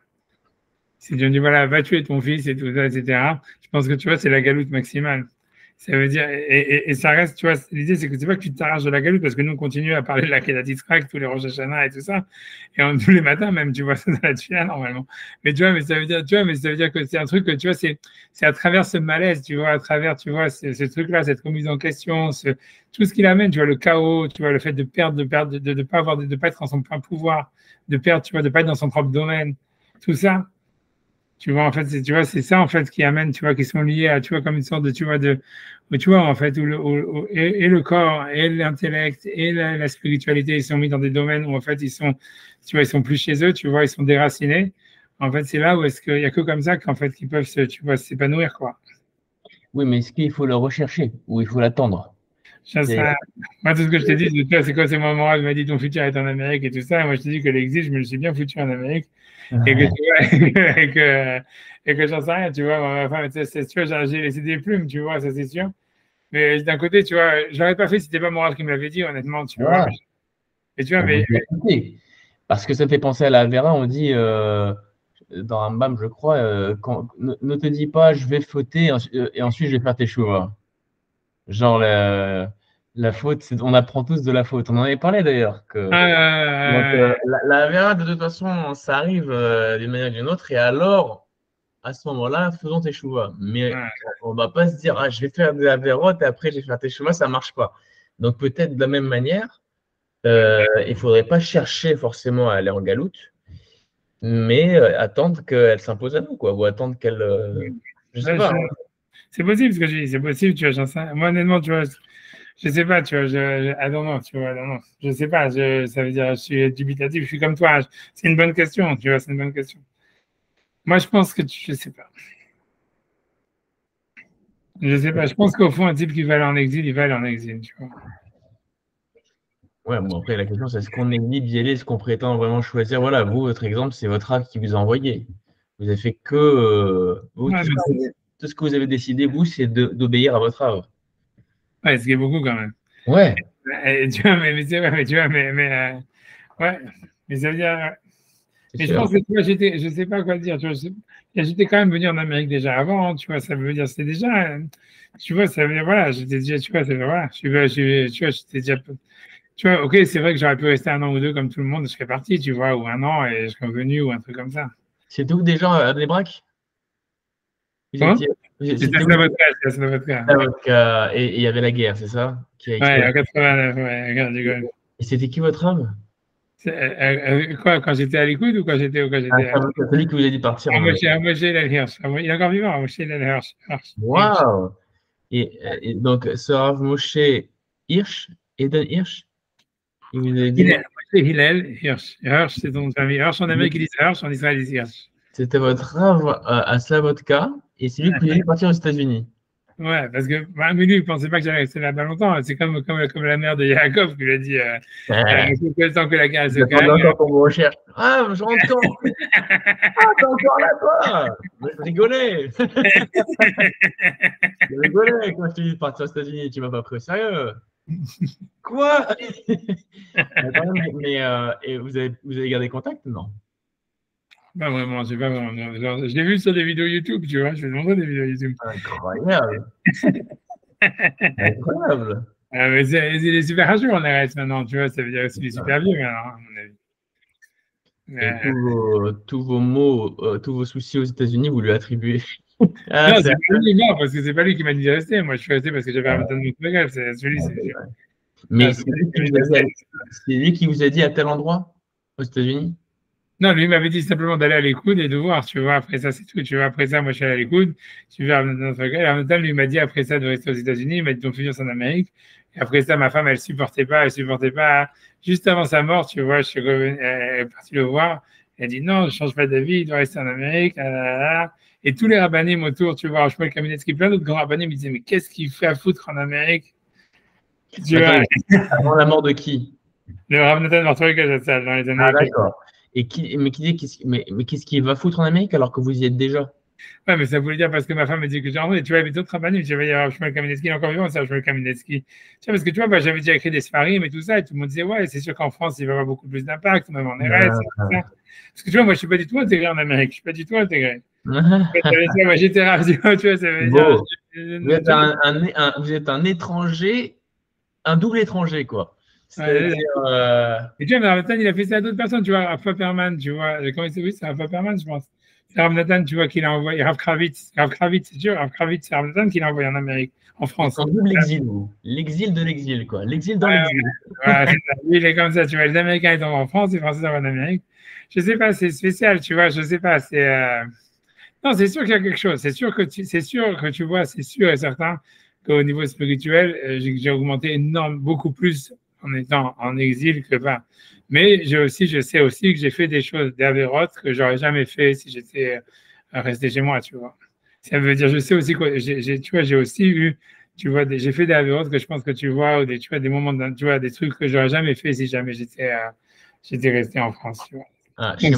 A: Si Dieu dit voilà, va tuer ton fils et tout ça, etc. Je pense que tu vois, c'est la galoute maximale. Ça veut dire, et ça reste, tu vois, l'idée, c'est que c'est pas que tu t'arraches de la galoute, parce que nous, on continue à parler de la Kedat Yitzhak, tous les Rosh Hashanah et tout ça, et tous les matins, même, tu vois, ça dans la tuya, normalement. Mais tu vois, mais ça veut dire, que c'est un truc que, tu vois, c'est à travers ce malaise, tu vois, à travers, tu vois, ce truc-là, cette remise en question, tout ce qu'il amène, tu vois, le chaos, tu vois, le fait de perdre, de pas avoir, de pas être en son plein pouvoir, de perdre, tu vois, de pas être dans son propre domaine, tout ça. Tu vois, en fait, c'est ça, en fait, qui amène, tu vois, qui sont liés à, tu vois, comme une sorte de, tu vois, en fait, où et le corps, et l'intellect, et la spiritualité, ils sont mis dans des domaines où, en fait, ils sont, tu vois, ils sont plus chez eux, tu vois, ils sont déracinés. En fait, c'est là où est-ce qu'il y a que comme ça qu'en fait, qu'ils peuvent tu vois, s'épanouir, quoi.
B: Oui, mais est-ce qu'il faut le rechercher ou il faut l'attendre?
A: Moi, tout ce que je t'ai dit, c'est quoi, c'est mon moral, m'a dit ton futur est en Amérique et tout ça. Et moi, je t'ai dit que l'exil, je me le suis bien foutu en Amérique. Et que, tu vois, et que j'en sais rien, tu vois. Ma femme, tu vois, j'ai laissé des plumes, tu vois, ça c'est sûr. Mais d'un côté, tu vois, je l'aurais pas fait si c'était pas moral qui me l'avait dit, honnêtement, tu vois. Et tu vois,
B: parce que ça me fait penser à la Vera, on dit dans un BAM, je crois, ne te dis pas je vais fauter et ensuite je vais faire tes choix. Genre, la faute, on apprend tous de la faute. On en avait parlé d'ailleurs. La Vera, de toute façon, ça arrive d'une manière ou d'une autre. Et alors, à ce moment-là, faisons tes choix. Mais on ne va pas se dire, ah, je vais faire des avérotes et après, je vais faire tes choix. Ça ne marche pas. Donc, peut-être de la même manière, il ne faudrait pas chercher forcément à aller en galoute, mais attendre qu'elle s'impose à nous, quoi, ou attendre qu'elle. Je sais pas.
A: C'est possible ce que je dis, c'est possible, tu vois, j'en sais. Moi, honnêtement, tu vois, je sais pas, tu vois, non, tu vois, non, je sais pas, ça veut dire, je suis dubitatif, je suis comme toi, c'est une bonne question, tu vois, c'est une bonne question. Moi, je pense que, je sais pas. Je sais pas, je pense qu'au fond, un type qui va aller en exil, il va aller en exil, tu vois.
B: Ouais, bon, après, la question, c'est est-ce qu'on est libre d'y aller, est-ce qu'on prétend vraiment choisir? Voilà, vous, votre exemple, c'est votre âme qui vous a envoyé. Vous avez fait que. Tout ce que vous avez décidé, vous, c'est d'obéir à votre âme.
A: Ouais, ce qui est beaucoup quand même.
B: Ouais.
A: Et, tu vois, mais c'est vrai, mais tu vois, ouais, mais ça veut dire. Mais je pense que, tu vois, je sais pas quoi dire, tu vois, j'étais quand même venu en Amérique déjà avant, tu vois, ça veut dire, c'était déjà, tu vois, ça veut dire, voilà, j'étais déjà, tu vois, voilà, tu vois, j'étais déjà. Tu vois, ok, c'est vrai que j'aurais pu rester un an ou deux comme tout le monde, je serais parti, tu vois, ou un an et je serais revenu ou un truc comme ça.
B: C'était où déjà à Desbrac?
A: C'était à
B: Slavotka. Et il y avait la guerre, c'est ça?
A: Ouais, en 89, ouais, regarde,
B: et c'était qui votre âme?
A: Quoi, quand j'étais à l'écoute ou quand j'étais.
B: Celui qui vous a dit partir.
A: Moshe Hillel Hirsch. Il est encore vivant, Moshe Hillel Hirsch.
B: Waouh! Et donc, ce Rav Moshe Hirsch, Eden Hirsch, il vous a dit.
A: Moshe Hillel Hirsch. Hirsch, c'est ton famille. Hirsch en Amérique, ils disent Hirsch, en Israël, ils disent Hirsch.
B: C'était votre Rav à Slavotka et c'est lui qui vous a dit partir aux États-Unis.
A: Ouais, parce que mais lui, il ne pensait pas que j'allais rester là-bas longtemps. C'est comme la mère de Yaakov qui lui a dit le temps que la guerre se calme.
B: Ah, je rentre quand? Ah, t'es encore là, toi? Je rigolais. Je rigolais quand je t'ai dit de partir aux États-Unis. Tu m'as pas pris au sérieux. Quoi? Mais et vous avez gardé contact, non?
A: Pas vraiment, je sais pas vraiment. Genre, je l'ai vu sur des vidéos YouTube, tu vois. Je vais te montrer des vidéos YouTube.
B: Incroyable. Incroyable.
A: Mais il est super à jour en RS maintenant, tu vois. Ça veut dire aussi qu'il est super vieux maintenant, à mon avis.
B: Et tous vos maux, tous vos soucis aux États-Unis, vous lui attribuez. Ah,
A: Non, c'est pas lui, non, parce que c'est pas lui qui m'a dit de rester. Moi, je suis resté parce que j'avais un montant de Montréal. C'est celui, c'est sûr.
B: Mais c'est lui qui vous a dit à tel endroit aux États-Unis?
A: Non, lui m'avait dit simplement d'aller à l'écoute et de voir, tu vois. Après ça, c'est tout. Tu vois, après ça, moi, je suis allé à l'écoute. Tu vois, notre gars. Et en même temps, lui m'a dit après ça de rester aux États-Unis. Il m'a dit ton futur, c'est en Amérique. Et après ça, ma femme, elle supportait pas. Elle supportait pas. Juste avant sa mort, tu vois, je suis revenu, elle est partie le voir. Elle a dit non, je change pas d'avis. Il doit rester en Amérique. Là, là, là. Et tous les rabbinim autour, tu vois, Shmuel Kaminetsky, plein d'autres grands rabbinim, me disaient mais qu'est-ce qu'il fait à foutre en Amérique? Tu vois,
B: avant la mort de qui?
A: le Rav Nathan Martorell dans les années.
B: Ah, d'accord. Et mais qui dit, mais qu'est-ce qu'il va foutre en Amérique alors que vous y êtes déjà?
A: Ouais, mais ça voulait dire parce que ma femme me dit que j'ai rentré. Tu vois, il y avait d'autres rabbinim. Tu vois, il y a Shmuel Kaminetsky, il est encore vivant, c'est Shmuel Kaminetsky. Tu vois, parce que tu vois, bah, j'avais déjà écrit des sfarim et tout ça, et tout le monde disait, ouais, c'est sûr qu'en France, il va y avoir beaucoup plus d'impact, même en RS, et tout ça. Parce que tu vois, moi, je suis pas du tout intégré en Amérique. Je suis pas du tout intégré. Moi, j'étais ravi, tu vois, ça veut dire.
B: Vous êtes un étranger, un double étranger, quoi.
A: Ouais,
B: C'est-à-dire.
A: et tu vois, mais Rav Nathan, il a fait ça à d'autres personnes, tu vois, Rav Paperman, tu vois. Comment il s'appelle? Oui, c'est Rav Paperman, je pense. C'est Rav Nathan, tu vois, qu'il a envoyé. Rav Kravitz, c'est sûr, Rav Kravitz, c'est Rav Nathan qui l'a envoyé en Amérique, en France.
B: C'est un double exil, vous. L'exil de l'exil, quoi. L'exil dans l'exil.
A: Voilà, lui, il est comme ça, tu vois. Les Américains, ils tombent en France, les Français, ils vont en Amérique. Je sais pas, c'est spécial, tu vois, je sais pas. Non, c'est sûr qu'il y a quelque chose. C'est sûr que tu vois, c'est sûr et certain qu'au niveau spirituel, j'ai augmenté beaucoup plus en étant en exil que pas. Mais je sais aussi que j'ai fait des choses, des avérotes que j'aurais jamais fait si j'étais resté chez moi, tu vois. Ça veut dire, je sais aussi quoi, tu vois, j'ai aussi eu, tu vois, j'ai fait des avérotes que je pense que tu vois, ou des, tu vois, des moments, tu vois, des trucs que j'aurais jamais fait si jamais j'étais resté en France, tu vois.
B: Ah,
A: Donc,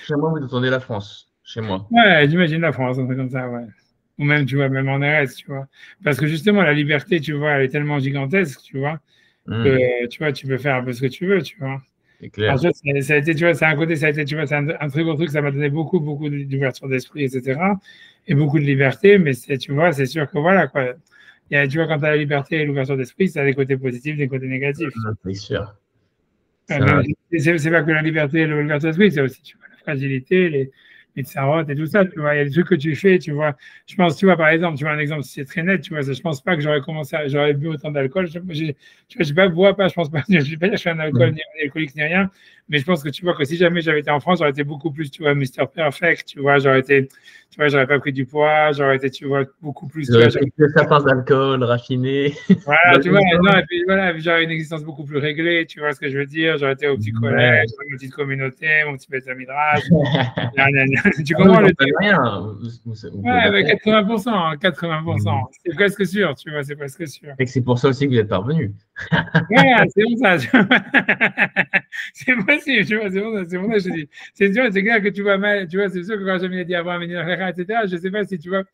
B: chez moi, vous entendez la France. Chez moi.
A: ouais, j'imagine la France, un truc comme ça, ouais. Ou même, tu vois, même en RS, tu vois. Parce que justement, la liberté, tu vois, elle est tellement gigantesque, tu vois, que, tu vois, tu peux faire un peu ce que tu veux, tu vois.
B: C'est clair.
A: Alors, ça a été, tu vois, c'est un côté, ça a été, tu vois, c'est un très gros truc, ça m'a donné beaucoup, beaucoup d'ouverture d'esprit, etc. Et beaucoup de liberté, mais tu vois, c'est sûr que voilà, quoi. Tu vois, quand tu as la liberté et l'ouverture d'esprit, ça a des côtés positifs, des côtés négatifs.
B: C'est sûr.
A: C'est pas que la liberté et l'ouverture d'esprit, c'est aussi, tu vois, la fragilité, les tsarotes et tout ça, tu vois. Il y a des trucs que tu fais, tu vois. Je pense, tu vois, par exemple, tu vois, un exemple, c'est très net, tu vois. Je pense pas que j'aurais bu autant d'alcool. Tu vois, je ne bois pas, je pense pas, je vais pas dire que je suis un alcoolique ni rien, mais je pense que tu vois que si jamais j'avais été en France, j'aurais été beaucoup plus, tu vois, Mr. Perfect, tu vois, j'aurais pas pris du poids, j'aurais été, tu vois, beaucoup plus, tu vois.
B: Certains alcools raffinés.
A: Voilà, tu vois, non, et puis voilà, j'aurais une existence beaucoup plus réglée, tu vois ce que je veux dire, j'aurais été au petit collège, j'aurais une petite communauté, mon petit bête midrash. Tu comprends le truc?
B: Rien.
A: Ouais, avec 80%, 80%. C'est presque sûr, tu vois, c'est presque sûr.
B: Et c'est pour ça aussi que vous êtes parvenu.
A: Ouais, c'est pour ça. C'est possible, tu vois, c'est pour ça que je dis. C'est clair que tu vois mal, tu vois, c'est sûr que quand j'ai dit avant, etc., je sais pas si tu vois.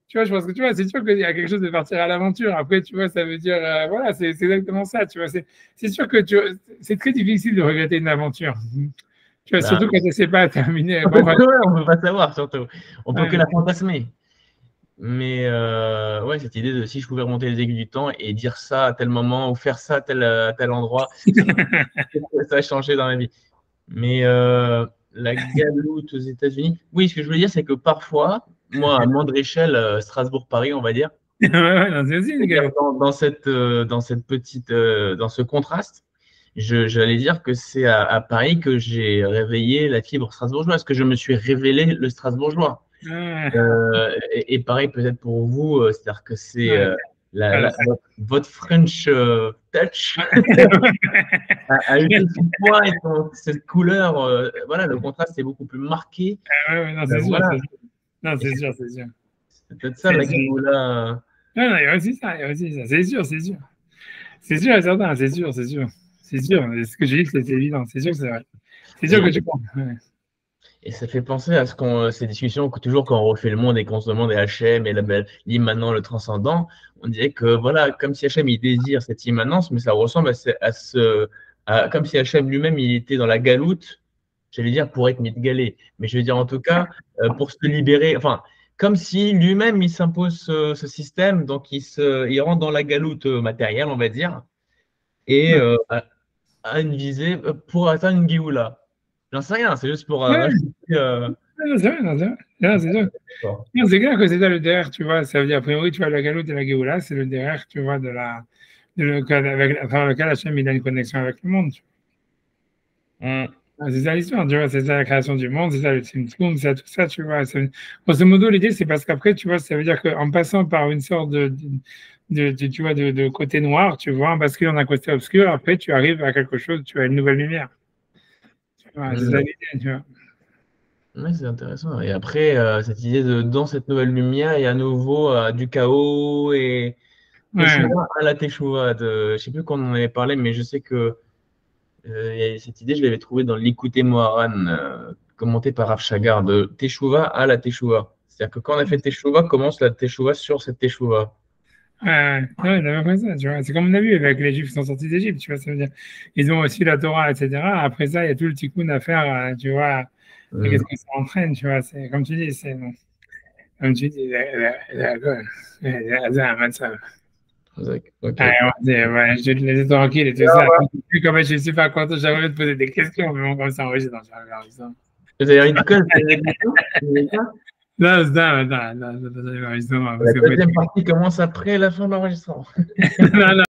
A: Tu vois, je pense que tu vois, c'est sûr qu'il y a quelque chose de partir à l'aventure. Après, tu vois, ça veut dire, voilà, c'est exactement ça. Tu vois, c'est sûr que c'est très difficile de regretter une aventure. Tu vois, surtout quand ça ne s'est pas terminé.
B: Bon, ouais, on ne peut pas savoir, surtout. On peut
A: Ouais.
B: que la fantasmer. Mais ouais, cette idée de si je pouvais remonter les aiguilles du temps et dire ça à tel moment ou faire ça à tel endroit, ça a changé dans ma vie. Mais la galoute aux États-Unis, oui, ce que je veux dire, c'est que parfois, moi, à moindre échelle, Strasbourg-Paris, on va dire,
A: non, c'est aussi une galère.
B: dans cette petite, dans ce contraste, j'allais dire que c'est à Paris que j'ai réveillé la fibre strasbourgeoise, que je me suis révélé le strasbourgeois. Et pareil peut-être pour vous, c'est-à-dire que c'est votre French touch a eu tout son poids et cette couleur. Voilà, le contraste est beaucoup plus marqué.
A: Non, c'est sûr.
B: Voilà.
A: Non, c'est sûr, c'est sûr.
B: C'est peut-être ça, la là.
A: Non, il y a aussi ça, c'est sûr, c'est sûr. C'est sûr et certain, c'est sûr, c'est sûr. C'est sûr, ce que j'ai dit, c'est évident, c'est sûr que c'est vrai. C'est sûr que tu prends. Ouais.
B: Et ça fait penser à ces discussions que toujours quand on refait le monde et qu'on se demande H&M et l'immanent, le transcendant, on dirait que voilà, comme si H&M il désire cette immanence, mais ça ressemble comme si H&M lui-même il était dans la galoute, j'allais dire pour être Mid-Galais, mais je veux dire en tout cas pour se libérer, enfin comme si lui-même il s'impose ce système, donc il rentre dans la galoute matérielle, on va dire, et a une visée pour atteindre une Géoula. J'en sais rien, c'est juste pour.
A: Ouais. Non, c'est vrai, non, c'est vrai. Non, c'est sûr. Non, c'est clair que c'est ça le derrière, tu vois. Ça veut dire, a priori, tu vois, la galoute et la Géoula, c'est le derrière, tu vois, à travers lequel Hachem, il a une connexion avec le monde. C'est ça l'histoire, tu vois, c'est ça la création du monde, c'est ça le Tzimtzum, c'est ça tout ça, tu vois. Grosso modo, l'idée, c'est parce qu'après, tu vois, ça veut dire qu'en passant par une sorte tu vois, de côté noir, tu vois, en basculant d'un côté obscur, après, tu arrives à quelque chose, tu as une nouvelle lumière. Tu vois, c'est ça l'idée, tu vois.
B: Oui, c'est intéressant. Et après, cette idée de dans cette nouvelle lumière, il y a à nouveau du chaos et
A: Ouais.
B: Teshuvah à la Teshuvah. Je ne sais plus quand on en avait parlé, mais je sais que cette idée, je l'avais trouvée dans l'Ikouté Moharan, commenté par Rav Chagar, de Teshuvah à la Teshuvah. C'est-à-dire que quand on a fait Teshuvah, commence la Teshuvah sur cette Teshuvah.
A: Ouais, c'est pas ça, tu vois. C'est comme on a vu avec les Juifs qui sont sortis d'Égypte, tu vois. Ça veut dire, ils ont aussi la Torah, etc. Après ça, il y a tout le tikkun à faire, tu vois. Et qu'est-ce que ça entraîne, tu vois. C'est comme tu dis, comme tu dis,
B: Ok.
A: ouais, je vais te laisser tranquille et tout ça. Comme je suis pas content, j'aimerais te poser des questions, mais bon, comme ça, enregistre dans le
B: Vous avez dit quoi?
A: Non, non,
B: La deuxième partie commence après la fin de l'enregistrement.
A: non, non.